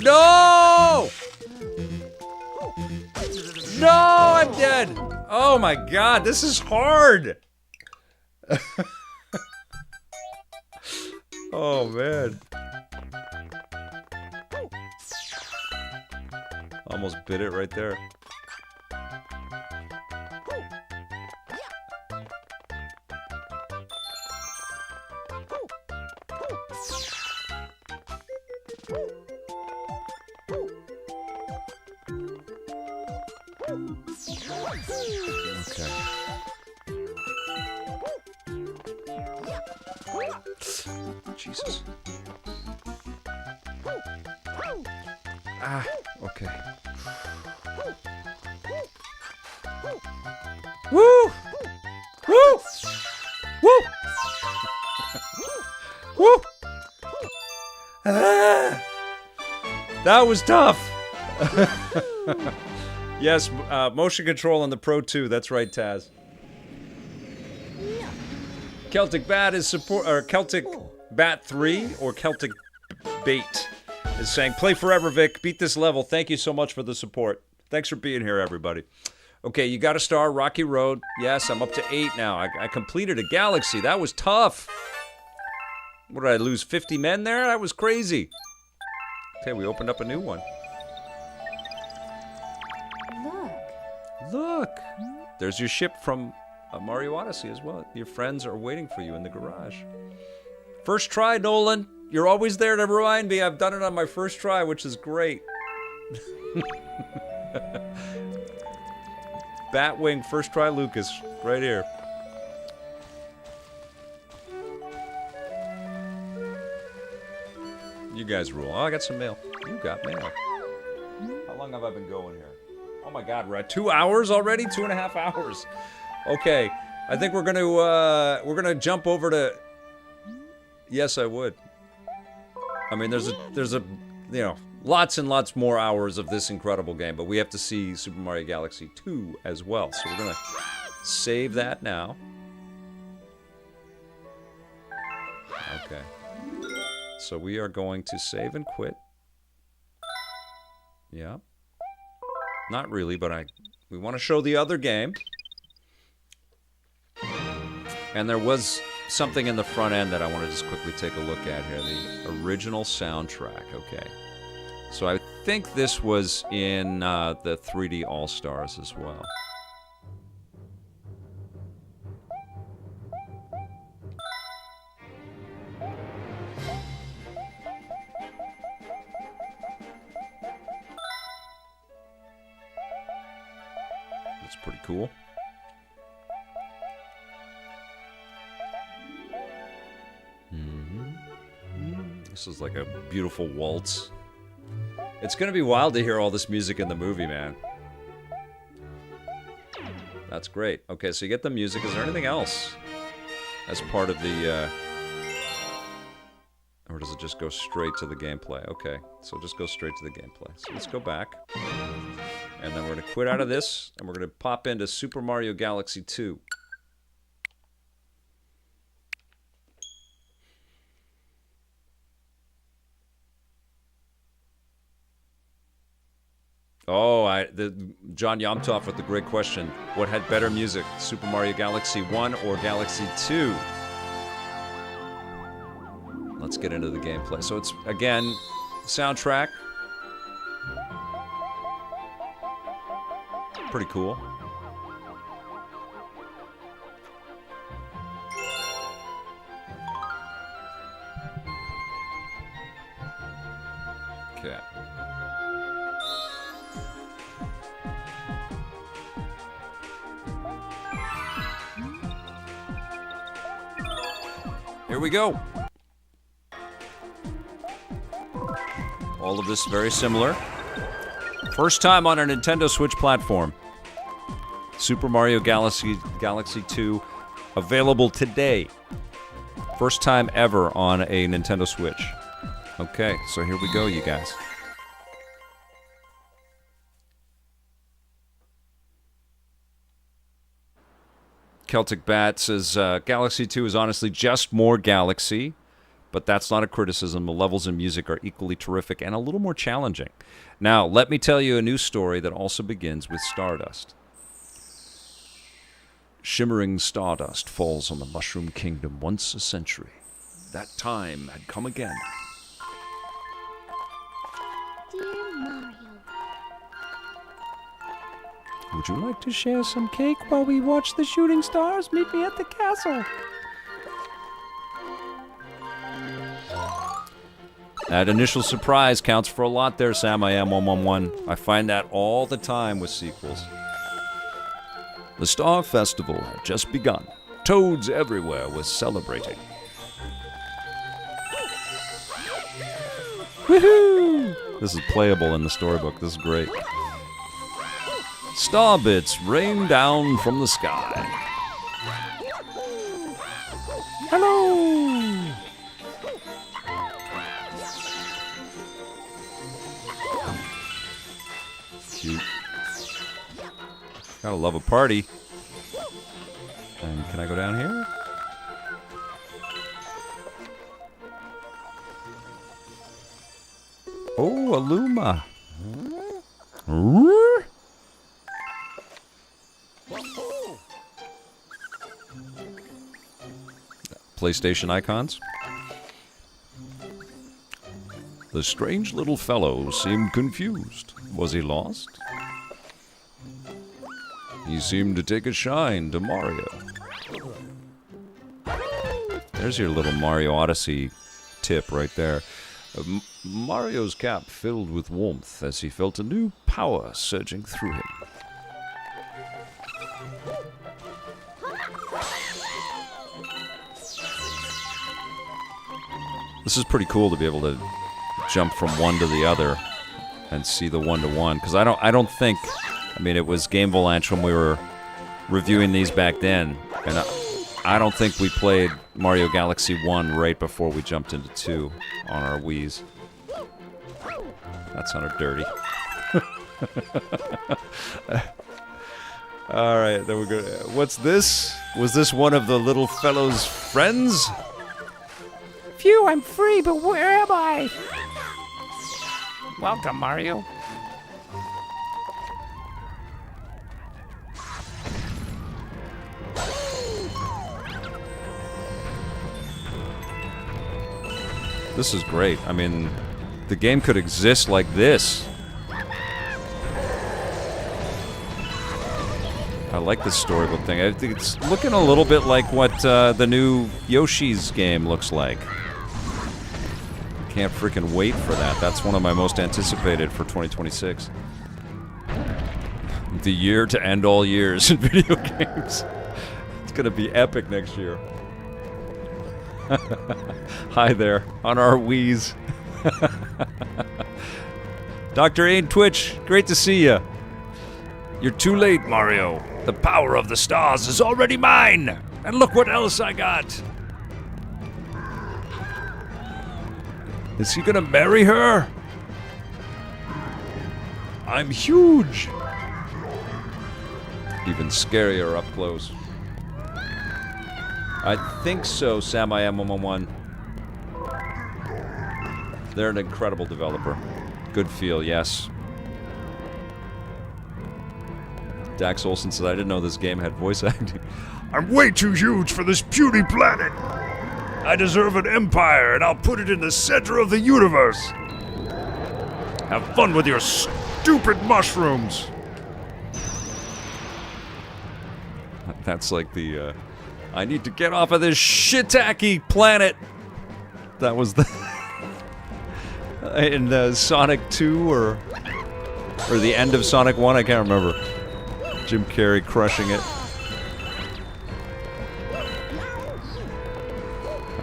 No! No, I'm dead! Oh my god, this is hard! Oh man. Almost bit it right there. Okay. Jesus. Ah, okay. Woo! Woo! Woo! Woo! Ah! That was tough. Yes, motion control on the Pro 2. That's right, Taz. Celtic Bat is support, or Celtic Bat 3, or Celtic Bait is saying, play forever, Vic. Beat this level. Thank you so much for the support. Thanks for being here, everybody. Okay, you got a star, Rocky Road. Yes, I'm up to 8 now. I completed a galaxy. That was tough. What did I lose? 50 men there? That was crazy. Okay, we opened up a new one. Look, there's your ship from Mario Odyssey as well. Your friends are waiting for you in the garage. First try, Nolan. You're always there to remind me. I've done it on my first try, which is great. Batwing, first try, Lucas. Right here. You guys rule. Oh, I got some mail. You got mail. How long have I been going here? Oh my god, we're at 2 hours already? 2.5 hours. Okay, I think we're gonna jump over to... Yes, I would. I mean, there's a, you know, lots and lots more hours of this incredible game, but we have to see Super Mario Galaxy 2 as well. So we're gonna save that now. Okay. So we are going to save and quit. Yeah. Not really, but we want to show the other game. And there was something in the front end that I want to just quickly take a look at here. The original soundtrack, okay. So I think this was in the 3D All-Stars as well. That's pretty cool. This is like a beautiful waltz. It's gonna be wild to hear all this music in the movie, man. That's great. Okay, so you get the music. Is there anything else as part of the... Or does it just go straight to the gameplay? Okay, so just go straight to the gameplay. So let's go back. And then we're going to quit out of this, and we're going to pop into Super Mario Galaxy 2. Oh, John Yomtoff with the great question. What had better music, Super Mario Galaxy 1 or Galaxy 2? Let's get into the gameplay. So it's, again, soundtrack. Pretty cool. Okay. Here we go. All of this very similar. First time on a Nintendo Switch platform. Super Mario Galaxy 2 available today. First time ever on a Nintendo Switch. Okay, so here we go, you guys. Celtic Bat says, Galaxy 2 is honestly just more Galaxy, but that's not a criticism. The levels and music are equally terrific and a little more challenging. Now, let me tell you a new story that also begins with Stardust. Shimmering stardust falls on the Mushroom Kingdom once a century. That time had come again. Dear Mario, Would you like to share some cake while we watch the shooting stars? Meet me at the castle. That initial surprise counts for a lot there, Sam. I am 111. I find that all the time with sequels. The Star Festival had just begun. Toads everywhere were celebrating. Woohoo! This is playable in the storybook. This is great. Star bits rain down from the sky. Hello! Cute. Gotta love a party. And can I go down here? Oh, a Luma. PlayStation icons. The strange little fellow seemed confused. Was he lost? He seemed to take a shine to Mario. There's your little Mario Odyssey tip right there. Mario's cap filled with warmth as he felt a new power surging through him. This is pretty cool to be able to jump from one to the other and see the one-to-one, because I don't think, I mean, it was Game Avalanche when we were reviewing these back then, and I don't think we played Mario Galaxy 1 right before we jumped into 2 on our Wiis. That sounded dirty. Alright, then we're good. What's this? Was this one of the little fellow's friends? Phew, I'm free, but where am I? Welcome, Mario. This is great. I mean, the game could exist like this. I like this storybook thing. I think it's looking a little bit like what the new Yoshi's game looks like. Can't freaking wait for that. That's one of my most anticipated for 2026. The year to end all years in video games. It's gonna be epic next year. Hi there, on our Wiis. Dr. Aid Twitch, great to see you. You're too late, Mario. The power of the stars is already mine. And look what else I got. Is he gonna marry her? I'm huge. Even scarier up close. I think so, Sam I am 111. They're an incredible developer. Good feel, yes. Dax Olsen said, I didn't know this game had voice acting. I'm way too huge for this puny planet. I deserve an empire, and I'll put it in the center of the universe. Have fun with your stupid mushrooms. That's like the, I need to get off of this shiitake planet. That was the... in Sonic 2 or the end of Sonic 1, I can't remember. Jim Carrey crushing it.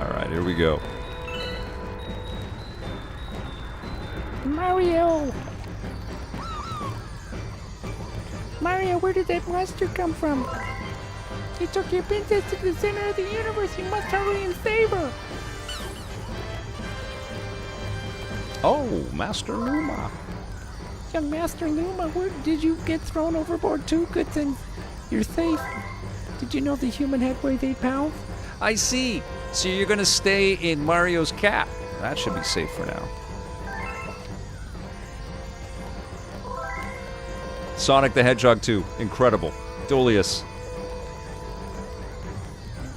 Alright, here we go. Mario! Mario, where did that monster come from? He took your princess to the center of the universe. You must hurry and save her. Oh, Master Luma. Young Master Luma, where did you get thrown overboard too? Good thing you're safe. Did you know the human head weighs 8 pounds? I see. So you're gonna stay in Mario's cap. That should be safe for now. Sonic the Hedgehog 2, incredible. Dolius.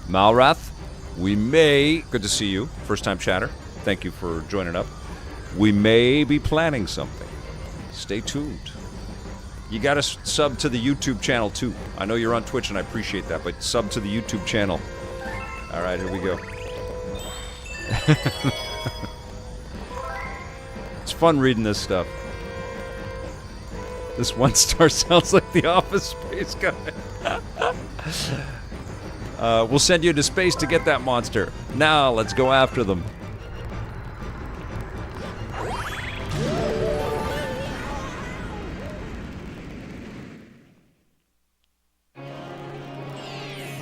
Malrath, we may, good to see you, first time chatter. Thank you for joining up. We may be planning something. Stay tuned. You gotta sub to the YouTube channel too. I know you're on Twitch and I appreciate that, but sub to the YouTube channel. All right, here we go. It's fun reading this stuff. This 1-star sounds like the Office Space guy. We'll send you to space to get that monster. Now, let's go after them.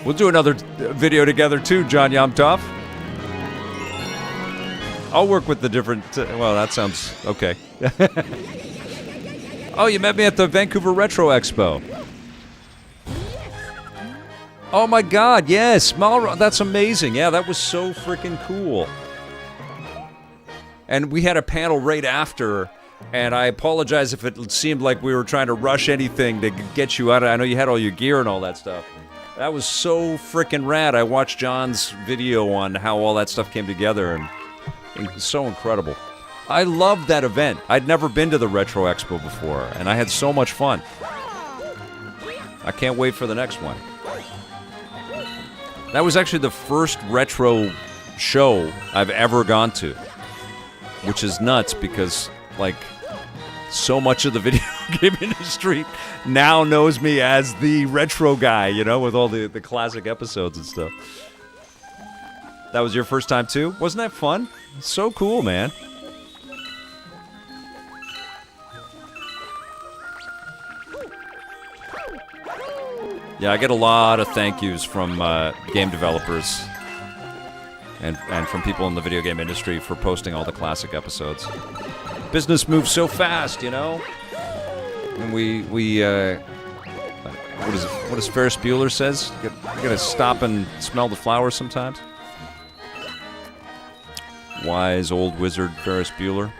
We'll do another video together too, John Yamtov. I'll work with the different... well, that sounds okay. Oh, you met me at the Vancouver Retro Expo. Oh my god, yes. That's amazing. Yeah, that was so freaking cool. And we had a panel right after, and I apologize if it seemed like we were trying to rush anything to get you out. I know you had all your gear and all that stuff. That was so freaking rad. I watched John's video on how all that stuff came together, and it was so incredible. I loved that event. I'd never been to the Retro Expo before, and I had so much fun. I can't wait for the next one. That was actually the first retro show I've ever gone to, which is nuts because, like, so much of the video game industry now knows me as the retro guy, you know, with all the classic episodes and stuff. That was your first time too? Wasn't that fun? So cool, man. Yeah, I get a lot of thank yous from game developers and from people in the video game industry for posting all the classic episodes. Business moves so fast, you know? And we what does Ferris Bueller says? You gotta stop and smell the flowers sometimes. Wise old wizard Ferris Bueller.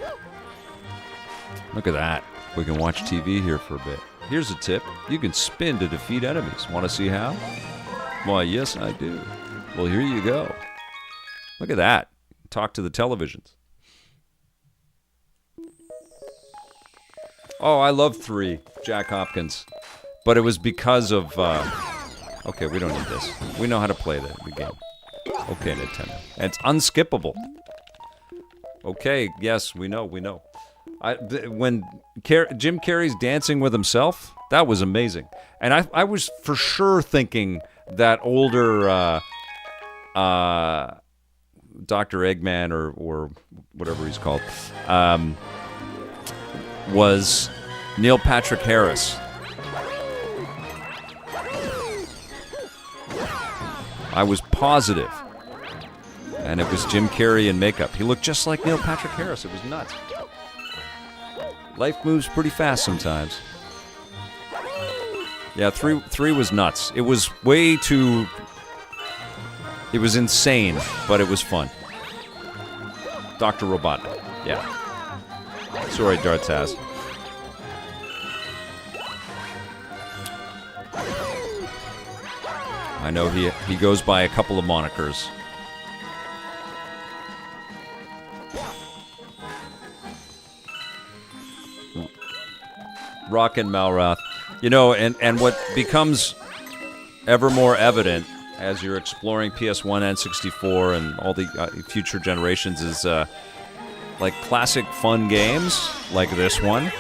Look at that. We can watch TV here for a bit. Here's a tip. You can spin to defeat enemies. Want to see how? Why, yes, I do. Well, here you go. Look at that. Talk to the televisions. Oh, I love 3, Jack Hopkins. But it was because of... okay, we don't need this. We know how to play the game. Okay, Nintendo. And it's unskippable. Okay, yes, we know. When Jim Carrey's dancing with himself, that was amazing. And I was for sure thinking that older Dr. Eggman or whatever he's called was Neil Patrick Harris. I was positive. And it was Jim Carrey in makeup. He looked just like Neil Patrick Harris. It was nuts. Life moves pretty fast sometimes. Yeah, 3 was nuts. It was way too... It was insane, but it was fun. Dr. Robotnik. Yeah. Sorry, Dartaz. I know he goes by a couple of monikers. Rockin' Malrath. You know, and what becomes ever more evident as you're exploring PS1 and 64 and all the future generations is like classic fun games like this one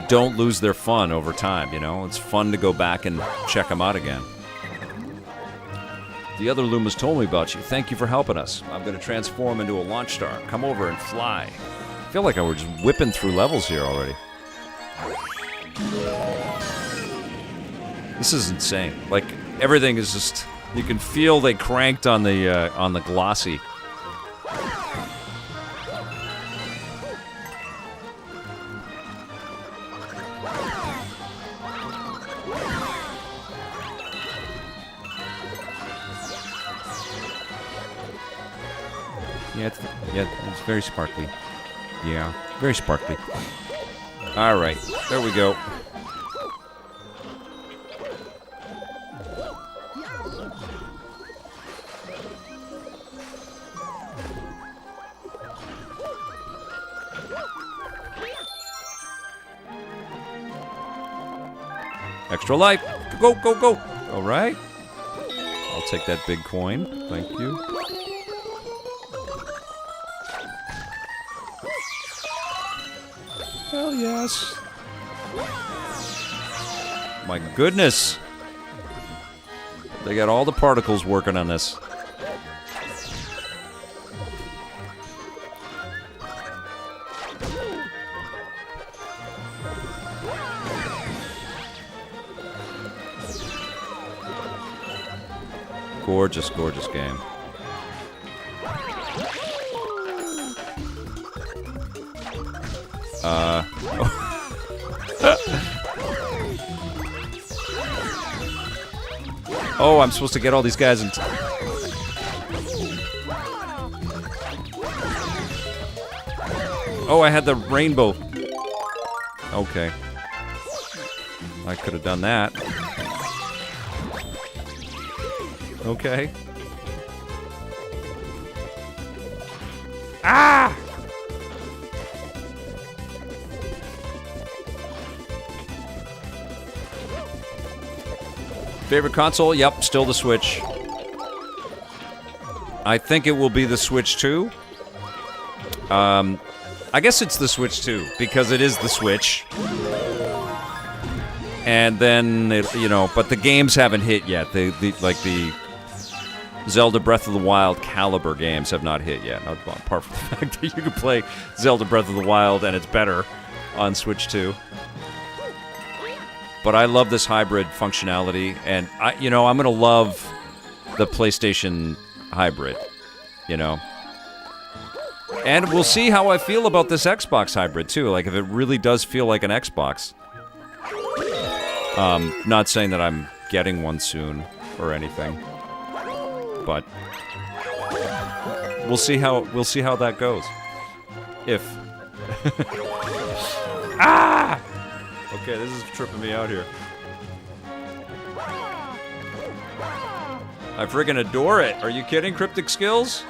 don't lose their fun over time, you know? It's fun to go back and check them out again. The other Lumas told me about you. Thank you for helping us. I'm going to transform into a launch star. Come over and fly. I feel like I was just whipping through levels here already. This is insane. Like, everything is just... You can feel they cranked on the glossy. Yeah, it's very sparkly. Yeah, very sparkly. All right, there we go. Extra life. Go, go, go. All right. I'll take that big coin. Thank you. Hell yes. My goodness. They got all the particles working on this. Gorgeous, gorgeous game. Oh, I'm supposed to get all these guys in. Oh, I had the rainbow. Okay. I could have done that. Okay. Ah! Favorite console? Yep, still the Switch. I think it will be the Switch 2. I guess it's the Switch 2 because it is the Switch. And then, but the games haven't hit yet. The Zelda Breath of the Wild caliber games have not hit yet. Apart from the fact that you can play Zelda Breath of the Wild and it's better on Switch 2. But I love this hybrid functionality, and I'm gonna love the PlayStation hybrid, And we'll see how I feel about this Xbox hybrid too. Like if it really does feel like an Xbox. Not saying that I'm getting one soon or anything, but we'll see how that goes. If ah. Okay, this is tripping me out here. I friggin' adore it. Are you kidding, Cryptic Skills?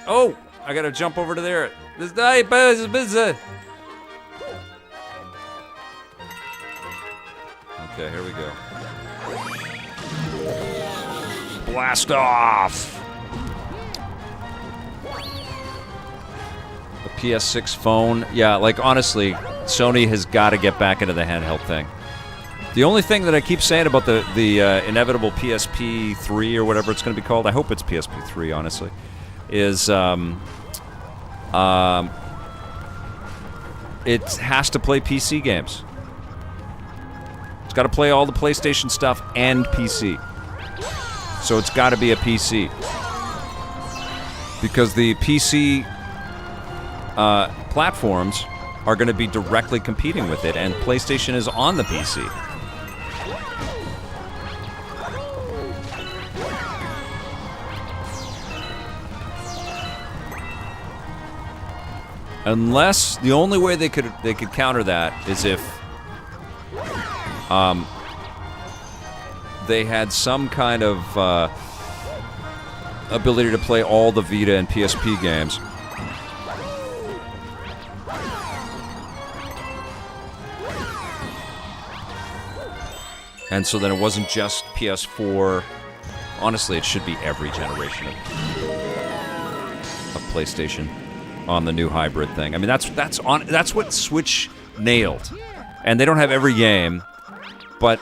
Oh, I gotta jump over to there. This guy is Okay, here we go. Blast off! PS6 phone. Yeah, like honestly, Sony has got to get back into the handheld thing. The only thing that I keep saying about the inevitable PSP 3 or whatever it's going to be called, I hope it's PSP 3, honestly, is it has to play PC games. It's got to play all the PlayStation stuff and PC. So it's got to be a PC. Because the PC platforms are going to be directly competing with it, and PlayStation is on the PC. Unless the only way they could counter that is if they had some kind of ability to play all the Vita and PSP games. And so then it wasn't just PS4. Honestly, it should be every generation of PlayStation on the new hybrid thing. I mean, that's what Switch nailed. And they don't have every game, but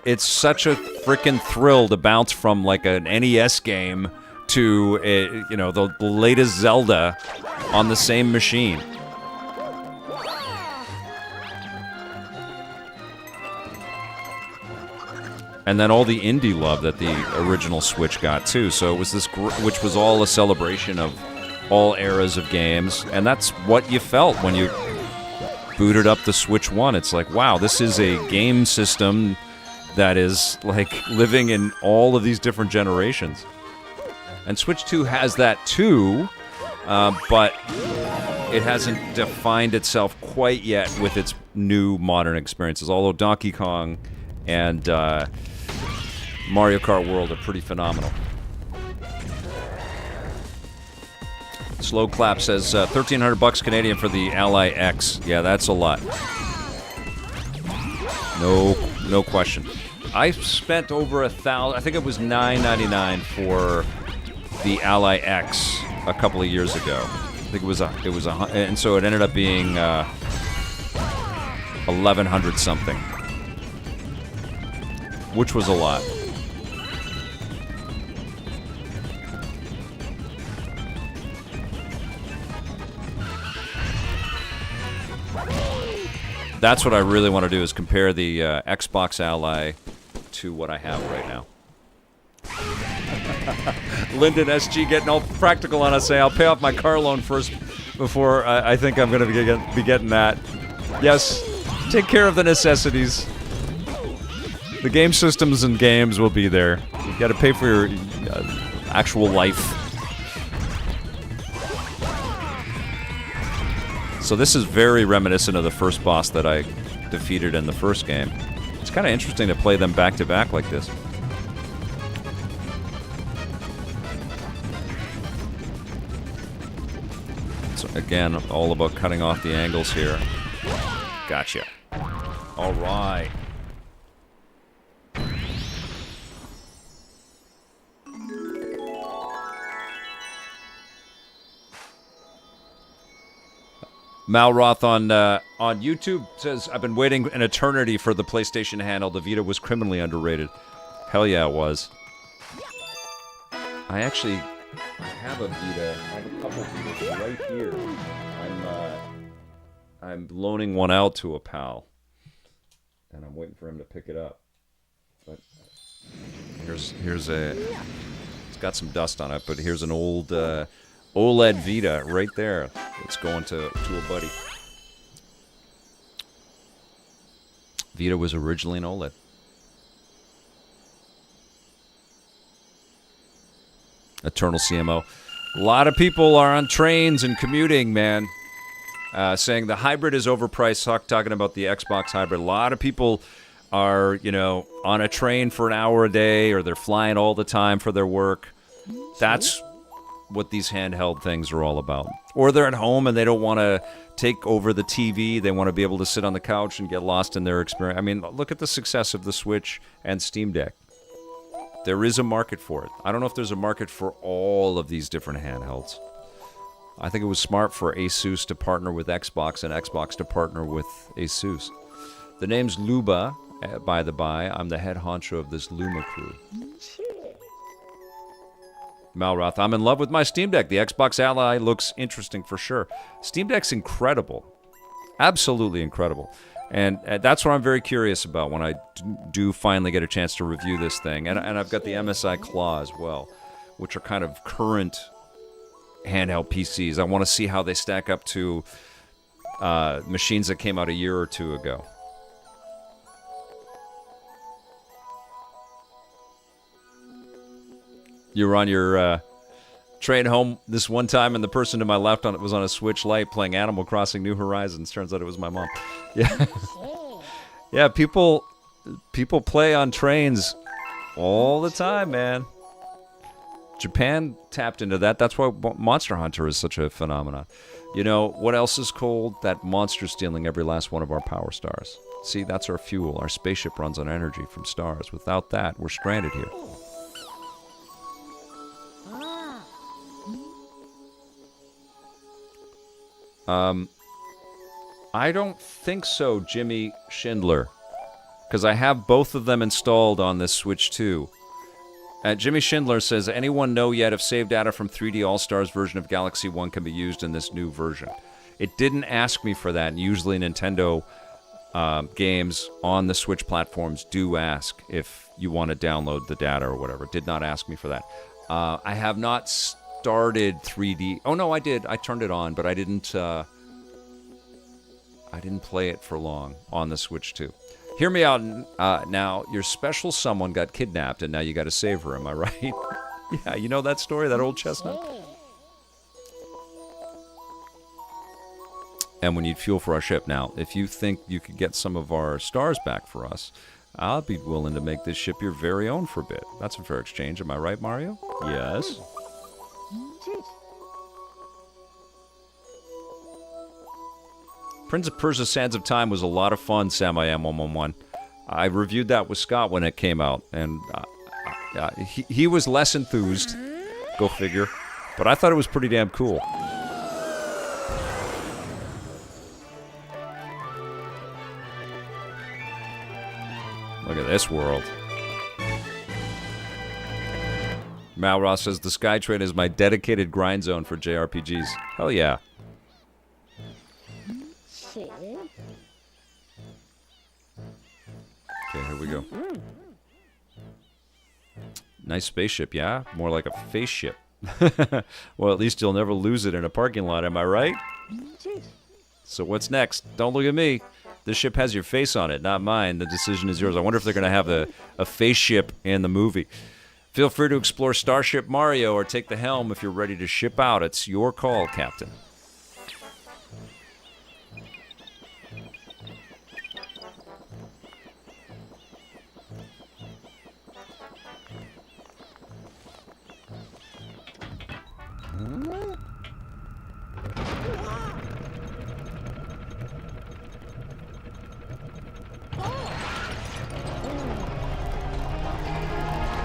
it's such a freaking thrill to bounce from like an NES game to the latest Zelda on the same machine. And then all the indie love that the original Switch got too. So it was this, which was all a celebration of all eras of games, and that's what you felt when you booted up the Switch 1. It's like, wow, this is a game system that is like living in all of these different generations. And Switch 2 has that too, but it hasn't defined itself quite yet with its new modern experiences. Although Donkey Kong and Mario Kart World are pretty phenomenal. Slow Clap says $1,300 Canadian for the Ally X. Yeah, that's a lot. No question. I spent over $1,000. I think it was $9.99 for the Ally X a couple of years ago. I think it was and so it ended up being 1,100 something, which was a lot. That's what I really want to do, is compare the Xbox Ally to what I have right now. Lyndon SG getting all practical on us, saying I'll pay off my car loan first before I think I'm going to be getting that. Yes, take care of the necessities. The game systems and games will be there. You got to pay for your actual life. So this is very reminiscent of the first boss that I defeated in the first game. It's kind of interesting to play them back to back like this. So again, all about cutting off the angles here. Gotcha. All right. Malroth on YouTube says, I've been waiting an eternity for the PlayStation handheld. The Vita was criminally underrated. Hell yeah, it was. I have a Vita. I have a couple Vitas right here. I'm loaning one out to a pal, and I'm waiting for him to pick it up. But here's a. It's got some dust on it, but here's an old OLED Vita right there. It's going to a buddy. Vita was originally an OLED. Eternal CMO. A lot of people are on trains and commuting, man. Saying the hybrid is overpriced. Talking about the Xbox hybrid. A lot of people are, on a train for an hour a day, or they're flying all the time for their work. That's what these handheld things are all about. Or they're at home and they don't want to take over the TV. They want to be able to sit on the couch and get lost in their experience. I mean, look at the success of the Switch and Steam Deck. There is a market for it. I don't know if there's a market for all of these different handhelds. I think it was smart for Asus to partner with Xbox and Xbox to partner with Asus. The name's Luba, by the by. I'm the head honcho of this Luma crew. Malroth, I'm in love with my Steam Deck. The Xbox Ally looks interesting for sure. Steam Deck's incredible. Absolutely incredible. And that's what I'm very curious about when I do finally get a chance to review this thing. And I've got the MSI Claw as well, which are kind of current handheld PCs. I want to see how they stack up to machines that came out a year or two ago. You were on your train home this one time, and the person to my left was on a Switch Lite playing Animal Crossing New Horizons. Turns out it was my mom. Yeah, yeah. People play on trains all the time, man. Japan tapped into that. That's why Monster Hunter is such a phenomenon. You know what else is cold? That monster stealing every last one of our power stars. See, that's our fuel. Our spaceship runs on energy from stars. Without that, we're stranded here. I don't think so, Jimmy Schindler. because I have both of them installed on this Switch 2. Jimmy Schindler says, anyone know yet if save data from 3D All-Stars version of Galaxy 1 can be used in this new version? It didn't ask me for that, and usually Nintendo games on the Switch platforms do ask if you want to download the data or whatever. It did not ask me for that. I have not started 3D. Oh, no, I did. I turned it on, but I didn't play it for long on the Switch 2. Hear me out now. Your special someone got kidnapped, and now you got to save her. Am I right? Yeah, you know that story, that old chestnut? And we need fuel for our ship. Now, if you think you could get some of our stars back for us, I'll be willing to make this ship your very own for a bit. That's a fair exchange. Am I right, Mario? Yes. Prince of Persia Sands of Time was a lot of fun, Sam I Am 111. I reviewed that with Scott when it came out, and he was less enthused, go figure, but I thought it was pretty damn cool. Look at this world. Mal Ross says, the Skytrain is my dedicated grind zone for JRPGs. Hell yeah. Okay, here we go. Nice spaceship, yeah? More like a face ship. Well, at least you'll never lose it in a parking lot, am I right? So what's next? Don't look at me. This ship has your face on it, not mine. The decision is yours. I wonder if they're going to have a face ship in the movie. Feel free to explore Starship Mario or take the helm if you're ready to ship out. It's your call, Captain.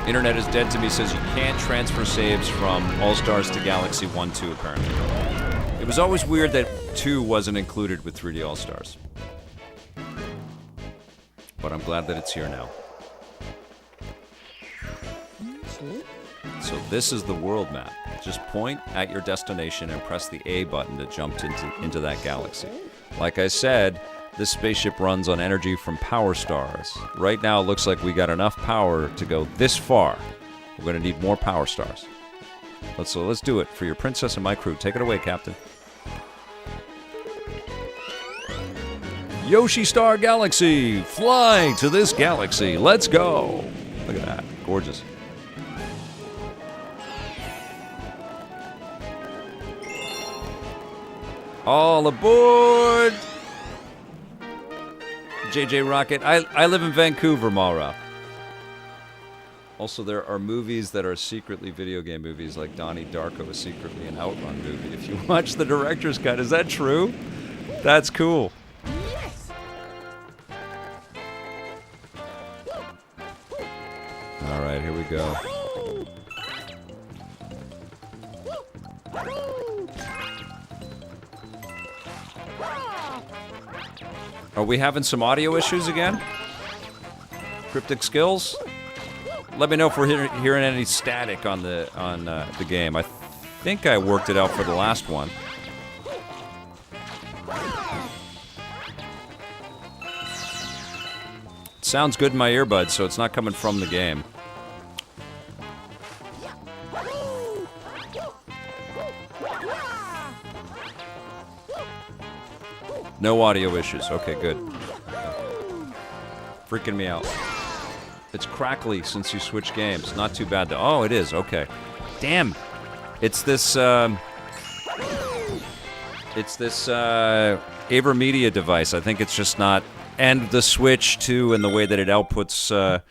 Internet is dead to me says you can't transfer saves from All-Stars to Galaxy 1-2 apparently. It was always weird that 2 wasn't included with 3D All-Stars. But I'm glad that it's here now. So this is the world map. Just point at your destination and press the A button to jump into that galaxy. Like I said, this spaceship runs on energy from power stars. Right now it looks like we got enough power to go this far. We're going to need more power stars. Let's do it for your princess and my crew. Take it away, Captain. Yoshi Star Galaxy! Fly to this galaxy! Let's go! Look at that. Gorgeous. All aboard! JJ Rocket. I live in Vancouver, Malra. Also, there are movies that are secretly video game movies, like Donnie Darko is secretly an Outrun movie. If you watch the director's cut, is that true? That's cool. Yes! All right, here we go. Are we having some audio issues again? Cryptic skills? Let me know if we're hearing any static on the game. I think I worked it out for the last one. It sounds good in my earbuds, so it's not coming from the game. No audio issues. Okay, good. Freaking me out. It's crackly since you switched games. Not too bad though. Oh, it is. Okay. Damn. It's this AverMedia device. I think it's just not. And the Switch too, and the way that it outputs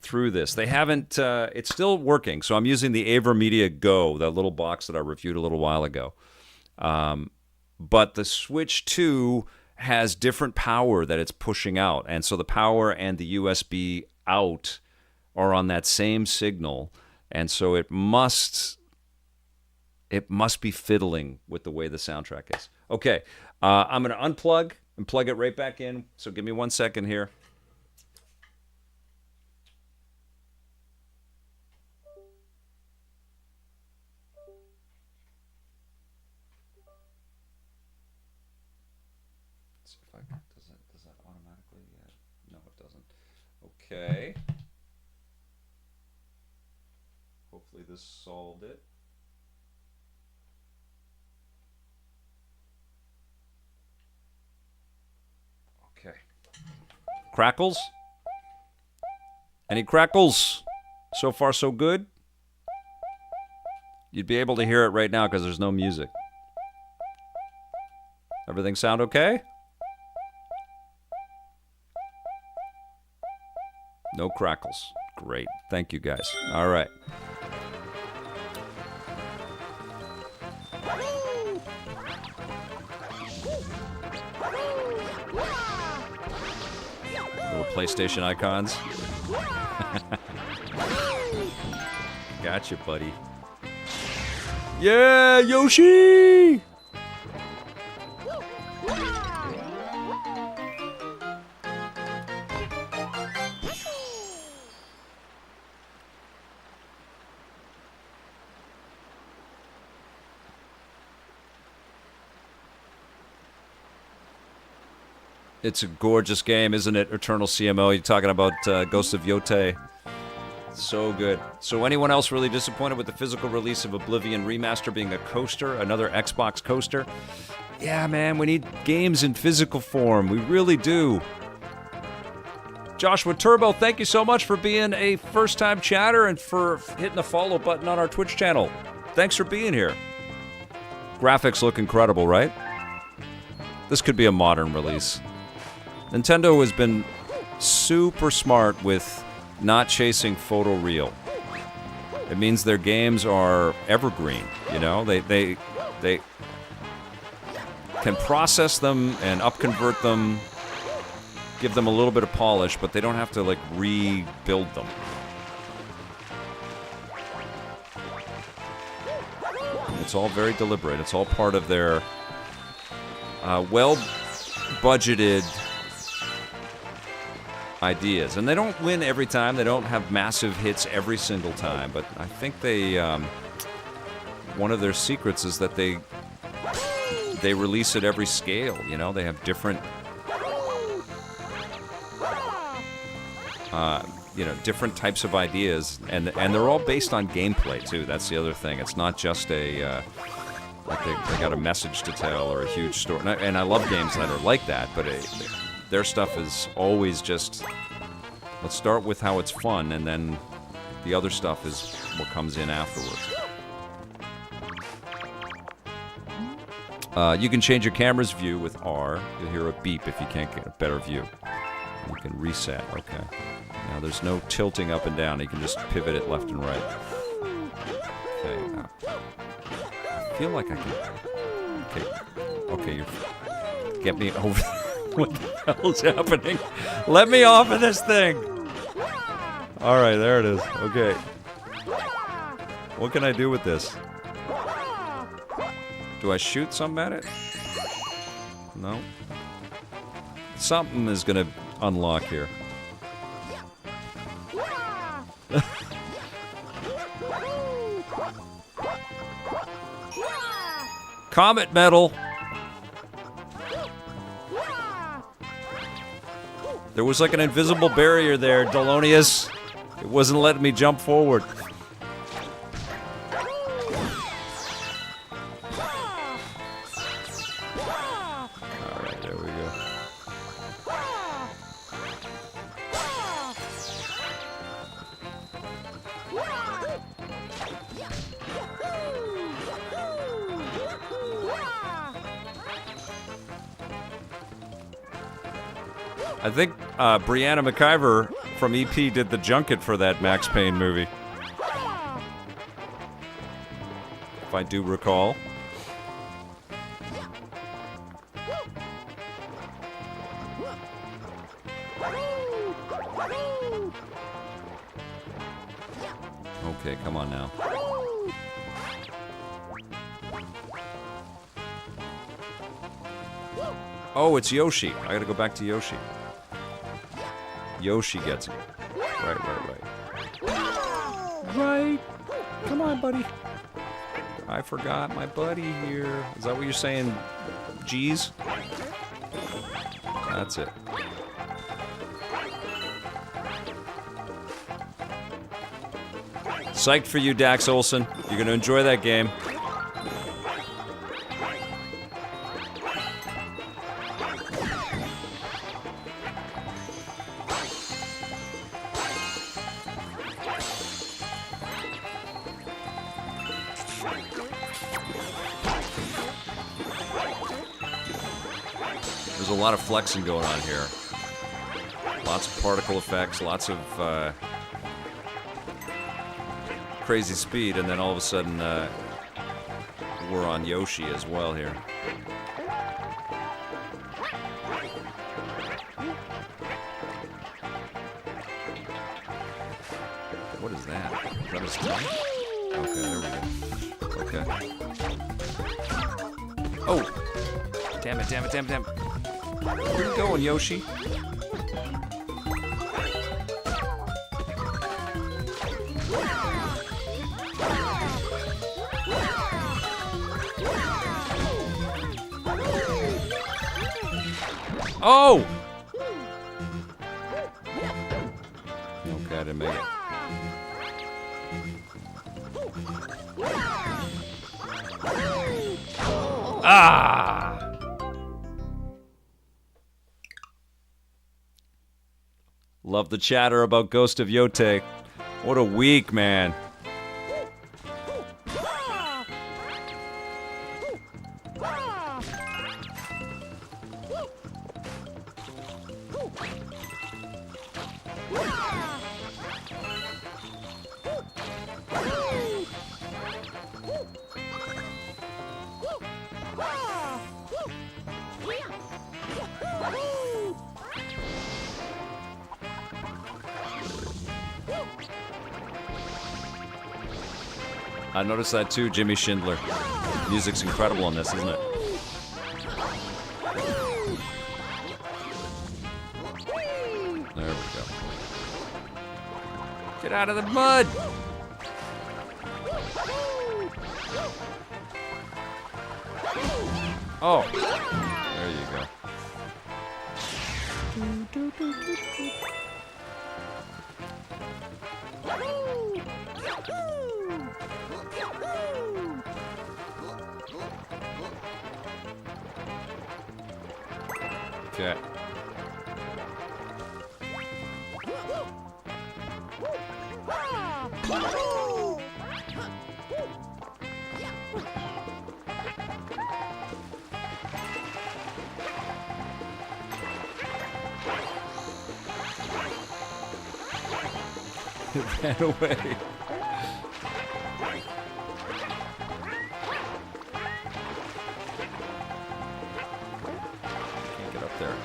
through this. They haven't. It's still working. So I'm using the AverMedia Go, that little box that I reviewed a little while ago. But the Switch 2 has different power that it's pushing out. And so the power and the USB out are on that same signal. And so it must be fiddling with the way the soundtrack is. Okay, I'm going to unplug and plug it right back in. So give me 1 second here. see if I can. Does that automatically? No, it doesn't. Okay. Hopefully this solved it. Okay. Crackles? Any crackles? So far, so good? You'd be able to hear it right now because there's no music. Everything sound okay? No crackles. Great. Thank you, guys. All right. Little PlayStation icons. Gotcha, buddy. Yeah, Yoshi! It's a gorgeous game, isn't it? Eternal CMO. You're talking about Ghost of Yotei. So good. So anyone else really disappointed with the physical release of Oblivion Remaster being a coaster, another Xbox coaster? Yeah, man, we need games in physical form. We really do. Joshua Turbo, thank you so much for being a first-time chatter and for hitting the follow button on our Twitch channel. Thanks for being here. Graphics look incredible, right? This could be a modern release. Nintendo has been super smart with not chasing photoreal. It means their games are evergreen, you know? They can process them and upconvert them, give them a little bit of polish, but they don't have to, like, rebuild them. It's all very deliberate. It's all part of their well-budgeted ideas. And they don't win every time. They don't have massive hits every single time. But I think they... one of their secrets is that they release at every scale, you know? They have different... different types of ideas. And they're all based on gameplay, too. That's the other thing. It's not just a... like they got a message to tell or a huge story. And I love games that are like that, but... their stuff is always just, let's start with how it's fun, and then the other stuff is what comes in afterwards. You can change your camera's view with R. You'll hear a beep if you can't get a better view. You can reset, okay. Now there's no tilting up and down. You can just pivot it left and right. Okay, now. I feel like I can... Okay, you get me over... What the hell is happening? Let me off of this thing! Alright, there it is. Okay. What can I do with this? Do I shoot something at it? No? Something is gonna unlock here. Comet medal! There was like an invisible barrier there, Delonius. It wasn't letting me jump forward. Alright, there we go. I think Brianna McIver from EP did the junket for that Max Payne movie. If I do recall. Okay, come on now. Oh, it's Yoshi. I gotta go back to Yoshi. Yoshi gets it. Right. Right. Come on, buddy. I forgot my buddy here. Is that what you're saying? G's? That's it. Psyched for you, Dax Olson. You're gonna enjoy that game. There's a lot of flexing going on here. Lots of particle effects, lots of crazy speed, and then all of a sudden we're on Yoshi as well here. What is that? Is that his tongue? Okay, there we go. Okay. Oh! Damn it, damn it, damn it, damn it. Where you going, Yoshi? Oh! Okay, I didn't make it. Ah! Love the chatter about Ghost of Yote. What a week, man. I noticed that too, Jimmy Schindler. Music's incredible on this, isn't it? There we go. Get out of the mud! Oh, there you go. Okay. It ran away. Can't get up there.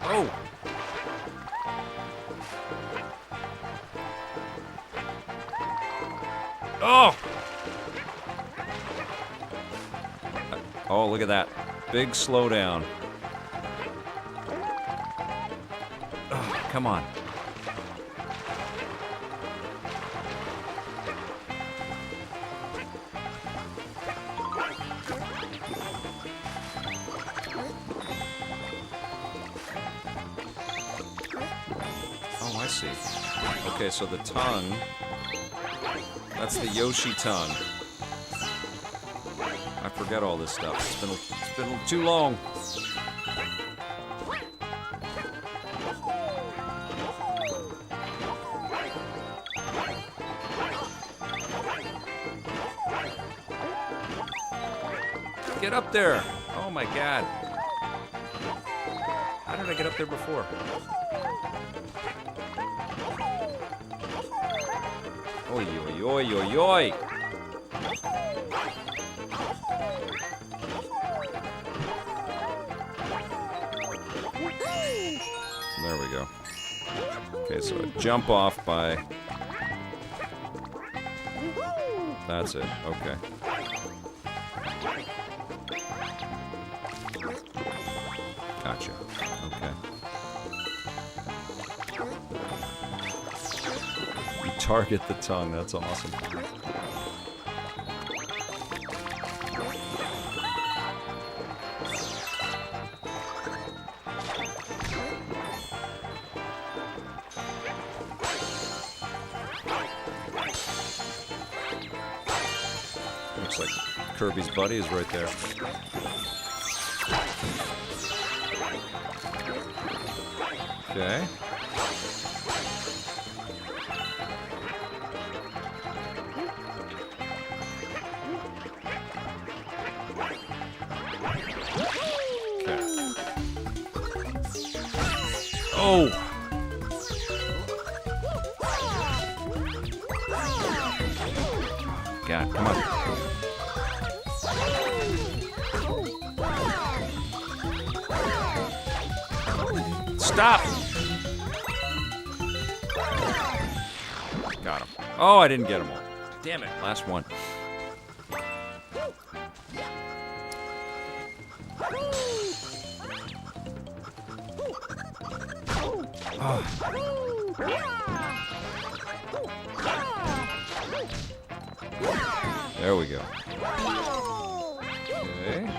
Oh! Oh! Oh, look at that. Big slowdown. Oh, come on. Oh, I see. Okay, so the tongue, that's the Yoshi tongue. I forget all this stuff. It's been too long. Get up there! Oh my god. How did I get up there before? Oi, oi, oi, oi, oi! There we go. Okay, so a jump off by... That's it, okay. Gotcha. Okay. You target the tongue, that's awesome. Looks like Kirby's buddy is right there. Okay. Oh! God, come on. Stop! Got him. Oh, I didn't get them all. Damn it, last one. There we go. Okay.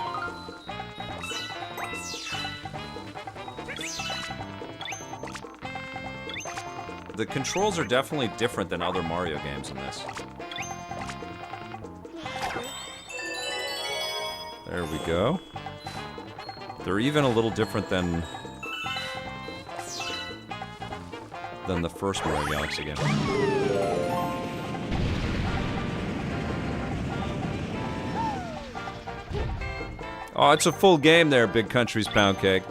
The controls are definitely different than other Mario games in this. There we go. They're even a little different than the first Mario Galaxy game. Oh, it's a full game there, Big Country's Pound Cake.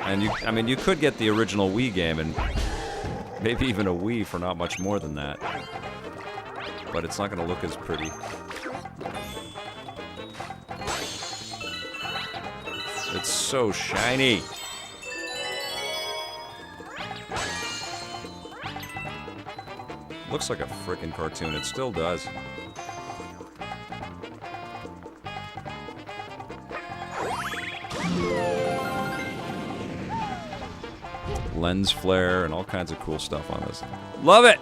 And I mean, you could get the original Wii game and maybe even a Wii for not much more than that. But it's not going to look as pretty. It's so shiny. Looks like a frickin' cartoon. It still does. Lens flare and all kinds of cool stuff on this. Love it!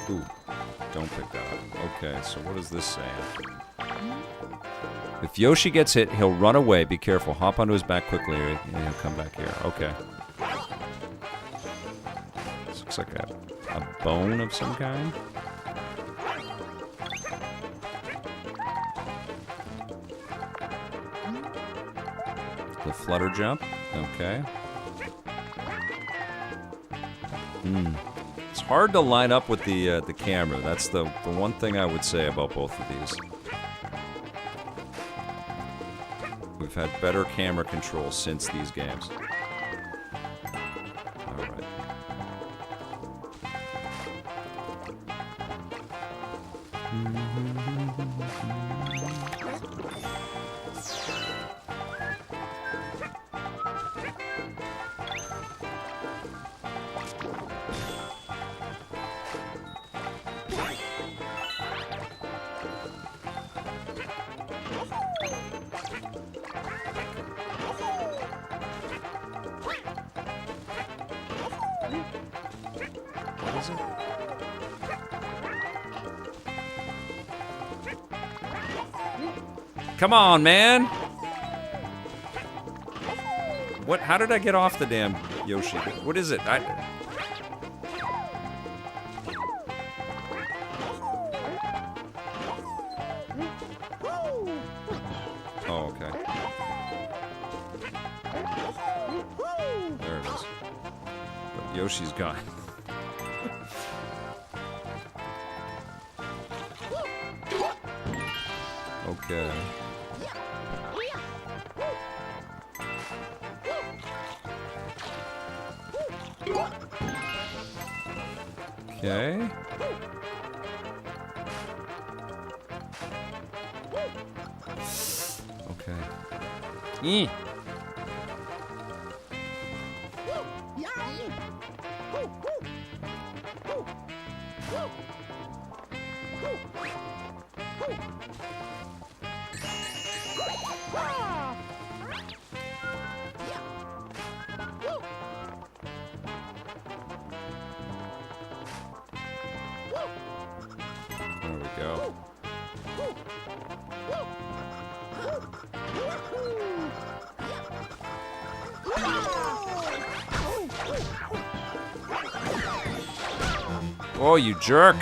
Ooh, don't pick that up. Okay, so what is this saying? If Yoshi gets hit, he'll run away. Be careful. Hop onto his back quickly and he'll come back here. Okay. This looks like a bone of some kind. The flutter jump. Okay. It's hard to line up with the camera. That's the one thing I would say about both of these. We've had better camera control since these games. All right. Come on, man! What? How did I get off the damn Yoshi? What is it? Oh, okay. There it is. But Yoshi's gone. Okay. Okay. Okay. Eeh. There we go. Oh, you jerk.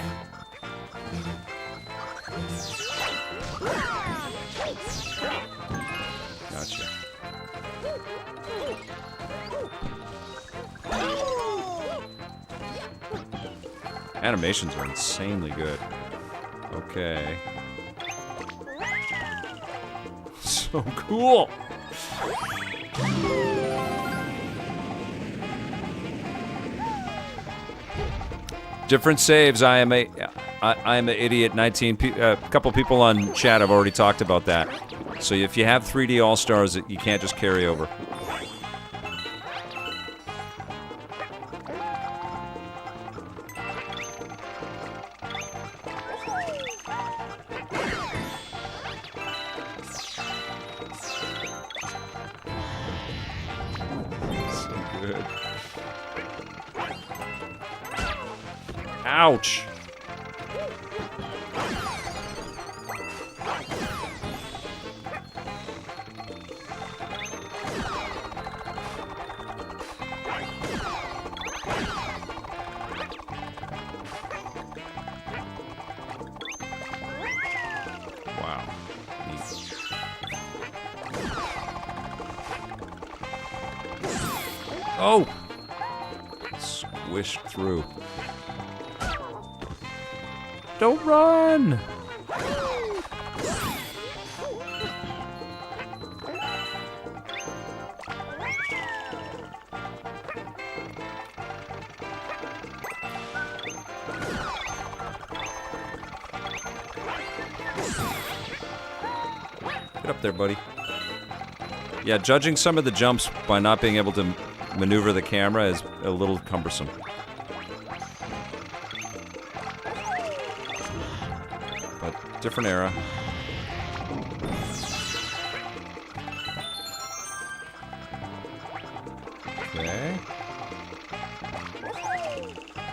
Gotcha. Animations are insanely good. Okay. So cool. Different saves. I am an idiot. 19. A couple people on chat have already talked about that. So if you have 3D All Stars, you can't just carry over. Ouch! Wow. Neat. Oh! Squished through. Don't run! Get up there, buddy. Yeah, judging some of the jumps by not being able to maneuver the camera is a little cumbersome. Different era. Okay.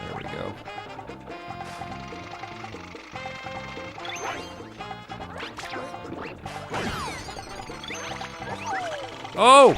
There we go. Oh!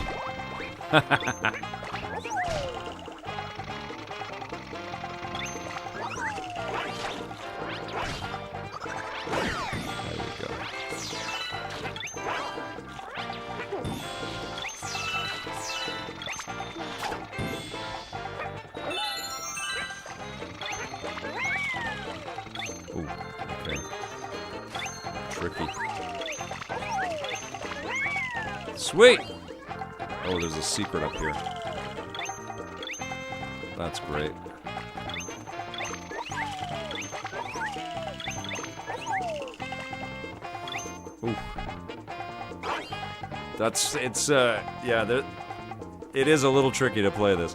Sweet! Oh, there's a secret up here. That's great. Ooh. Yeah, it is a little tricky to play this.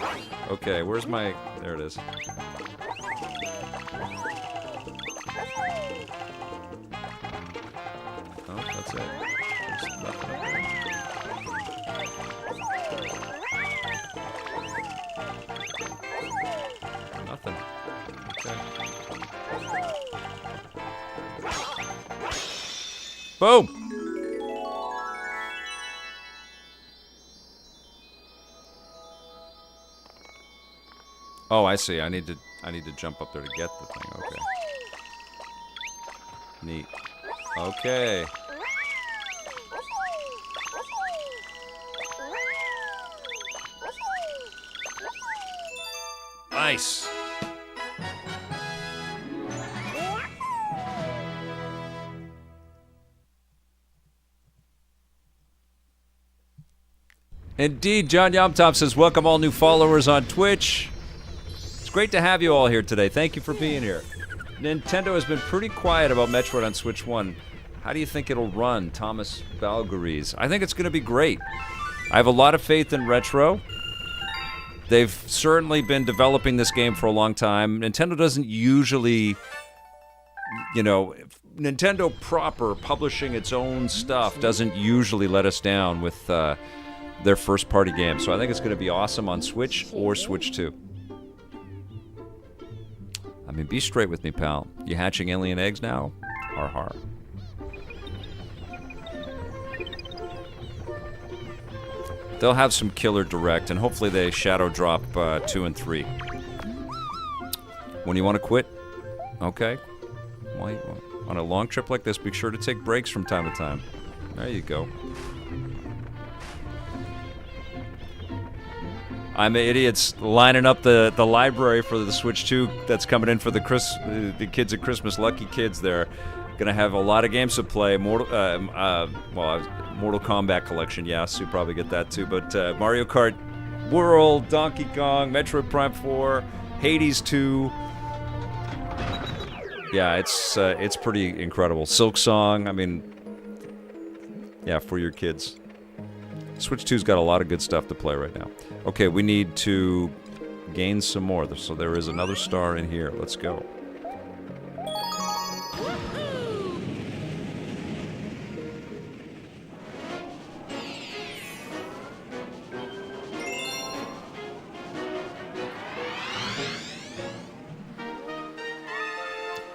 Okay, where's my, there it is. Oh, that's it. There's nothing up there. Nothing. Okay. Boom! Oh, I see. I need to jump up there to get the thing. Okay. Neat. Okay. Nice. Indeed, John Yomtop says, welcome all new followers on Twitch. It's great to have you all here today. Thank you for being here. Nintendo has been pretty quiet about Metroid on Switch 1. How do you think it'll run? Thomas Balgaries. I think it's going to be great. I have a lot of faith in Retro. They've certainly been developing this game for a long time. Nintendo doesn't usually, Nintendo proper publishing its own stuff doesn't usually let us down with their first-party game. So I think it's going to be awesome on Switch or Switch 2. I mean, be straight with me, pal. You hatching alien eggs now? Har har. They'll have some killer direct, and hopefully they shadow drop 2 and 3. when you want to quit. Okay. Well, on a long trip like this, be sure to take breaks from time to time. There you go. I'm idiots lining up the library for the Switch 2 that's coming in for the kids at Christmas. Lucky kids there. Gonna have a lot of games to play. Mortal Kombat collection, yes, you probably get that too. But Mario Kart World, Donkey Kong, Metroid Prime 4, Hades 2. Yeah, it's pretty incredible. Silk Song, I mean, yeah, for your kids. Switch 2's got a lot of good stuff to play right now. Okay, we need to gain some more. So there is another star in here. Let's go.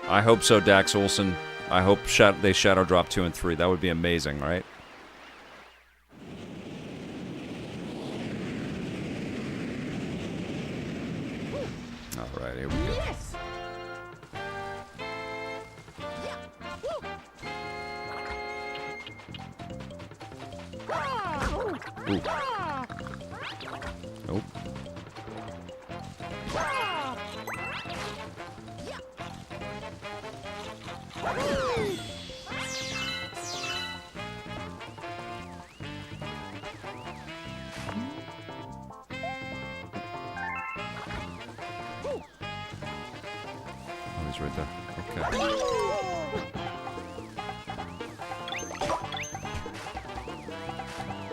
I hope so, Dax Olson. I hope they Shadow Drop 2 and 3. That would be amazing, right? Alright, here we go. Yes. Ooh. Nope. Oh, he's right there. Okay.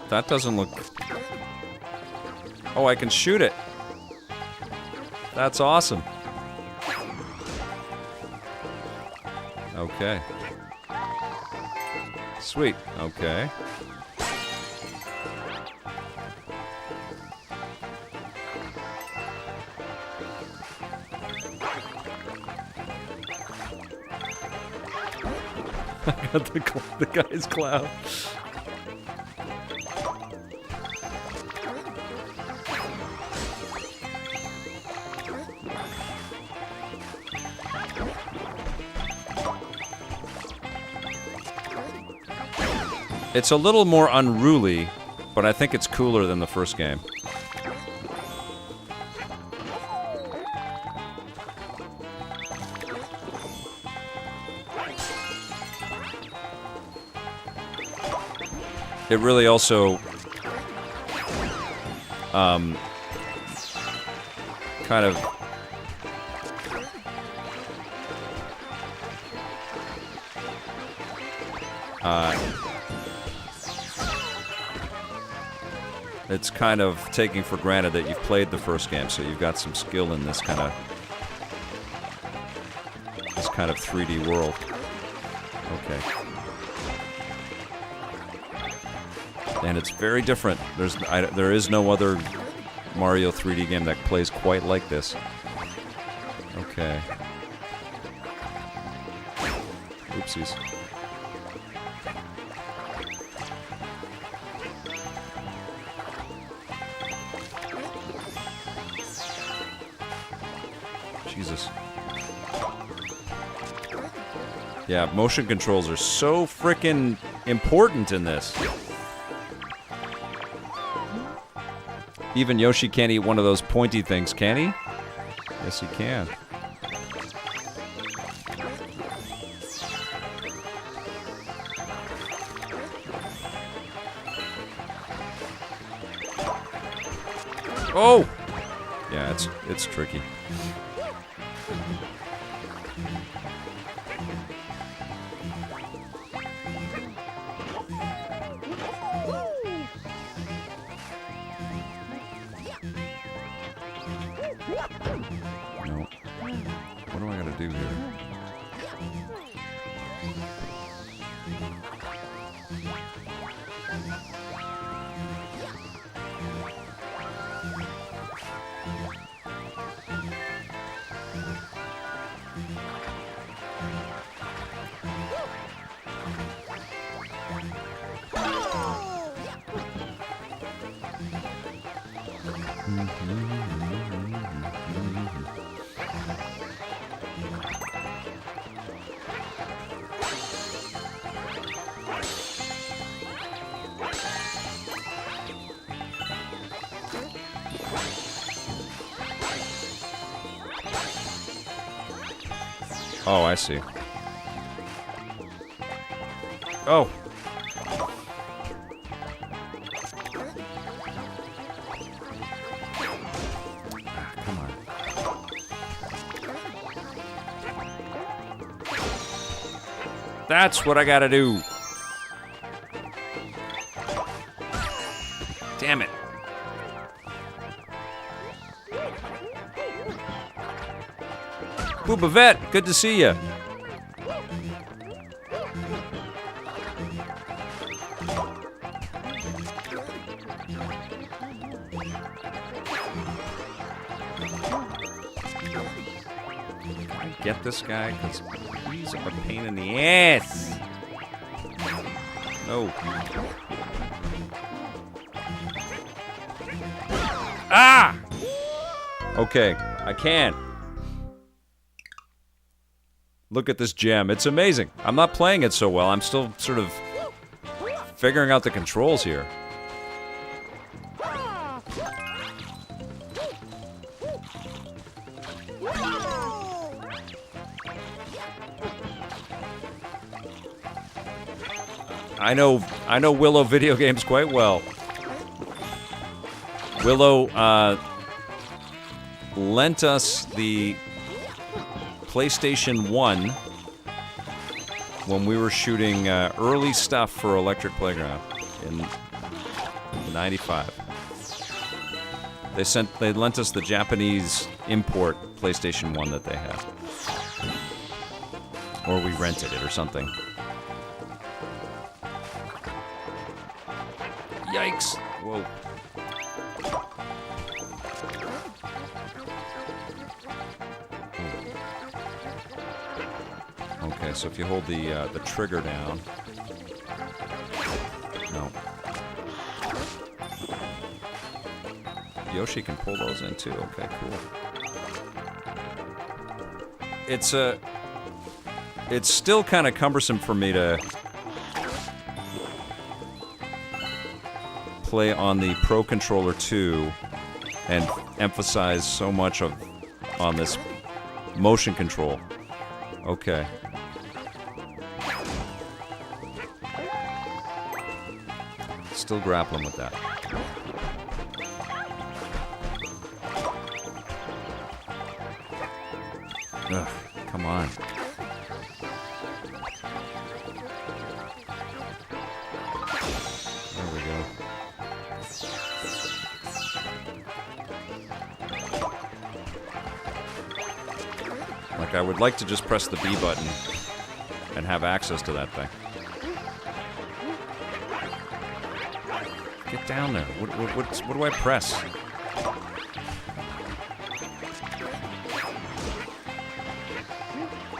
That doesn't look... Oh, I can shoot it. That's awesome. Okay. Sweet. Okay. I got the guy's cloud. It's a little more unruly, but I think it's cooler than the first game. It really also kind of it's kind of taking for granted that you've played the first game, so you've got some skill in this kind of 3D world. Okay. And it's very different. There is no other Mario 3D game that plays quite like this. Okay. Oopsies. Jesus. Yeah, motion controls are so frickin' important in this. Even Yoshi can't eat one of those pointy things, can he? Yes, he can. Oh! Yeah, it's tricky. No. What do I gotta do here? Oh, I see. Oh. Ah, come on. That's what I gotta do. Damn it. Booba Vet, good to see you. Can I get this guy? Because he's a pain in the ass. No. Ah! Okay, I can. Look at this gem. It's amazing. I'm not playing it so well. I'm still sort of figuring out the controls here. I know Willow video games quite well. Willow lent us the PlayStation 1 when we were shooting early stuff for Electric Playground in '95. They lent us the Japanese import PlayStation 1 that they had. Or we rented it or something. Yikes. Whoa. Okay, so if you hold the trigger down. No. Yoshi can pull those in too. Okay, cool. It's still kind of cumbersome for me to play on the Pro Controller 2 and emphasize so much on this motion control. Okay. Still grappling with that. Ugh, come on. There we go. Like, I would like to just press the B button and have access to that thing. Get down there. What do I press?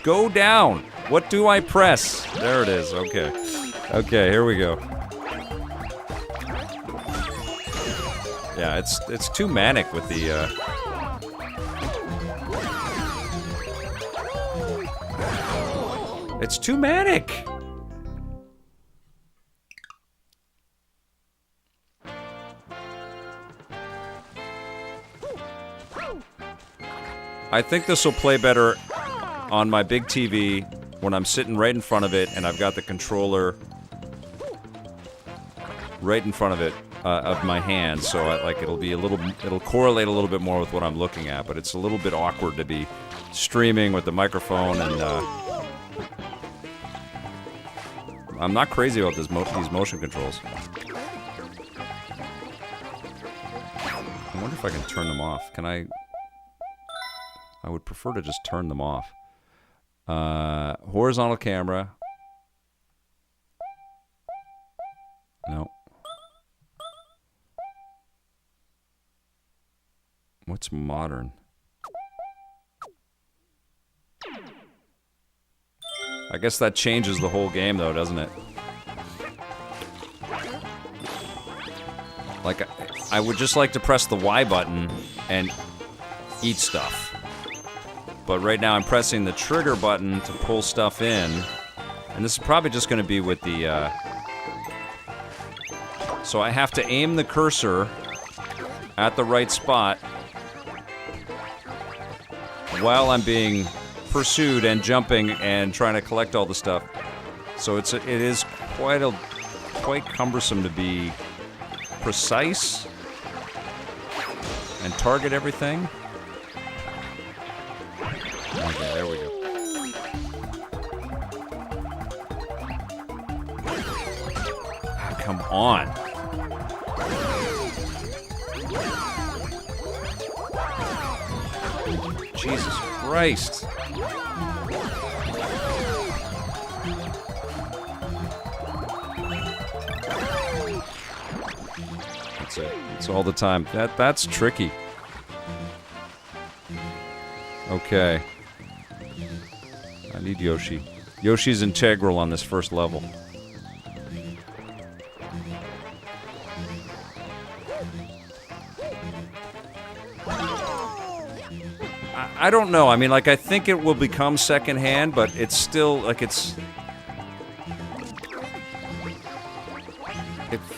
Go down. What do I press? There it is. Okay. Okay, here we go. Yeah, it's too manic with the It's too manic. I think this will play better on my big TV when I'm sitting right in front of it and I've got the controller right in front of it, of my hand, so it'll correlate a little bit more with what I'm looking at, but it's a little bit awkward to be streaming with the microphone and I'm not crazy about these motion controls. I wonder if I can turn them off. Can I would prefer to just turn them off. Horizontal camera. No. What's modern? I guess that changes the whole game, though, doesn't it? Like, I would just like to press the Y button and eat stuff. But right now I'm pressing the trigger button to pull stuff in. And this is probably just going to be with the... So I have to aim the cursor at the right spot while I'm being pursued and jumping and trying to collect all the stuff. So it is quite cumbersome to be precise and target everything. Okay, there we go. Ah, come on. Jesus Christ. That's it. It's all the time. That's tricky. Okay. I need Yoshi. Yoshi's integral on this first level. I don't know. I mean, like, I think it will become secondhand, but it's still, like, it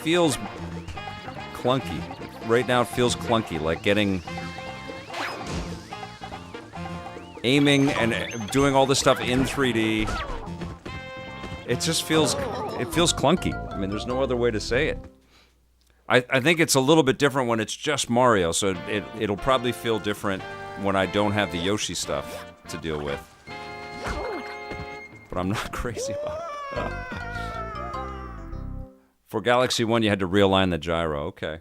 feels clunky. Right now it feels clunky, like aiming and doing all this stuff in 3D. It just feels clunky. I mean, there's no other way to say it. I think it's a little bit different when it's just Mario, so it'll probably feel different when I don't have the Yoshi stuff to deal with. But I'm not crazy about it. For Galaxy 1, you had to realign the gyro. Okay.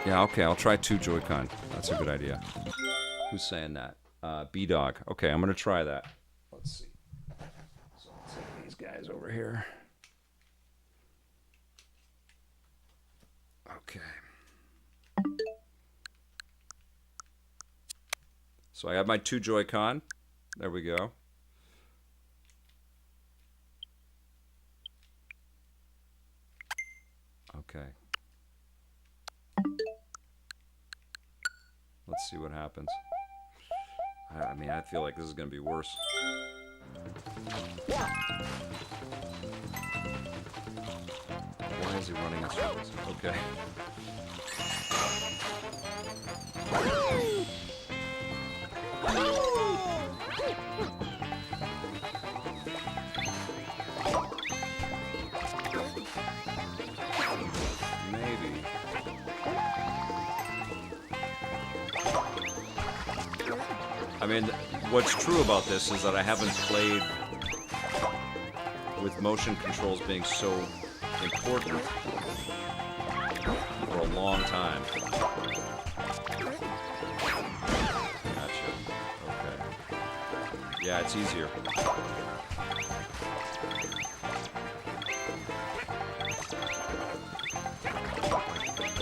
Yeah, okay, I'll try 2 Joy-Con. That's a good idea. Who's saying that? B-Dog. Okay, I'm gonna try that. Let's see. So let's take these guys over here. Okay. So I have my 2 Joy-Con. There we go. Okay. Let's see what happens. I mean, I feel like this is going to be worse. Why is he running in circles? Okay. Maybe. I mean, what's true about this is that I haven't played with motion controls being so important for a long time. Gotcha. Okay. Yeah, it's easier.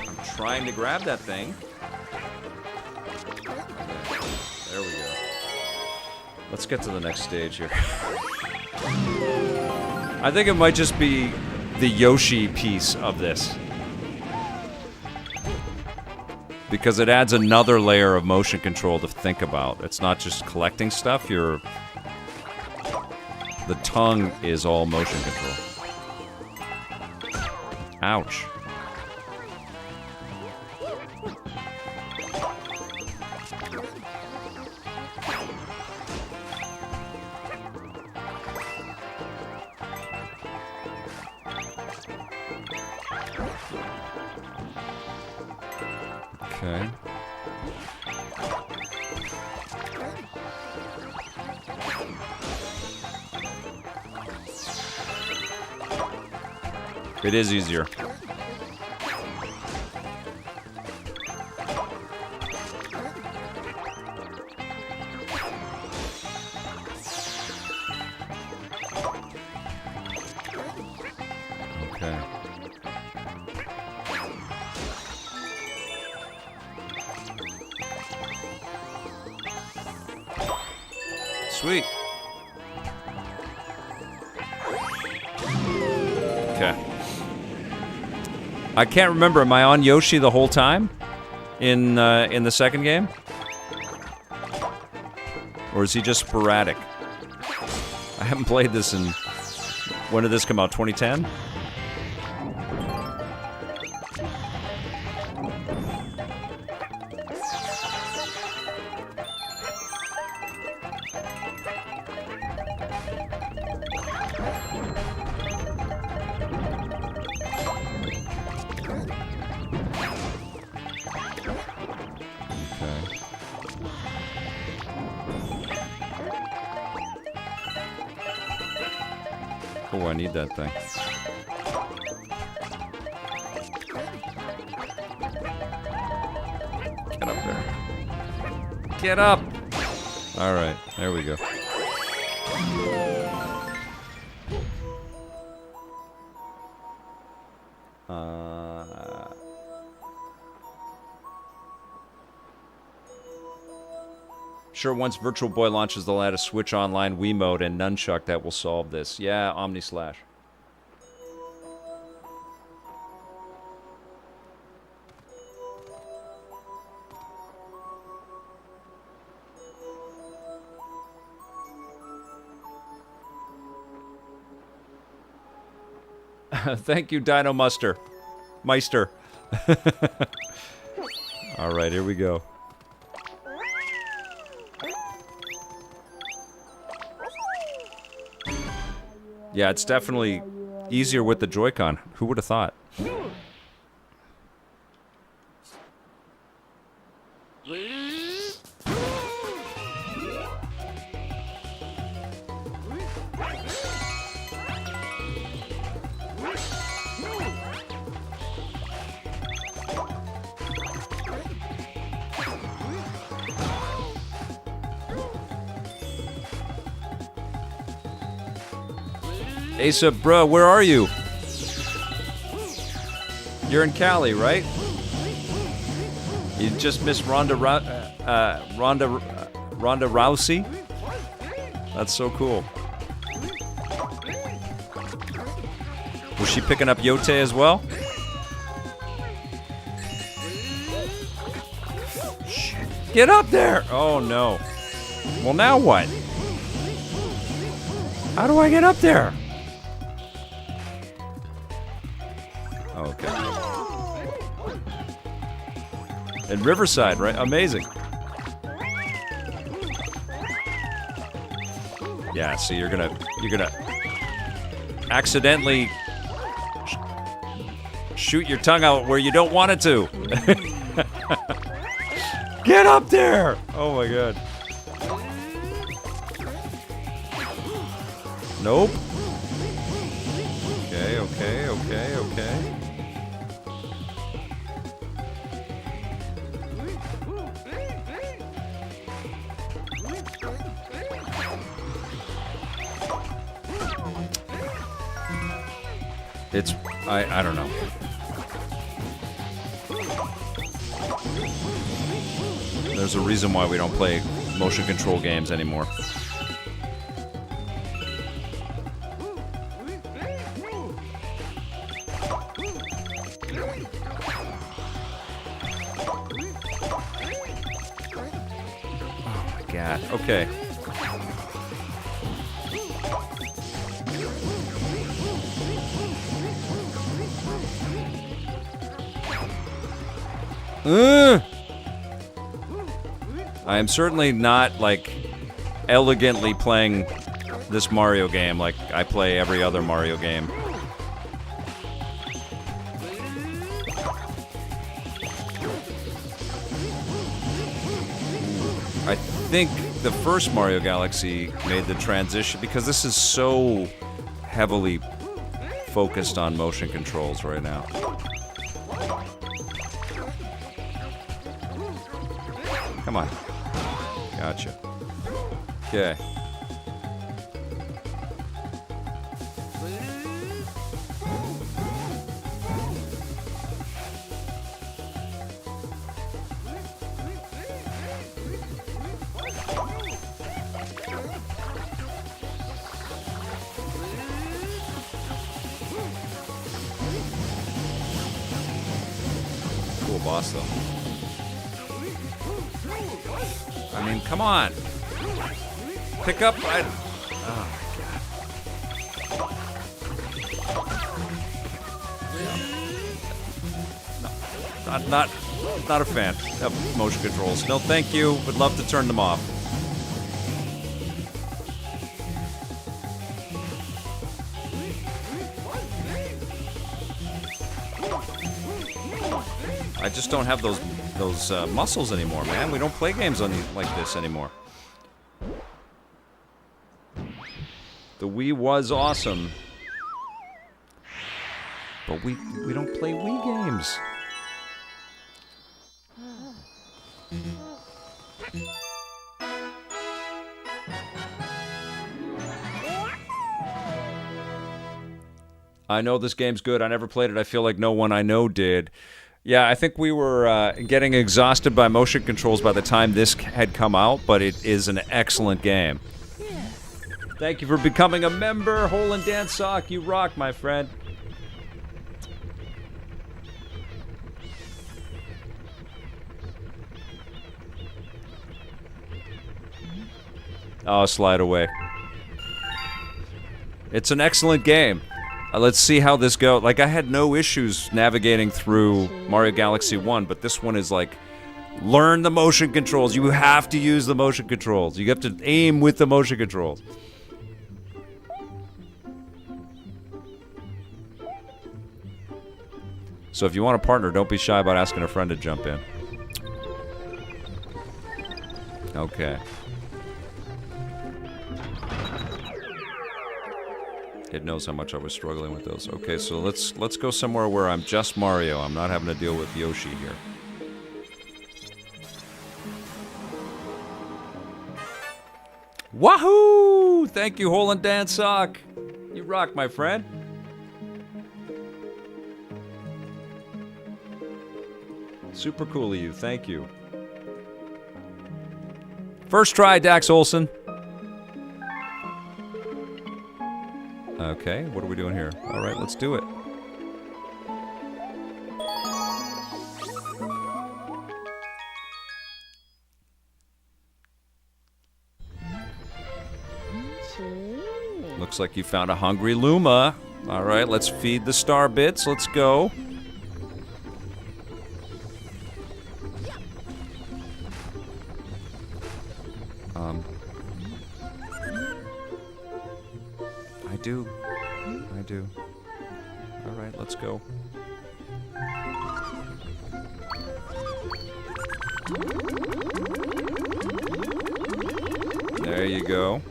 I'm trying to grab that thing. There we go. Let's get to the next stage here. I think it might just be the Yoshi piece of this. Because it adds another layer of motion control to think about. It's not just collecting stuff, the tongue is all motion control. Ouch. Okay. It is easier. Okay. Sweet. Okay. I can't remember. Am I on Yoshi the whole time in the second game, or is he just sporadic? I haven't played this in. When did this come out? 2010. Okay. Oh, I need that thing. Get up there. Get up! Alright, there we go. Sure, once Virtual Boy launches, they'll add a Switch Online Wii mode and Nunchuck that will solve this. Yeah, Omni Slash. Thank you, Dino Meister. All right, here we go. Yeah, it's definitely easier with the Joy-Con. Who would have thought? Asa, bro, where are you? You're in Cali, right? You just missed Ronda Rousey? That's so cool. Was she picking up Yote as well? Shit. Get up there! Oh no. Well, now what? How do I get up there? Okay. In Riverside, right? Amazing. Yeah, so you're gonna accidentally shoot your tongue out where you don't want it to. Get up there! Oh my god. Nope. Okay. It's, I don't know. There's a reason why we don't play motion control games anymore. Oh my god, okay. I am certainly not, like, elegantly playing this Mario game like I play every other Mario game. I think the first Mario Galaxy made the transition, because this is so heavily focused on motion controls right now. Come on. Gotcha. Okay. Cool boss, though. I mean, come on. Pick up. Oh my god. No, not a fan of motion controls. No, thank you. Would love to turn them off. I just don't have those those muscles anymore, man. We don't play games on these like this anymore. The Wii was awesome, but we don't play Wii games. I know this game's good. I never played it. I feel like no one I know did. Yeah, I think we were getting exhausted by motion controls by the time this had come out, but it is an excellent game. Thank you for becoming a member, Hole and Dan Sock. You rock, my friend. Oh, slide away. It's an excellent game. Let's see how this goes. Like, I had no issues navigating through Mario Galaxy 1, but this one is like, learn the motion controls. You have to use the motion controls. You have to aim with the motion controls. So if you want a partner, don't be shy about asking a friend to jump in. Okay. It knows how much I was struggling with those. Okay, so let's go somewhere where I'm just Mario. I'm not having to deal with Yoshi here. Wahoo! Thank you, Hole and Dan Sock. You rock, my friend. Super cool of you. Thank you. First try, Dax Olson. Okay, what are we doing here? All right, let's do it. Looks like you found a hungry Luma. All right, let's feed the star bits. Let's go. I do. All right, let's go. There you go.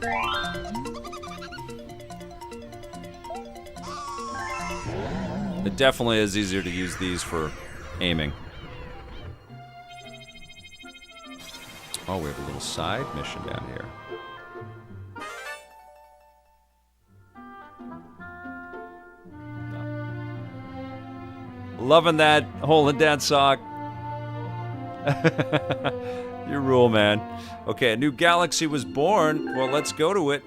It definitely is easier to use these for aiming. Oh, we have a little side mission down here. Loving that Hole and Dan Sock. You rule, man. Okay, a new galaxy was born. Well, let's go to it.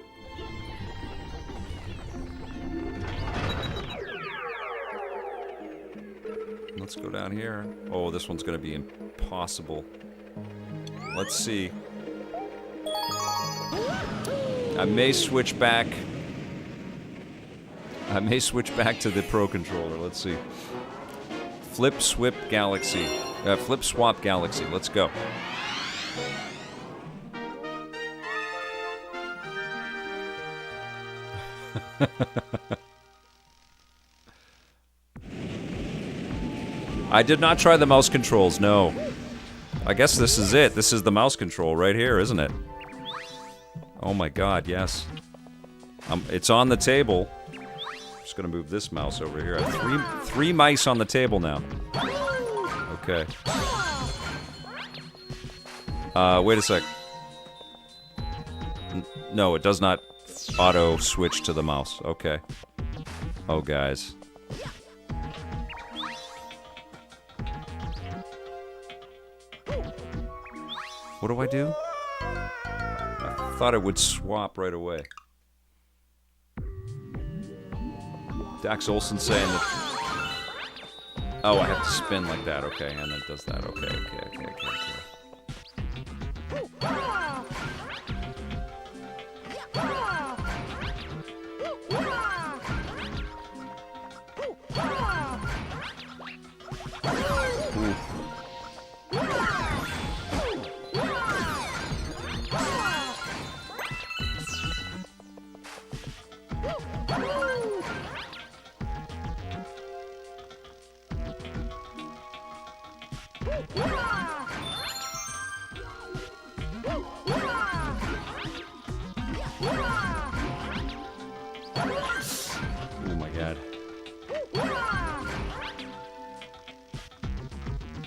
Let's go down here. Oh, this one's gonna be impossible. Let's see. I may switch back. I may switch back to the Pro Controller. Let's see. Flip Swap Galaxy. Flip Swap Galaxy. Let's go. I did not try the mouse controls, no. I guess this is it. This is the mouse control right here, isn't it? Oh my god, yes. It's on the table. Just gonna move this mouse over here. I have three mice on the table now. Okay. Wait a sec. No, it does not auto switch to the mouse. Okay. Oh, guys. What do I do? I thought it would swap right away. Dax Olson saying that... Oh, I have to spin like that. Okay, and it does that. Okay.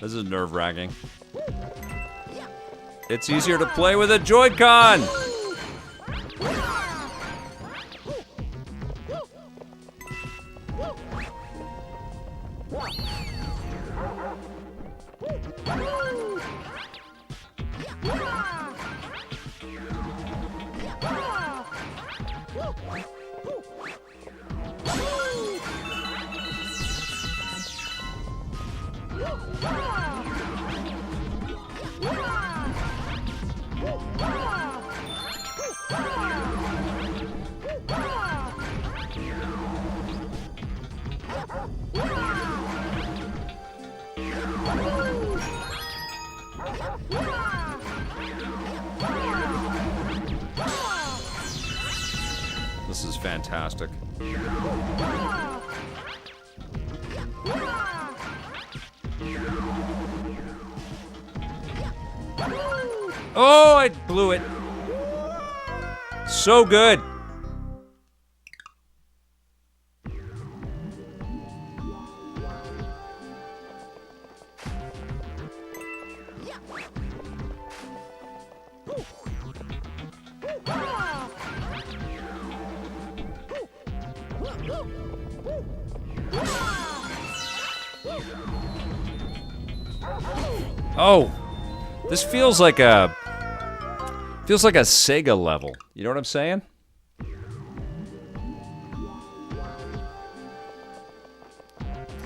This is nerve-wracking. It's easier to play with a Joy-Con! This is fantastic. Oh, I blew it. So good. Oh, this feels like a Sega level. You know what I'm saying?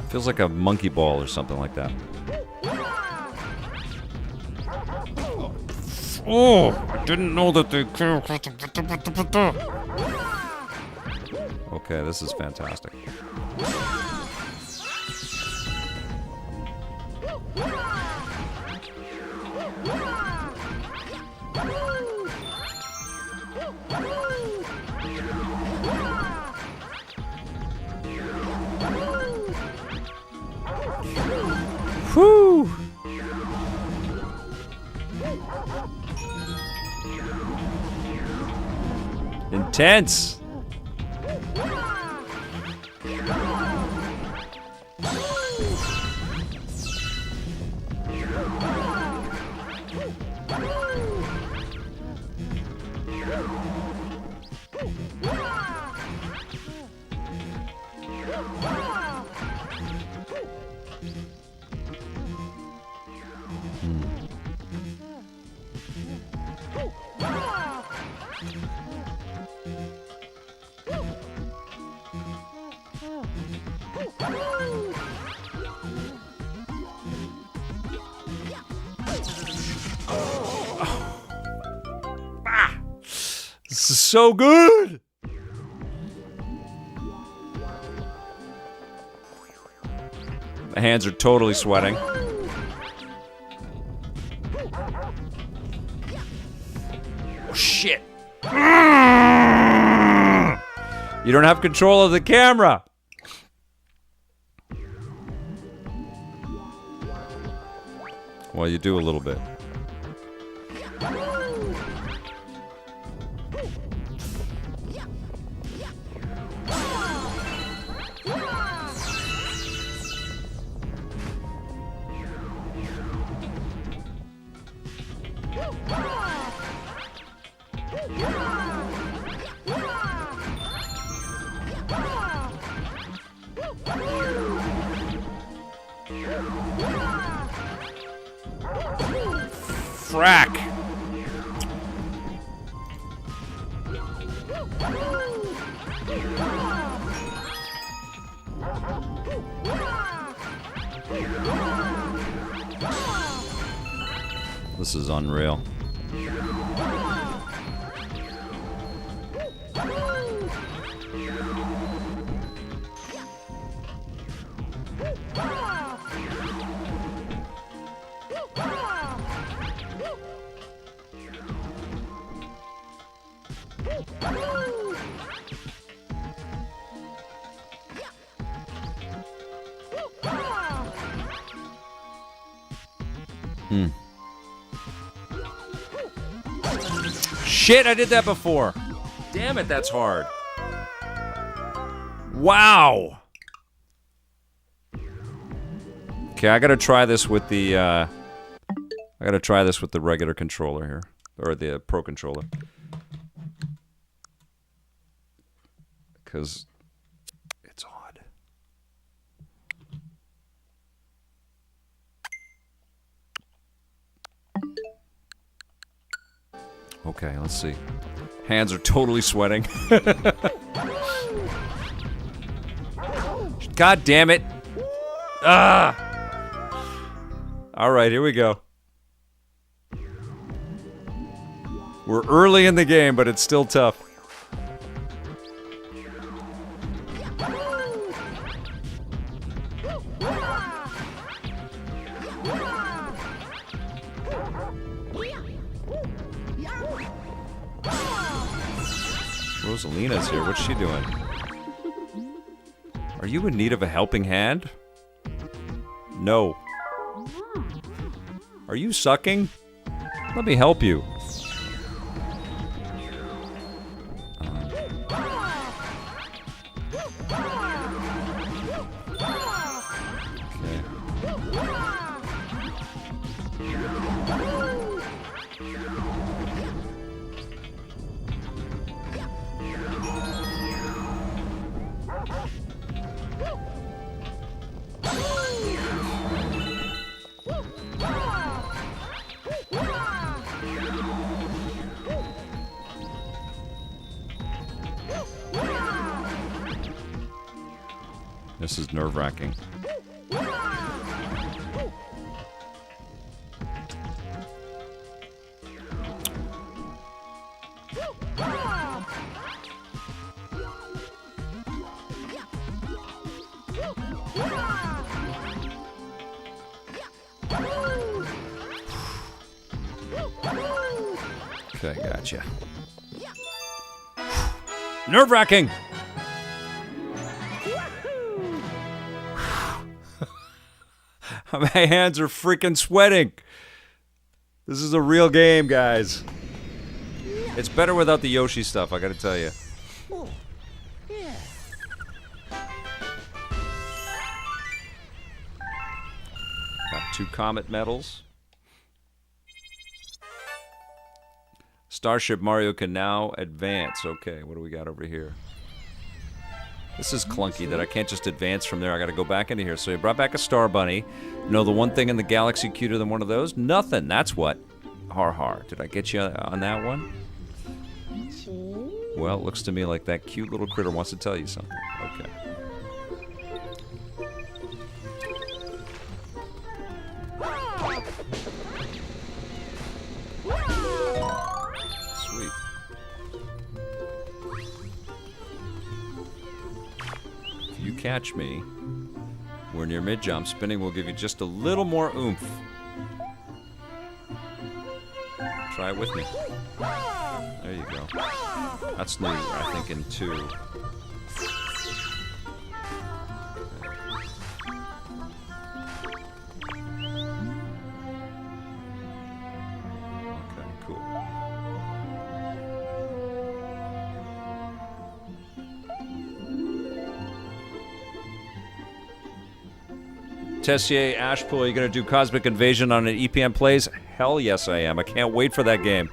Feels like a monkey ball or something like that. Oh, I didn't know that they came. Okay, this is fantastic. Whew! Intense! This is so good! My hands are totally sweating. Oh, shit. You don't have control of the camera. Well, you do a little bit. Frack. This is unreal. Shit, I did that before. Damn it, that's hard. Wow. Okay, I gotta try this with the regular controller here, or the Pro controller, because it's odd. Okay, let's see. Hands are totally sweating. God damn it! Ah! All right, here we go. We're early in the game, but it's still tough. Rosalina's here. What's she doing? Are you in need of a helping hand? No. Are you sucking? Let me help you. This is nerve-wracking. Okay, gotcha. Nerve-wracking! My hands are freaking sweating. This is a real game, guys. It's better without the Yoshi stuff, I gotta tell you. Oh, yeah. Got 2 Comet medals. Starship Mario can now advance. Okay, what do we got over here? This is clunky that I can't just advance from there. I gotta go back into here. So he brought back a Star Bunny. You know the one thing in the galaxy cuter than one of those? Nothing. That's what. Har har. Did I get you on that one? Well, it looks to me like that cute little critter wants to tell you something. Okay. Sweet. If you catch me, we're near mid-jump. Spinning will give you just a little more oomph. Try it with me. There you go. That's new, I think, in 2. Okay, cool. Tessier, Ashpool, are you going to do Cosmic Invasion on an EPN Plays? Hell yes, I am. I can't wait for that game.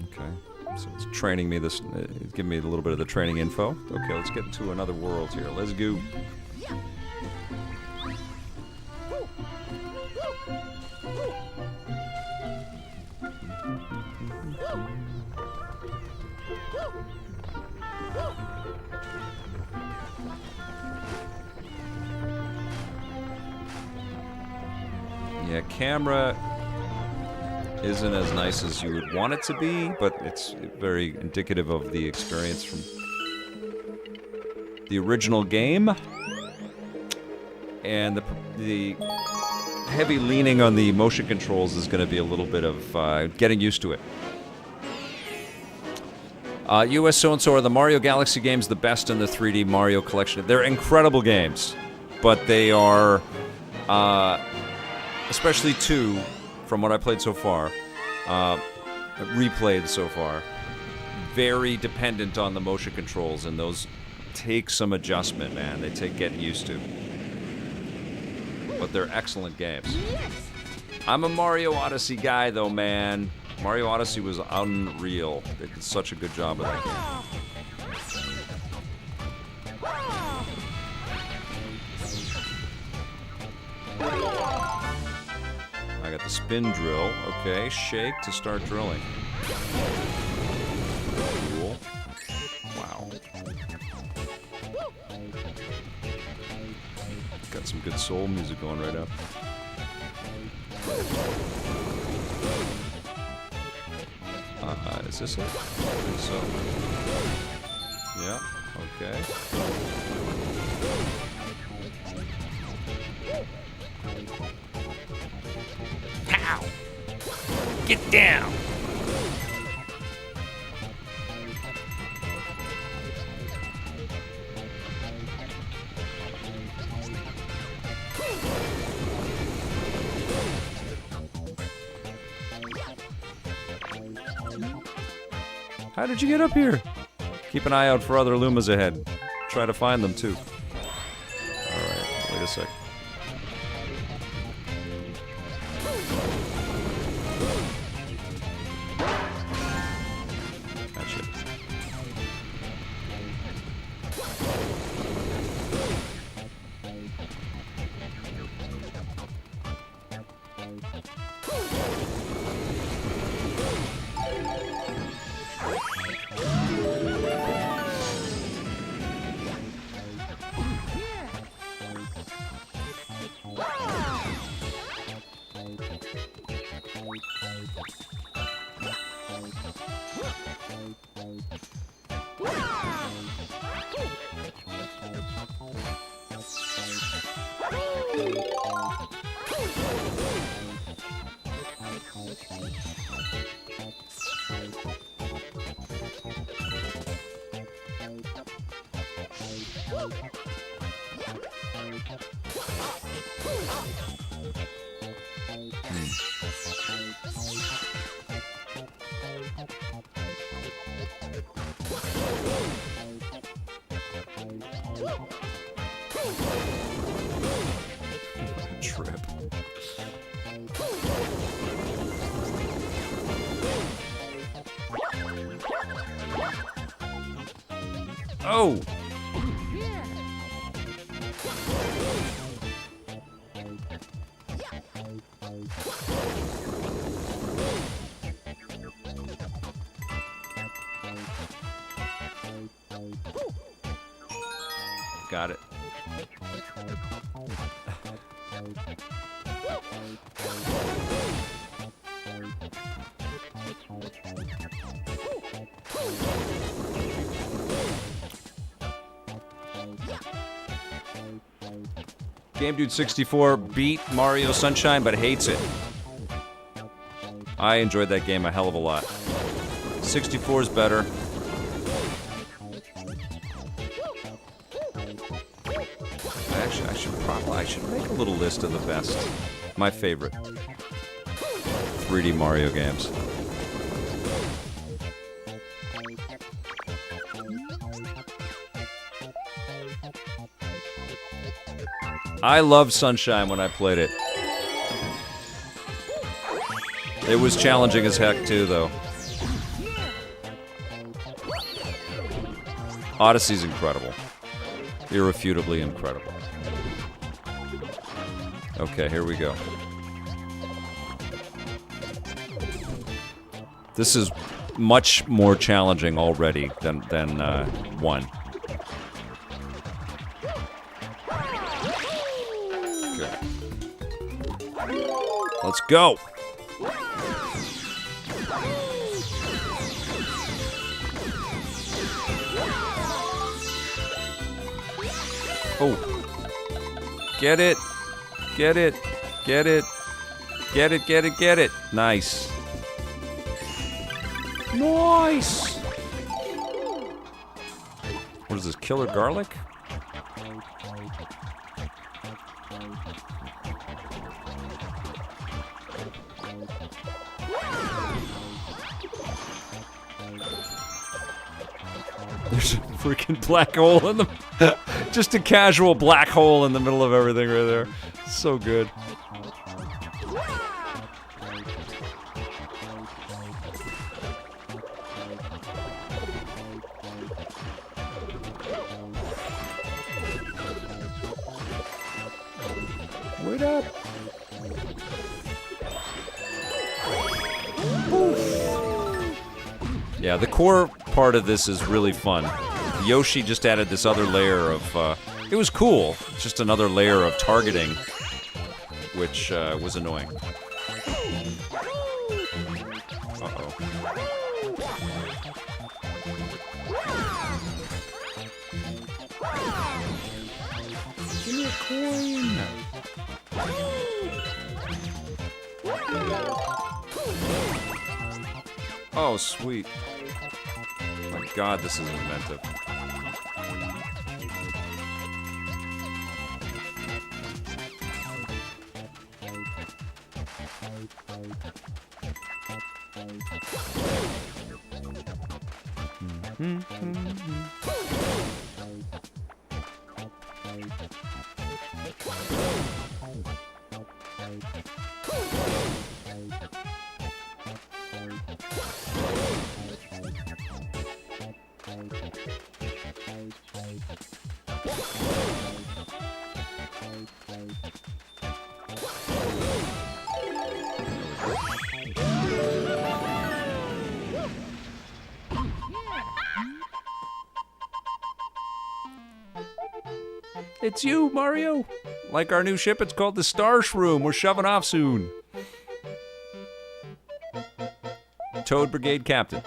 Okay, so it's training me this, giving me a little bit of the training info. Okay, let's get into another world here. Let's go. Yeah, camera isn't as nice as you would want it to be, but it's very indicative of the experience from the original game. And the heavy leaning on the motion controls is going to be a little bit of getting used to it. US So-and-so, are the Mario Galaxy games the best in the 3D Mario collection? They're incredible games, but they are, especially 2, from what I played so far, replayed so far. Very dependent on the motion controls, and those take some adjustment, man. They take getting used to. But they're excellent games. I'm a Mario Odyssey guy, though, man. Mario Odyssey was unreal. They did such a good job of that game. I got the spin drill. Okay, shake to start drilling. Cool. Wow. Got some good soul music going right up. Is this it? I think so. Yeah, okay. Pow! Get down! How did you get up here? Keep an eye out for other Lumas ahead. Try to find them, too. Alright, wait a sec. Gotcha. Trip. Oh! Got it. Game Dude 64 beat Mario Sunshine, but hates it. I enjoyed that game a hell of a lot. 64 is better. I should make a little list of the best, my favorite 3D Mario games. I loved Sunshine when I played it. It was challenging as heck too, though. Odyssey's incredible. Irrefutably incredible. Okay, here we go. This is much more challenging already than 1. Okay. Let's go! Oh. Get it! Get it! Get it! Get it, get it, get it! Nice. Nice! What is this, killer garlic? There's a freaking black hole in the... Just a casual black hole in the middle of everything right there. So good. Wait up. Yeah, the core part of this is really fun. Yoshi just added this other layer of, it was cool. Just another layer of targeting, which was annoying. Uh-oh. Give me a coin. Oh, sweet. My God, this is inventive. It's you, Mario. Like our new ship, it's called the Star Shroom. We're shoving off soon. Toad Brigade Captain.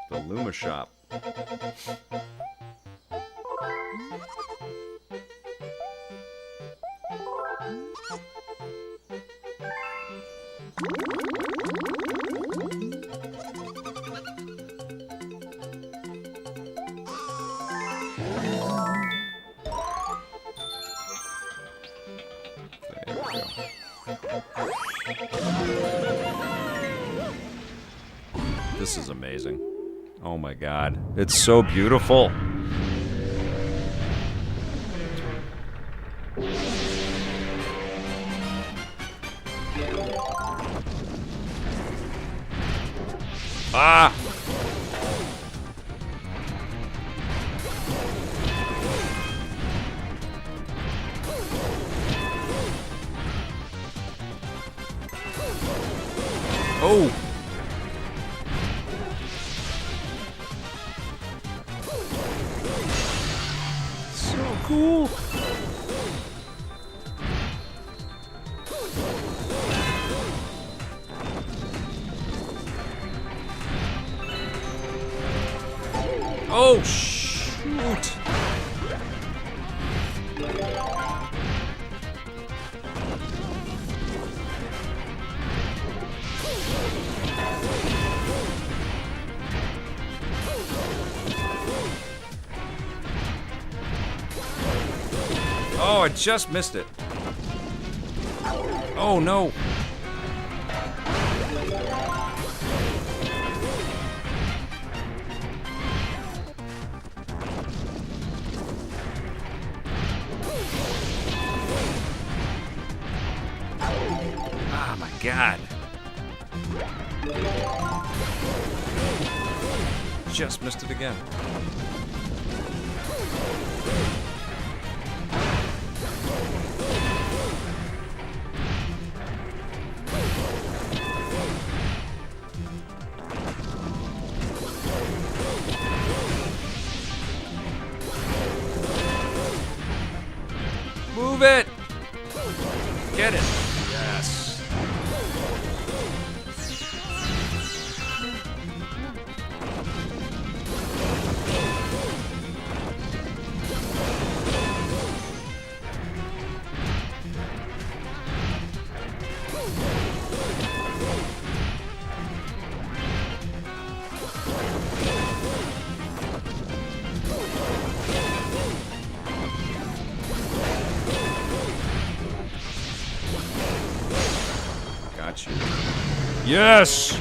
The Luma Shop. This is amazing. Oh my God. It's so beautiful. Ah! Oh! So cool! Oh, shoot! Oh, I just missed it. Oh, no. Oh, my God. Just missed it again. Move it! Get it! Yes. got you. Yes!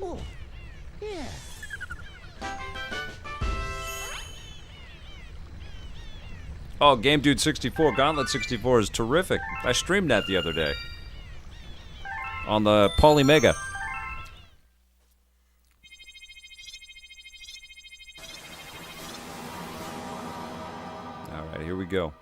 Oh, yeah. Oh, Game Dude 64, Gauntlet 64 is terrific. I streamed that the other day on the Polymega. All right, here we go.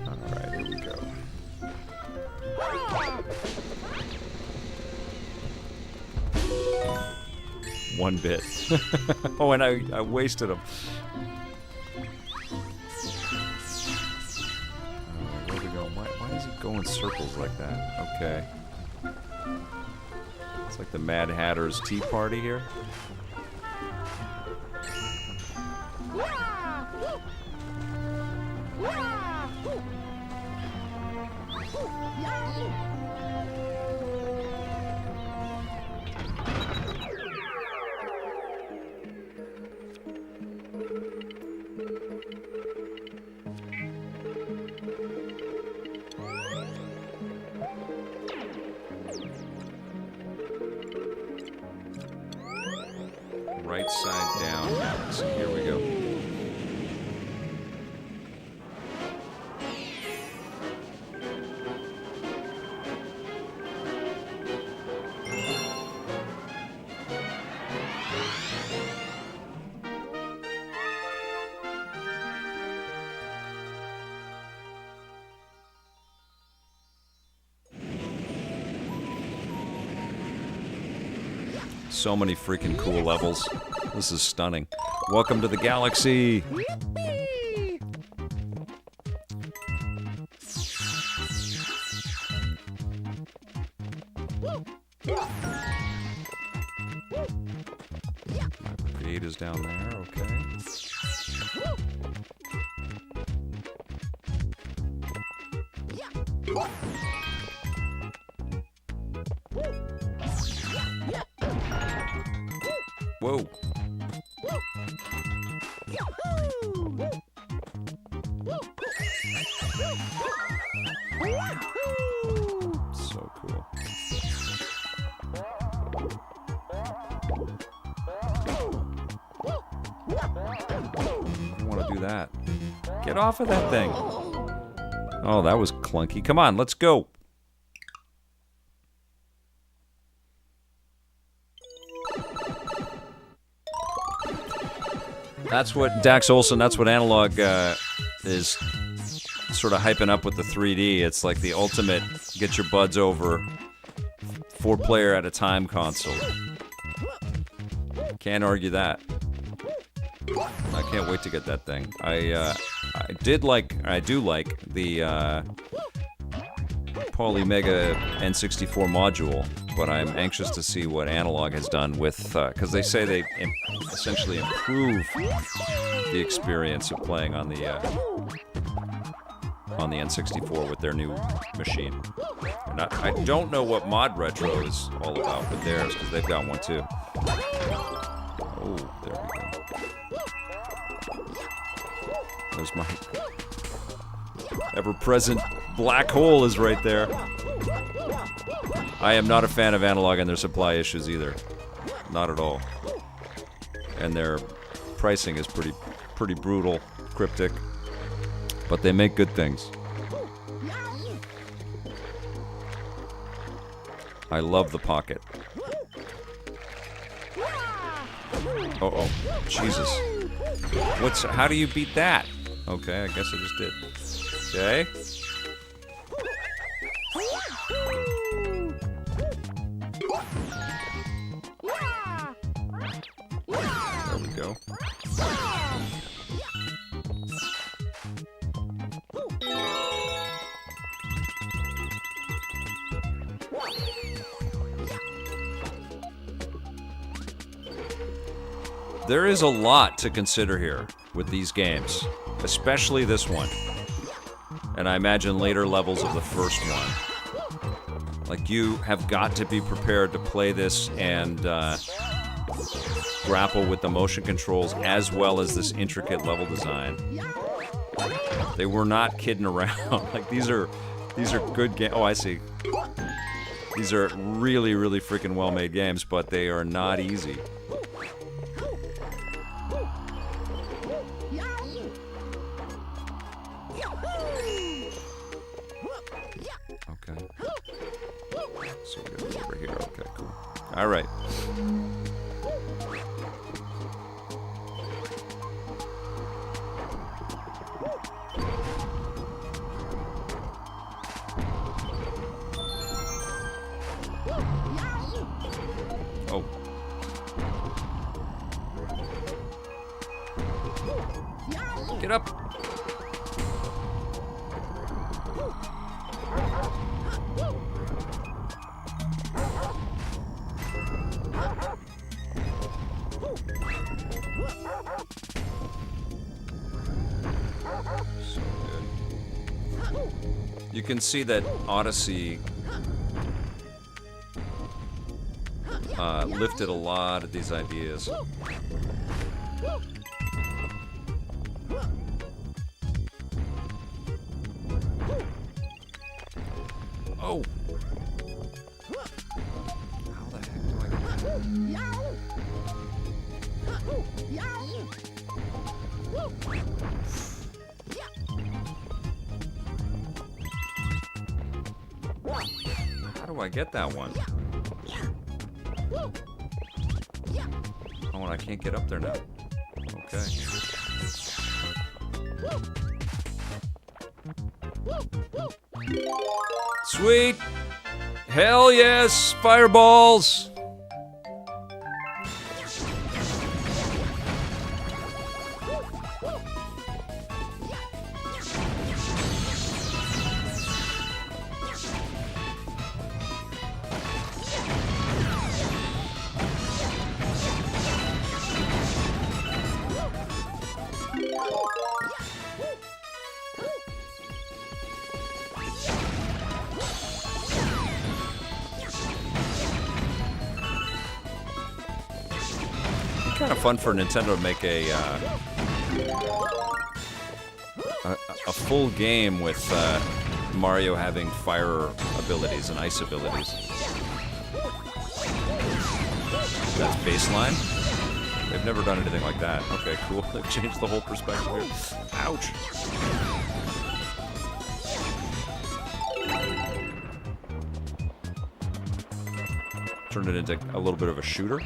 All right, here we go. One bit. Oh, and I wasted them. Where we go? Why does it go in circles like that? Okay. It's like the Mad Hatter's Tea Party here. Right side down. So here we go. So many freaking cool levels. This is stunning. Welcome to the galaxy. My brigade is down there, okay. Whoa. So cool. You want to do that? Get off of that thing. Oh, that was clunky. Come on, let's go. That's what Dax Olson, that's what Analog is sort of hyping up with the 3D. It's like the ultimate get your buds over 4-player at a time console. Can't argue that. I can't wait to get that thing. I do like the Polymega N64 module, but I'm anxious to see what Analog has done with, because they say they essentially improve the experience of playing on the N64 with their new machine. I don't know what Mod Retro is all about with theirs, because they've got one too. Oh, there we go. There's my ever-present black hole is right there. I am not a fan of Analog and their supply issues either. Not at all. And their pricing is pretty brutal, cryptic. But they make good things. I love the Pocket. Uh-oh. Jesus. How do you beat that? Okay, I guess I just did. Okay. There we go. There is a lot to consider here with these games, especially this one. And I imagine later levels of the first one. Like, you have got to be prepared to play this and grapple with the motion controls as well as this intricate level design. They were not kidding around. Like, these are good games. Oh, I see. These are really, really freaking well-made games, but they are not easy. Okay. So we got over here. Okay, cool. All right. Oh. Get up. So good. You can see that Odyssey lifted a lot of these ideas. Oh! How the heck do I get that? How do I get that one? Oh, and I can't get up there now. Okay. Sweet! Hell yes! Fireballs! Kind of fun for Nintendo to make a full game with Mario having fire abilities and ice abilities. That's baseline? They've never done anything like that. Okay, cool. They've changed the whole perspective here. Ouch. Turned it into a little bit of a shooter.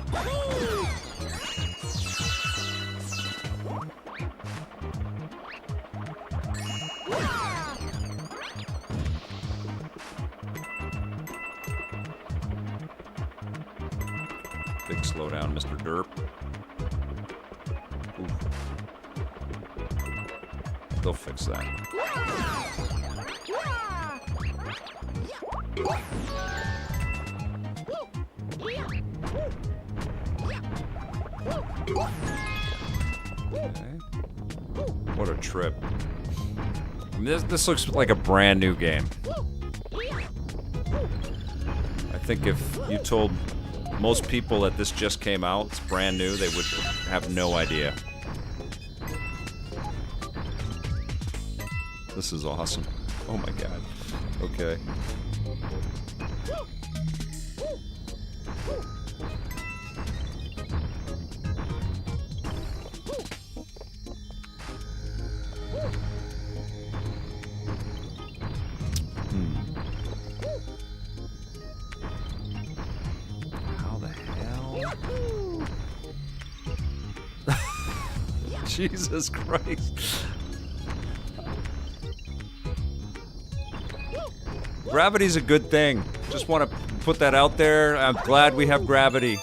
Big slow down, Mr. Derp. Ooh. They'll fix that. Okay. What a trip. I mean, this looks like a brand new game. I think if you told most people that this just came out, it's brand new, they would have no idea. This is awesome. Oh my god. Okay. Jesus Christ. Gravity's a good thing. Just want to put that out there. I'm glad we have gravity.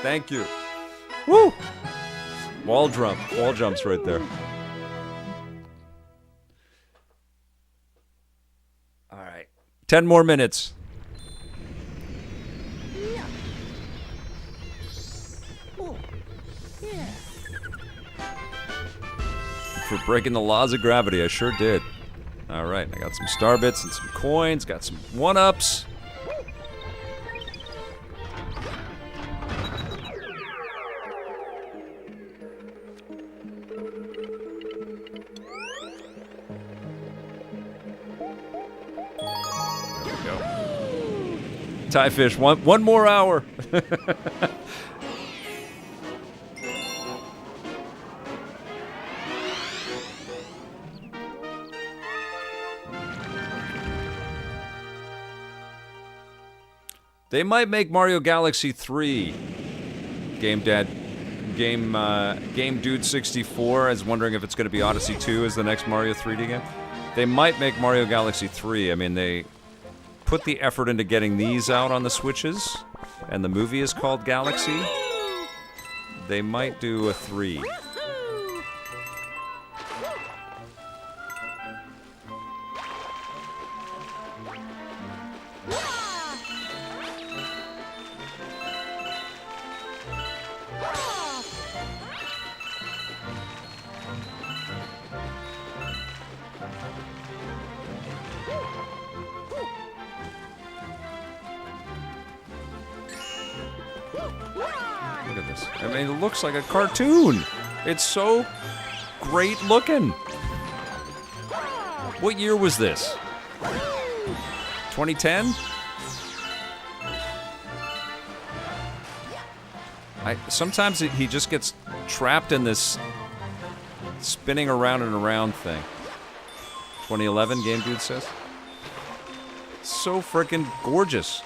Thank you. Woo! Wall jumps right there. All right. 10 more minutes. Oh, yeah. For breaking the laws of gravity, I sure did. All right, I got some star bits and some coins, got some one-ups. There we go. Tie fish, one more hour. They might make Mario Galaxy 3. Game Dude 64 is wondering if it's going to be Odyssey 2 as the next Mario 3D game. They might make Mario Galaxy 3. I mean, they put the effort into getting these out on the Switches, and the movie is called Galaxy. They might do a 3. Look at this. I mean, it looks like a cartoon. It's so great looking. What year was this? 2010? Sometimes he just gets trapped in this spinning around and around thing. 2011, Game Dude says. So freaking gorgeous.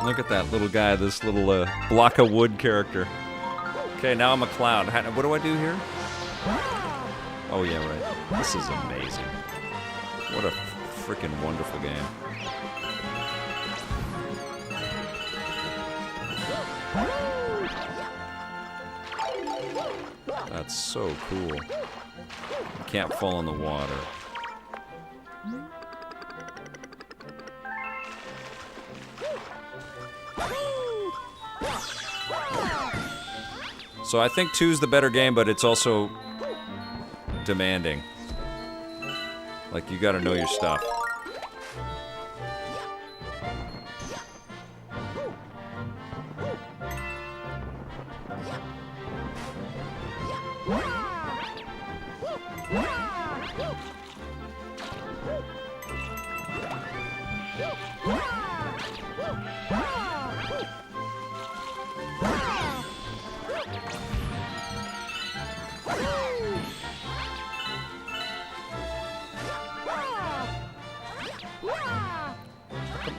Look at that little guy, this little block of wood character. Okay, now I'm a cloud. What do I do here? Oh, yeah, right. This is amazing. What a freaking wonderful game. That's so cool. You can't fall in the water. So I think 2's the better game, but it's also demanding. Like, you gotta know your stuff.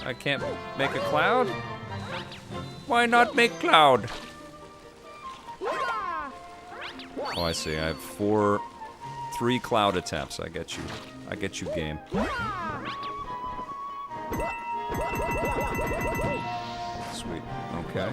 I can't make a cloud? Why not make cloud? Oh, I see. I have 3 cloud attempts. I get you. I get you, game. Sweet. Okay.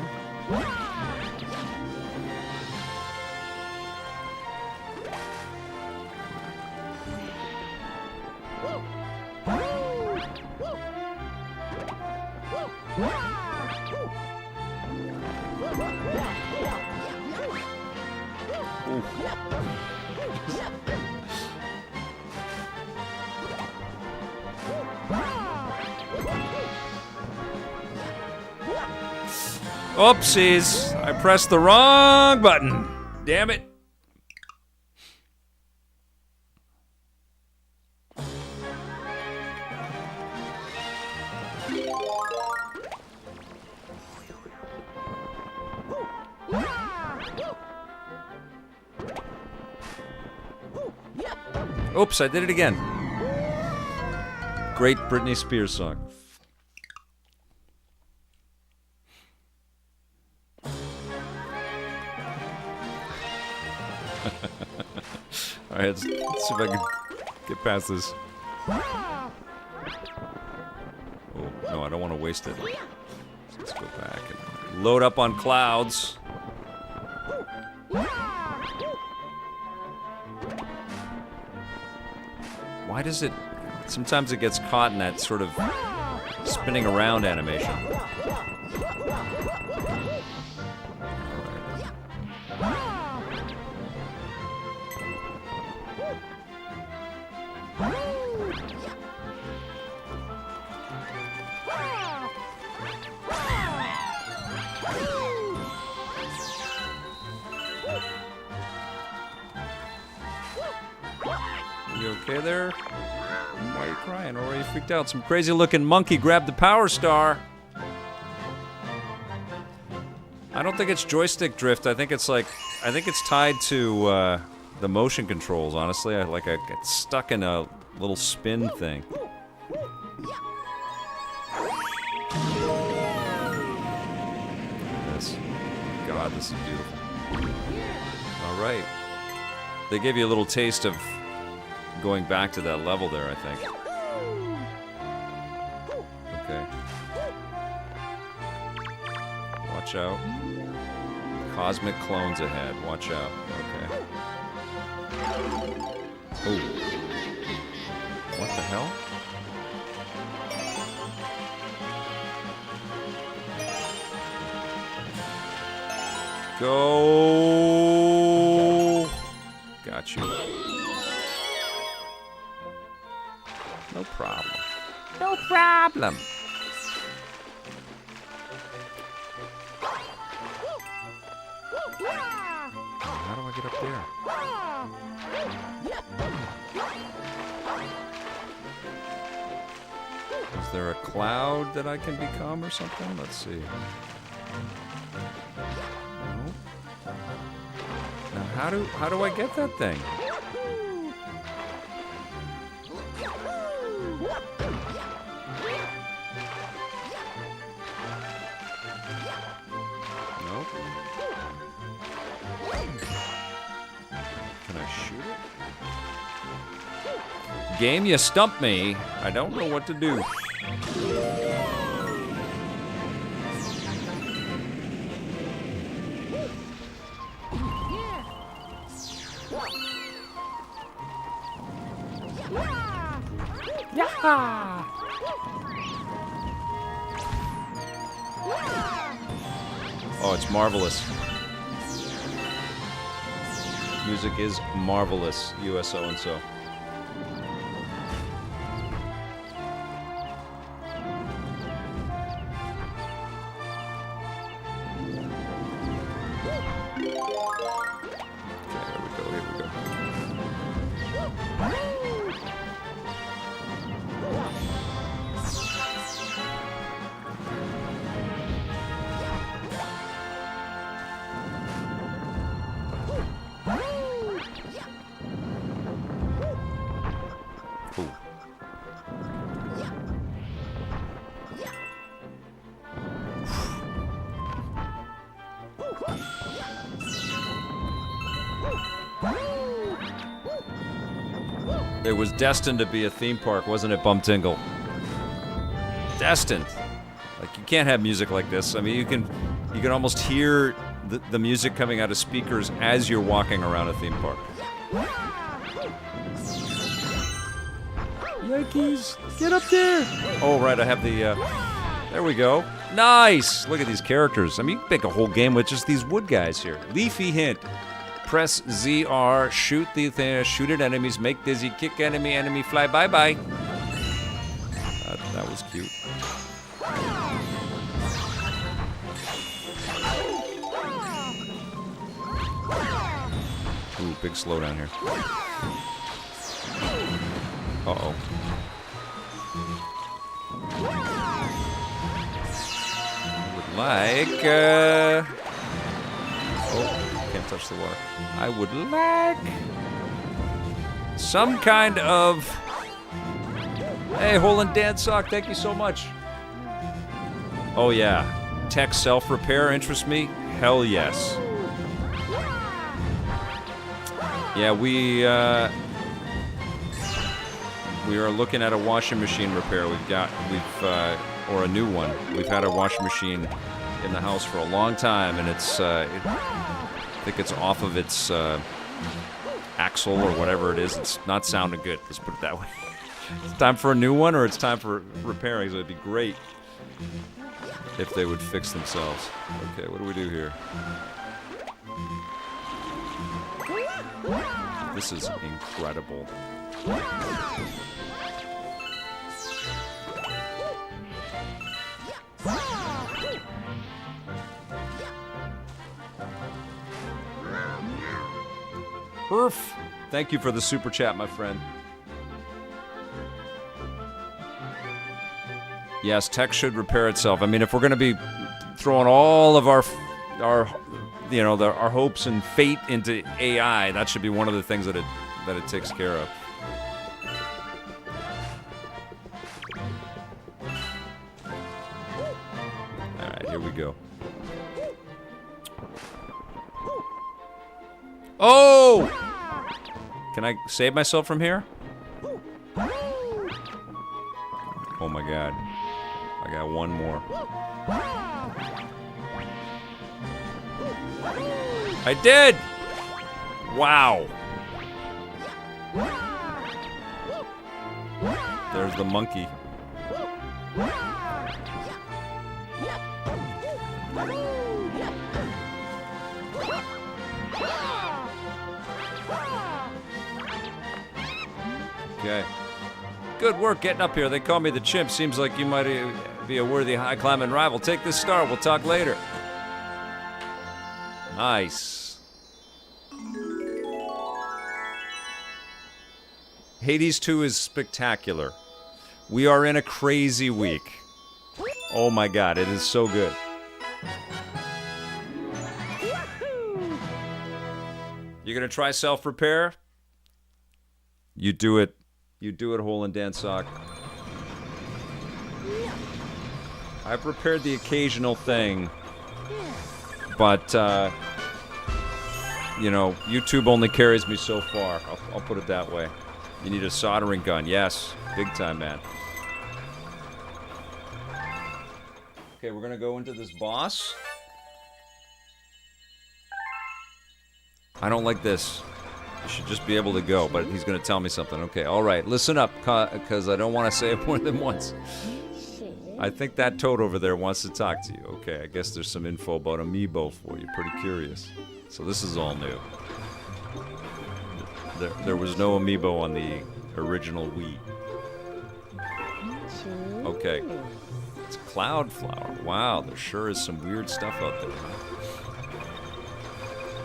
Oopsies! I pressed the wrong button. Damn it. Oops, I did it again. Great Britney Spears song. All right, let's see if I can get past this. Oh, no, I don't want to waste it. Let's go back and load up on clouds. Why does it... Sometimes it gets caught in that sort of spinning around animation. You okay there? Why are you crying? Or are you freaked out? Some crazy looking monkey grabbed the power star. I don't think it's joystick drift. I think it's tied to the motion controls, honestly. I get stuck in a little spin thing. God, this is beautiful. All right. They gave you a little taste of going back to that level there, I think. Okay. Watch out. Cosmic clones ahead. Watch out. Okay. Oh. What the hell? Go. Got you. No problem. No problem. How do I get up there? Is there a cloud that I can become or something? Let's see. No. Now how do I get that thing? Game, you stumped me. I don't know what to do. Yeah! Oh, it's marvelous. Music is marvelous, USO and so. It was destined to be a theme park, wasn't it, Bumtingle? Destined. Like, you can't have music like this. I mean, you can almost hear the music coming out of speakers as you're walking around a theme park. Yankees, get up there! Oh, right, I have the, there we go. Nice! Look at these characters. I mean, you can make a whole game with just these wood guys here. Leafy hint. Press ZR, shoot the thing, shoot at enemies, make dizzy, kick enemy, fly, bye-bye. That was cute. Ooh, big slowdown here. Uh-oh. I would like, oh, can't touch the water. I would like some kind of... Hey, Hole and Dan Sock, thank you so much. Oh yeah, tech self-repair interests me? Hell yes. Yeah, we are looking at a washing machine repair. Or a new one. We've had a washing machine in the house for a long time, and it's, I think it's off of its axle or whatever it is. It's not sounding good, let's put it that way. It's time for a new one, or it's time for repairing, so it'd be great if they would fix themselves. Okay, what do we do here? This is incredible. Perf! Thank you for the super chat, my friend. Yes, tech should repair itself. I mean, if we're going to be throwing all of our hopes and fate into AI, that should be one of the things that it takes care of. All right, here we go. Oh! Can I save myself from here? Oh my god. I got one more. I did! Wow. There's the monkey. Okay. Good work getting up here. They call me the chimp. Seems like you might be a worthy high-climbing rival. Take this star. We'll talk later. Nice. Hades 2 is spectacular. We are in a crazy week. Oh my god, it is so good. You're gonna try self-repair? You do it. You do it, Hole and Dan Sock. I've repaired the occasional thing, but, you know, YouTube only carries me so far. I'll put it that way. You need a soldering gun. Yes. Big time, man. Okay, we're gonna go into this boss. I don't like this. You should just be able to go, but he's gonna tell me something. Okay, alright, listen up, because I don't want to say it more than once. I think that toad over there wants to talk to you. Okay, I guess there's some info about Amiibo for you. Pretty curious. So this is all new. There was no Amiibo on the original Wii. Okay. It's Cloudflower. Wow, there sure is some weird stuff out there.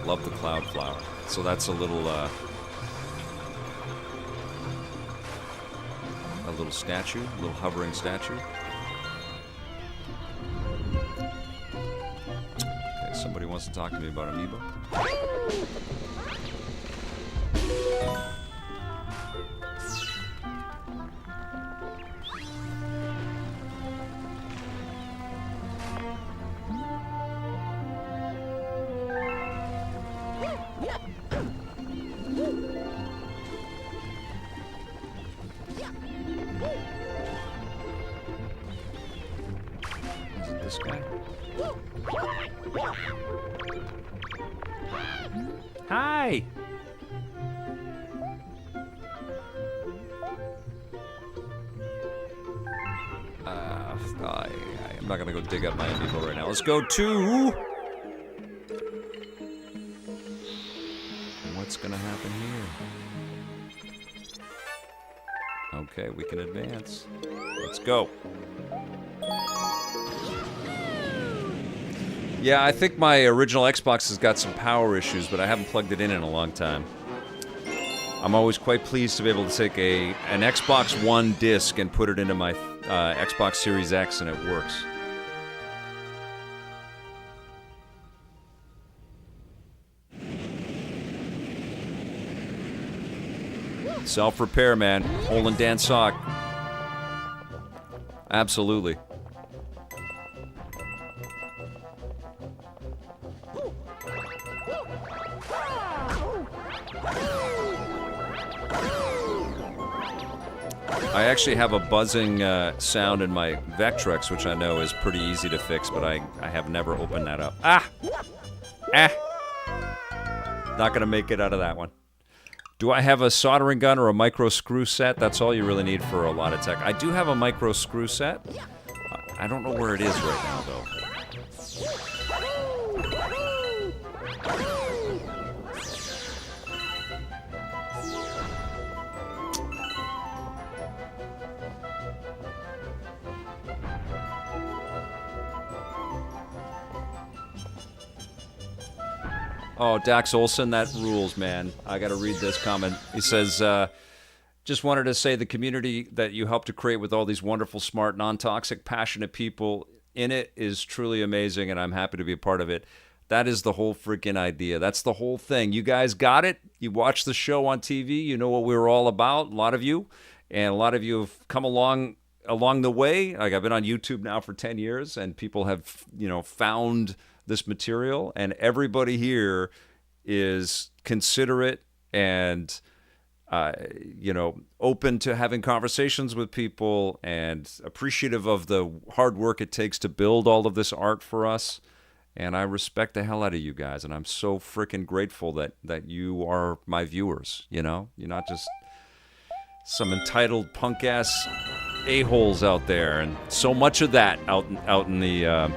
Love the Cloudflower. So that's a little statue, a little hovering statue. Okay, somebody wants to talk to me about Amiibo. Is it this guy? Hi! I'm not gonna go dig up my Amiibo right now. Let's go to... What's gonna happen here? Okay, we can advance. Let's go. Yeah, I think my original Xbox has got some power issues, but I haven't plugged it in a long time. I'm always quite pleased to be able to take an Xbox One disc and put it into my Xbox Series X, and it works. Self-repair, man. Hole in Dan's sock. Absolutely. I actually have a buzzing sound in my Vectrex, which I know is pretty easy to fix, but I have never opened that up. Ah! Not gonna make it out of that one. Do I have a soldering gun or a micro screw set? That's all you really need for a lot of tech. I do have a micro screw set. I don't know where it is right now, though. Oh, Dax Olson, that rules, man. I gotta read this comment. He says, just wanted to say the community that you helped to create with all these wonderful, smart, non-toxic, passionate people in it is truly amazing, and I'm happy to be a part of it. That is the whole freaking idea. That's the whole thing. You guys got it. You watch the show on TV. You know what we were all about, a lot of you. And a lot of you have come along the way. Like, I've been on YouTube now for 10 years, and people have, found this material, and everybody here is considerate and open to having conversations with people and appreciative of the hard work it takes to build all of this art for us. And I respect the hell out of you guys, and I'm so freaking grateful that you are my viewers. You're not just some entitled punk ass a-holes out there, and so much of that out in the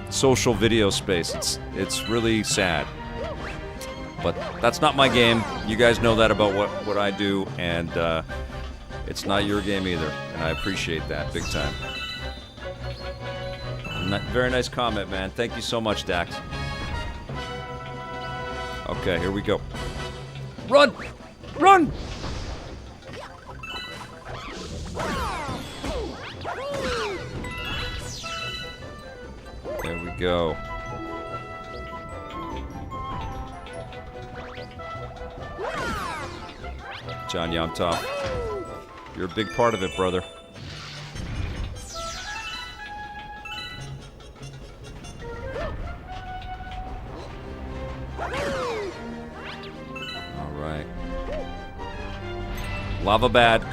social video space. It's really sad, but that's not my game. You guys know that about what I do, and it's not your game either, and I appreciate that big time. Very nice comment, man. Thank you so much, Dax. Okay, here we go. Run! Run! There we go. John Yomtov, you're a big part of it, brother. All right. Lava bad.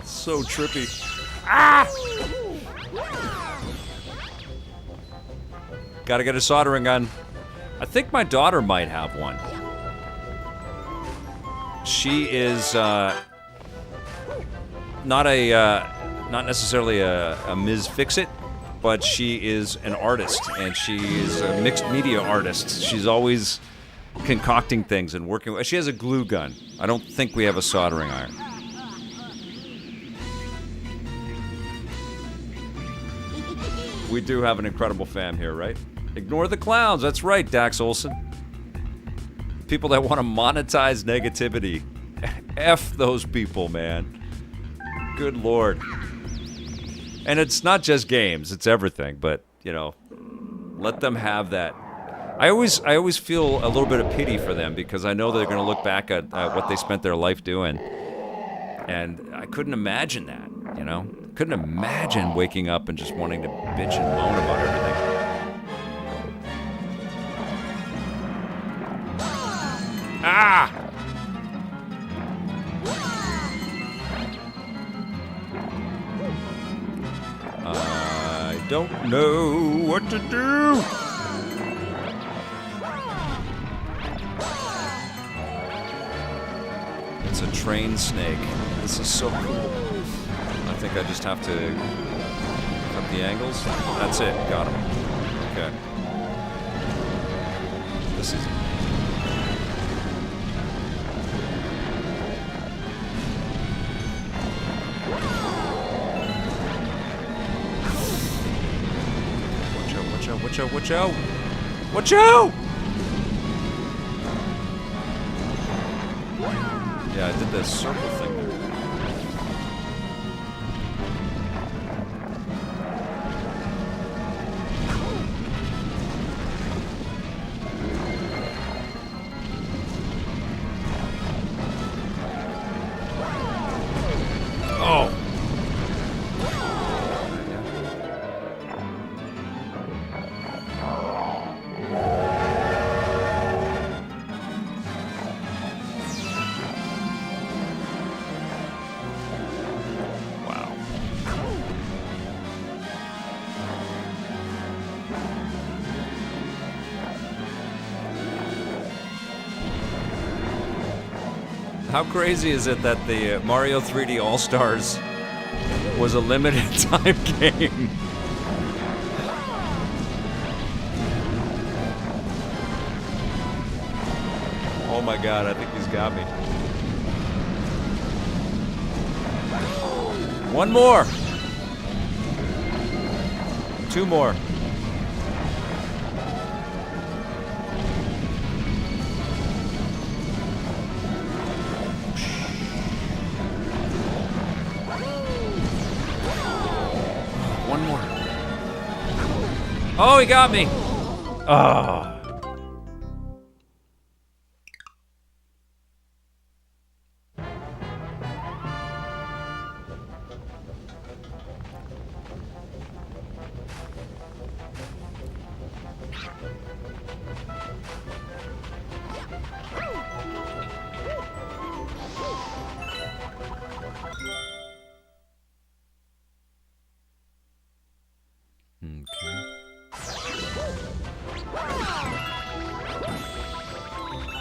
So trippy. Ah! Gotta get a soldering gun. I think my daughter might have one. She is not necessarily a Ms. Fix-It, but she is an artist, and she is a mixed media artist. She's always concocting things and working. She has a glue gun. I don't think we have a soldering iron. We do have an incredible fam here, right? Ignore the clowns. That's right, Dax Olson. People that want to monetize negativity. F those people, man. Good Lord. And it's not just games, it's everything, but, let them have that. I always feel a little bit of pity for them, because I know they're going to look back at what they spent their life doing. And I couldn't imagine that, Couldn't imagine waking up and just wanting to bitch and moan about everything. Ah! I don't know what to do. It's a train snake. This is so cool. I think I just have to cut the angles. That's it. Got him. Okay. This is Watch out, watch out, watch out, watch out! Watch out! Yeah, I did the circle thing there. Oh! Wow. How crazy is it that the Mario 3D All-Stars was a limited time game? Oh my god, I think he's got me. One more. Two more. One more. Oh, he got me. Oh.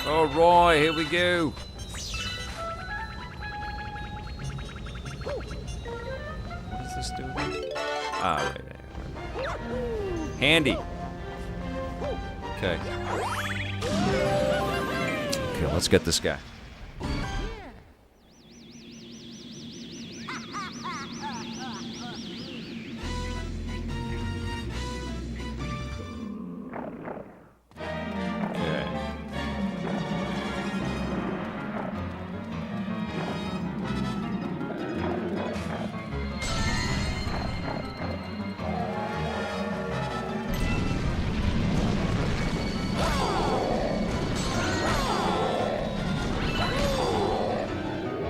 Oh, Roy, here we go. What does this do? Ah, wait. Handy. Okay. Okay, let's get this guy.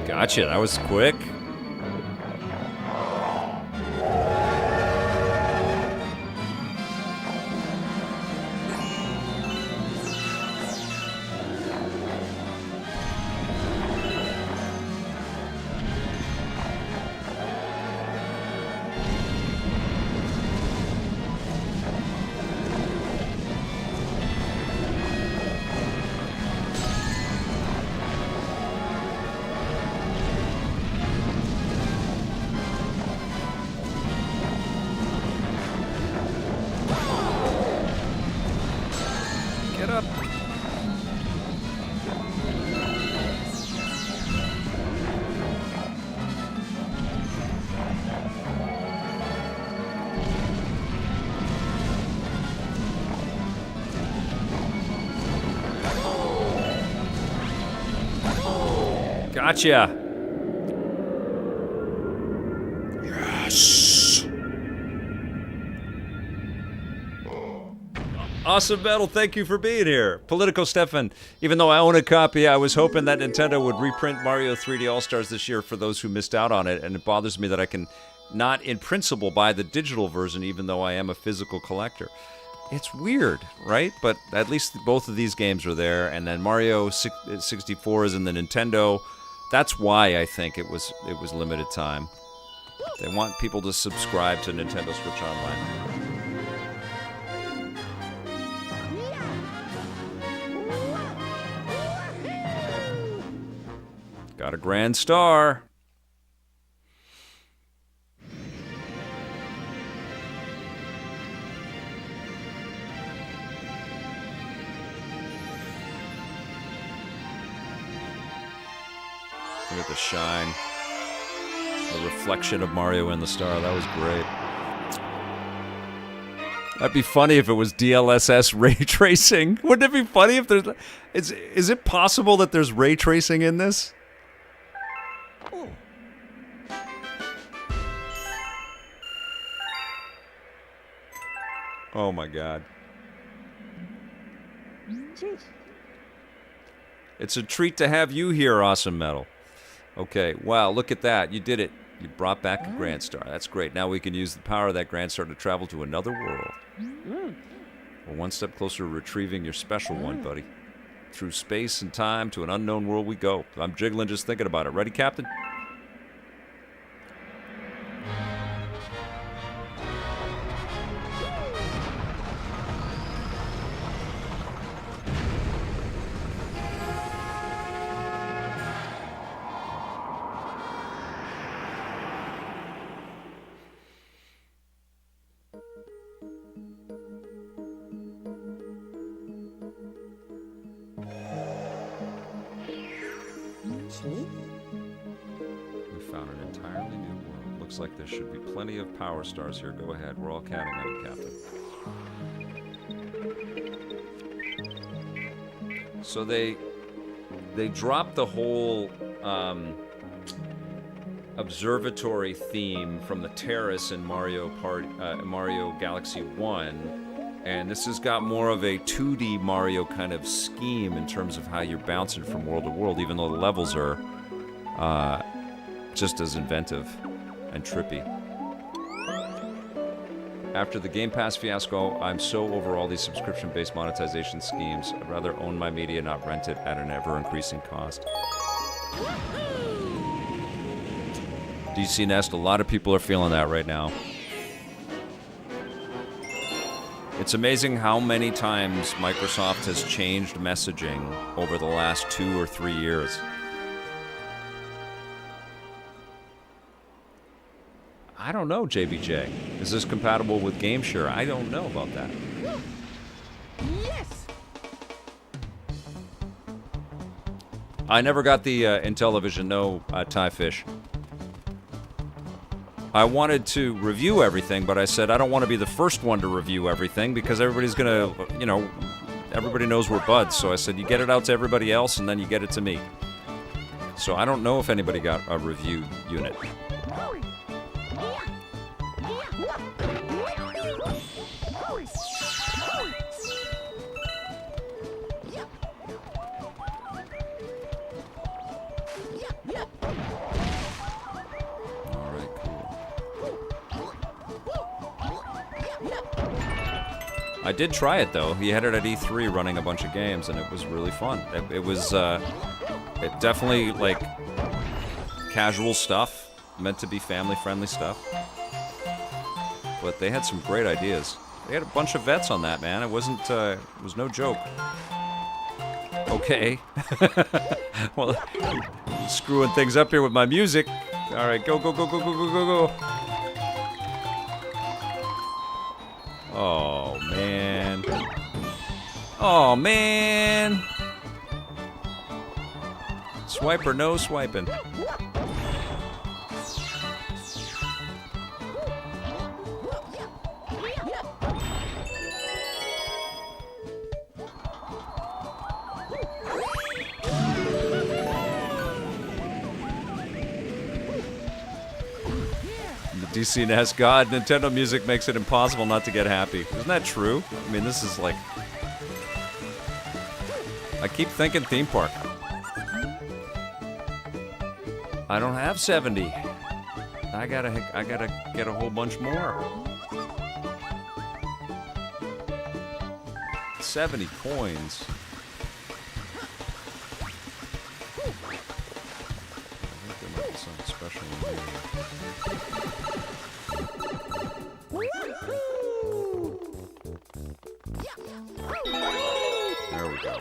Gotcha, that was quick. Get up. Gotcha. Yes. Awesome Metal, thank you for being here. Politico Stefan, even though I own a copy, I was hoping that Nintendo would reprint Mario 3D All-Stars this year for those who missed out on it, and it bothers me that I can not, in principle, buy the digital version, even though I am a physical collector. It's weird, right? But at least both of these games are there, and then Mario 64 is in the Nintendo. That's why I think it was limited time. They want people to subscribe to Nintendo Switch Online. Got a grand star. Look at the shine. The reflection of Mario in the star. That was great. That'd be funny if it was DLSS ray tracing. Wouldn't it be funny if there's... Is it possible that there's ray tracing in this? Oh my god. It's a treat to have you here, Awesome Metal. Okay, wow, look at that. You did it. You brought back a Grand Star. That's great. Now we can use the power of that Grand Star to travel to another world. We're one step closer to retrieving your special one, buddy. Through space and time to an unknown world we go. I'm jiggling just thinking about it. Ready, Captain? We found an entirely new world. Looks like there should be plenty of power stars here. Go ahead. We're all counting on you, Captain. So they dropped the whole observatory theme from the terrace in Mario Galaxy 1. And this has got more of a 2D Mario kind of scheme in terms of how you're bouncing from world to world, even though the levels are just as inventive and trippy. After the Game Pass fiasco, I'm so over all these subscription-based monetization schemes. I'd rather own my media, not rent it at an ever-increasing cost. DC Nest, a lot of people are feeling that right now. It's amazing how many times Microsoft has changed messaging over the last 2 or 3 years. I don't know, JBJ. Is this compatible with GameShare? I don't know about that. Yes. I never got the Intellivision, no, Thai Fish. I wanted to review everything, but I said I don't want to be the first one to review everything because everybody's gonna, everybody knows we're buds. So I said, you get it out to everybody else, and then you get it to me. So I don't know if anybody got a review unit. I did try it though. He had it at E3 running a bunch of games, and it was really fun. It was it definitely like casual stuff, meant to be family-friendly stuff. But they had some great ideas. They had a bunch of vets on that, man. It wasn't it was no joke. Okay. Well, screwing things up here with my music. All right, go, go, go, go, go, go, go, go. Oh, man. Oh, man. Swipe or no swiping? DC NES God, Nintendo music makes it impossible not to get happy. Isn't that true? I mean, this is like... I keep thinking theme park. I don't have 70. I gotta get a whole bunch more. 70 coins. I think there might be something special in here. There we go.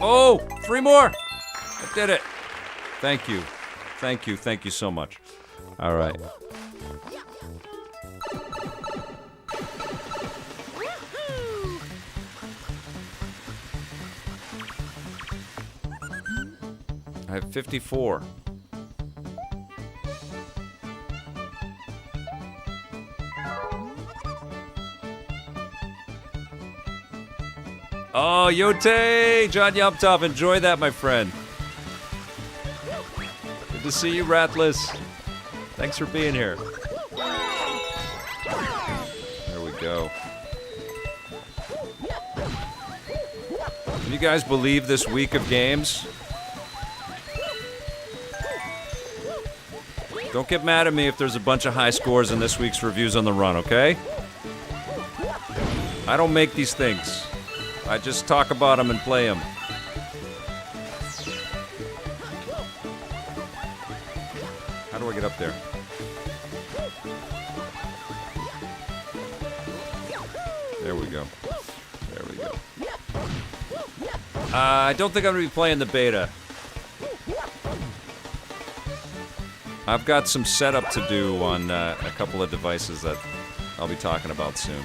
Oh, 3 more! I did it. Thank you. Thank you. Thank you so much. All right. I have 54. Oh, Yote! John Yumptop, enjoy that, my friend. Good to see you, Ratless. Thanks for being here. There we go. Can you guys believe this week of games? Don't get mad at me if there's a bunch of high scores in this week's reviews on the run, okay? I don't make these things. I just talk about them and play them. How do I get up there? There we go. There we go. I don't think I'm going to be playing the beta. I've got some setup to do on a couple of devices that I'll be talking about soon.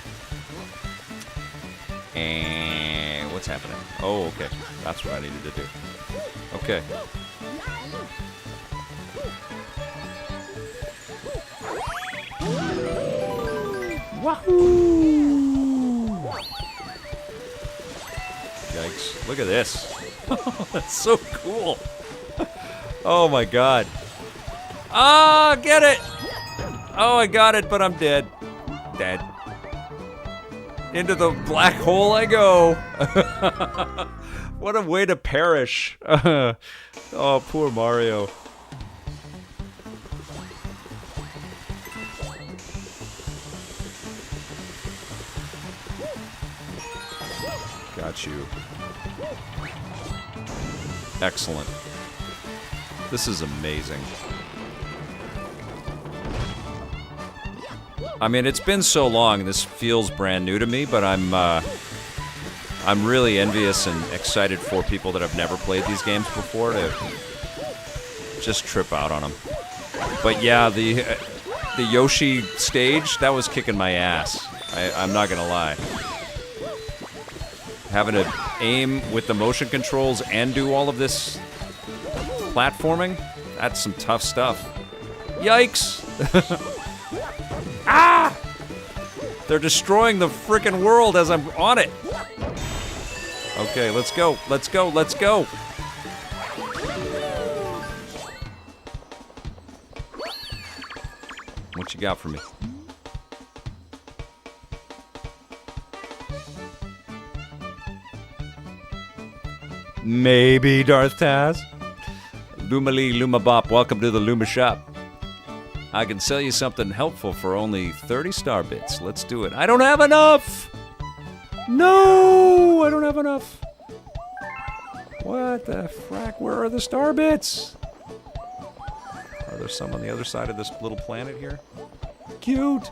And what's happening? Oh, okay. That's what I needed to do. Okay. Wahoo! Yikes. Look at this. That's so cool. Oh my god. Ah, get it! Oh, I got it, but I'm dead. Dead. Into the black hole I go. What a way to perish. Oh, poor Mario. Got you. Excellent. This is amazing. I mean, it's been so long, this feels brand new to me, but I'm really envious and excited for people that have never played these games before to just trip out on them. But yeah, the Yoshi stage, that was kicking my ass. I'm not gonna lie. Having to aim with the motion controls and do all of this platforming, that's some tough stuff. Yikes! Ah! They're destroying the frickin' world as I'm on it. Okay, let's go. Let's go. Let's go. What you got for me? Maybe Darth Taz. Luma Lee, Luma Bop, welcome to the Luma Shop. I can sell you something helpful for only 30 star bits. Let's do it. I don't have enough! No! I don't have enough. What the frack? Where are the star bits? Are there some on the other side of this little planet here? Cute!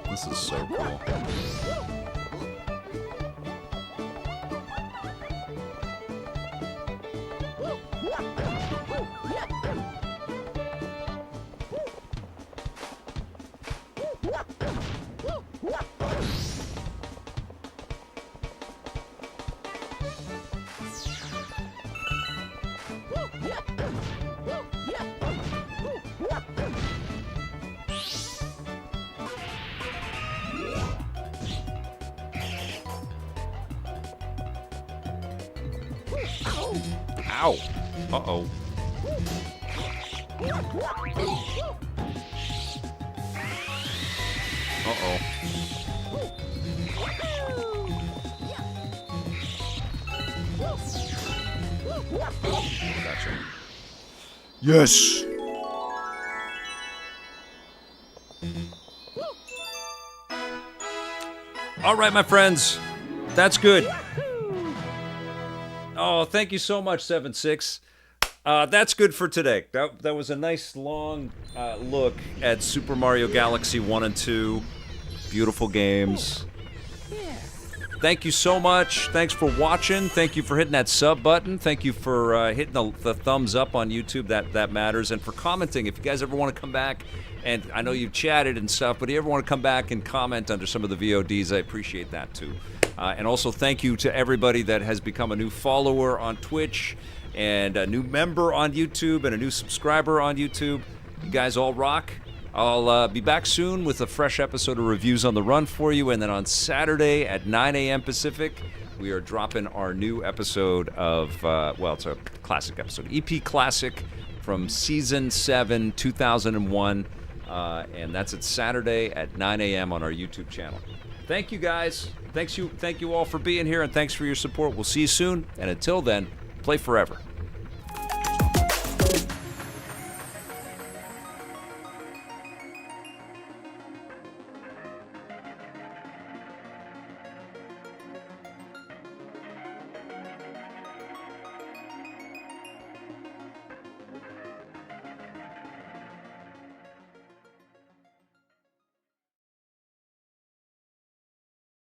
This is so cool. Ow! Uh-oh. Uh-oh. Gotcha. Yes! All right, my friends. That's good. Oh, thank you so much, 7-6. That's good for today. That was a nice long look at Super Mario Galaxy 1 and 2. Beautiful games. Thank you so much. Thanks for watching. Thank you for hitting that sub button. Thank you for hitting the thumbs up on YouTube. That matters. And for commenting. If you guys ever want to come back, and I know you've chatted and stuff, but if you ever want to come back and comment under some of the VODs, I appreciate that too. And also thank you to everybody that has become a new follower on Twitch and a new member on YouTube and a new subscriber on YouTube. You guys all rock. I'll be back soon with a fresh episode of Reviews on the Run for you, and then on Saturday at 9 a.m. Pacific, we are dropping our new episode of, it's a classic episode, EP Classic from Season 7, 2001, and that's at Saturday at 9 a.m. on our YouTube channel. Thank you, guys. Thank you all for being here, and thanks for your support. We'll see you soon, and until then, play forever.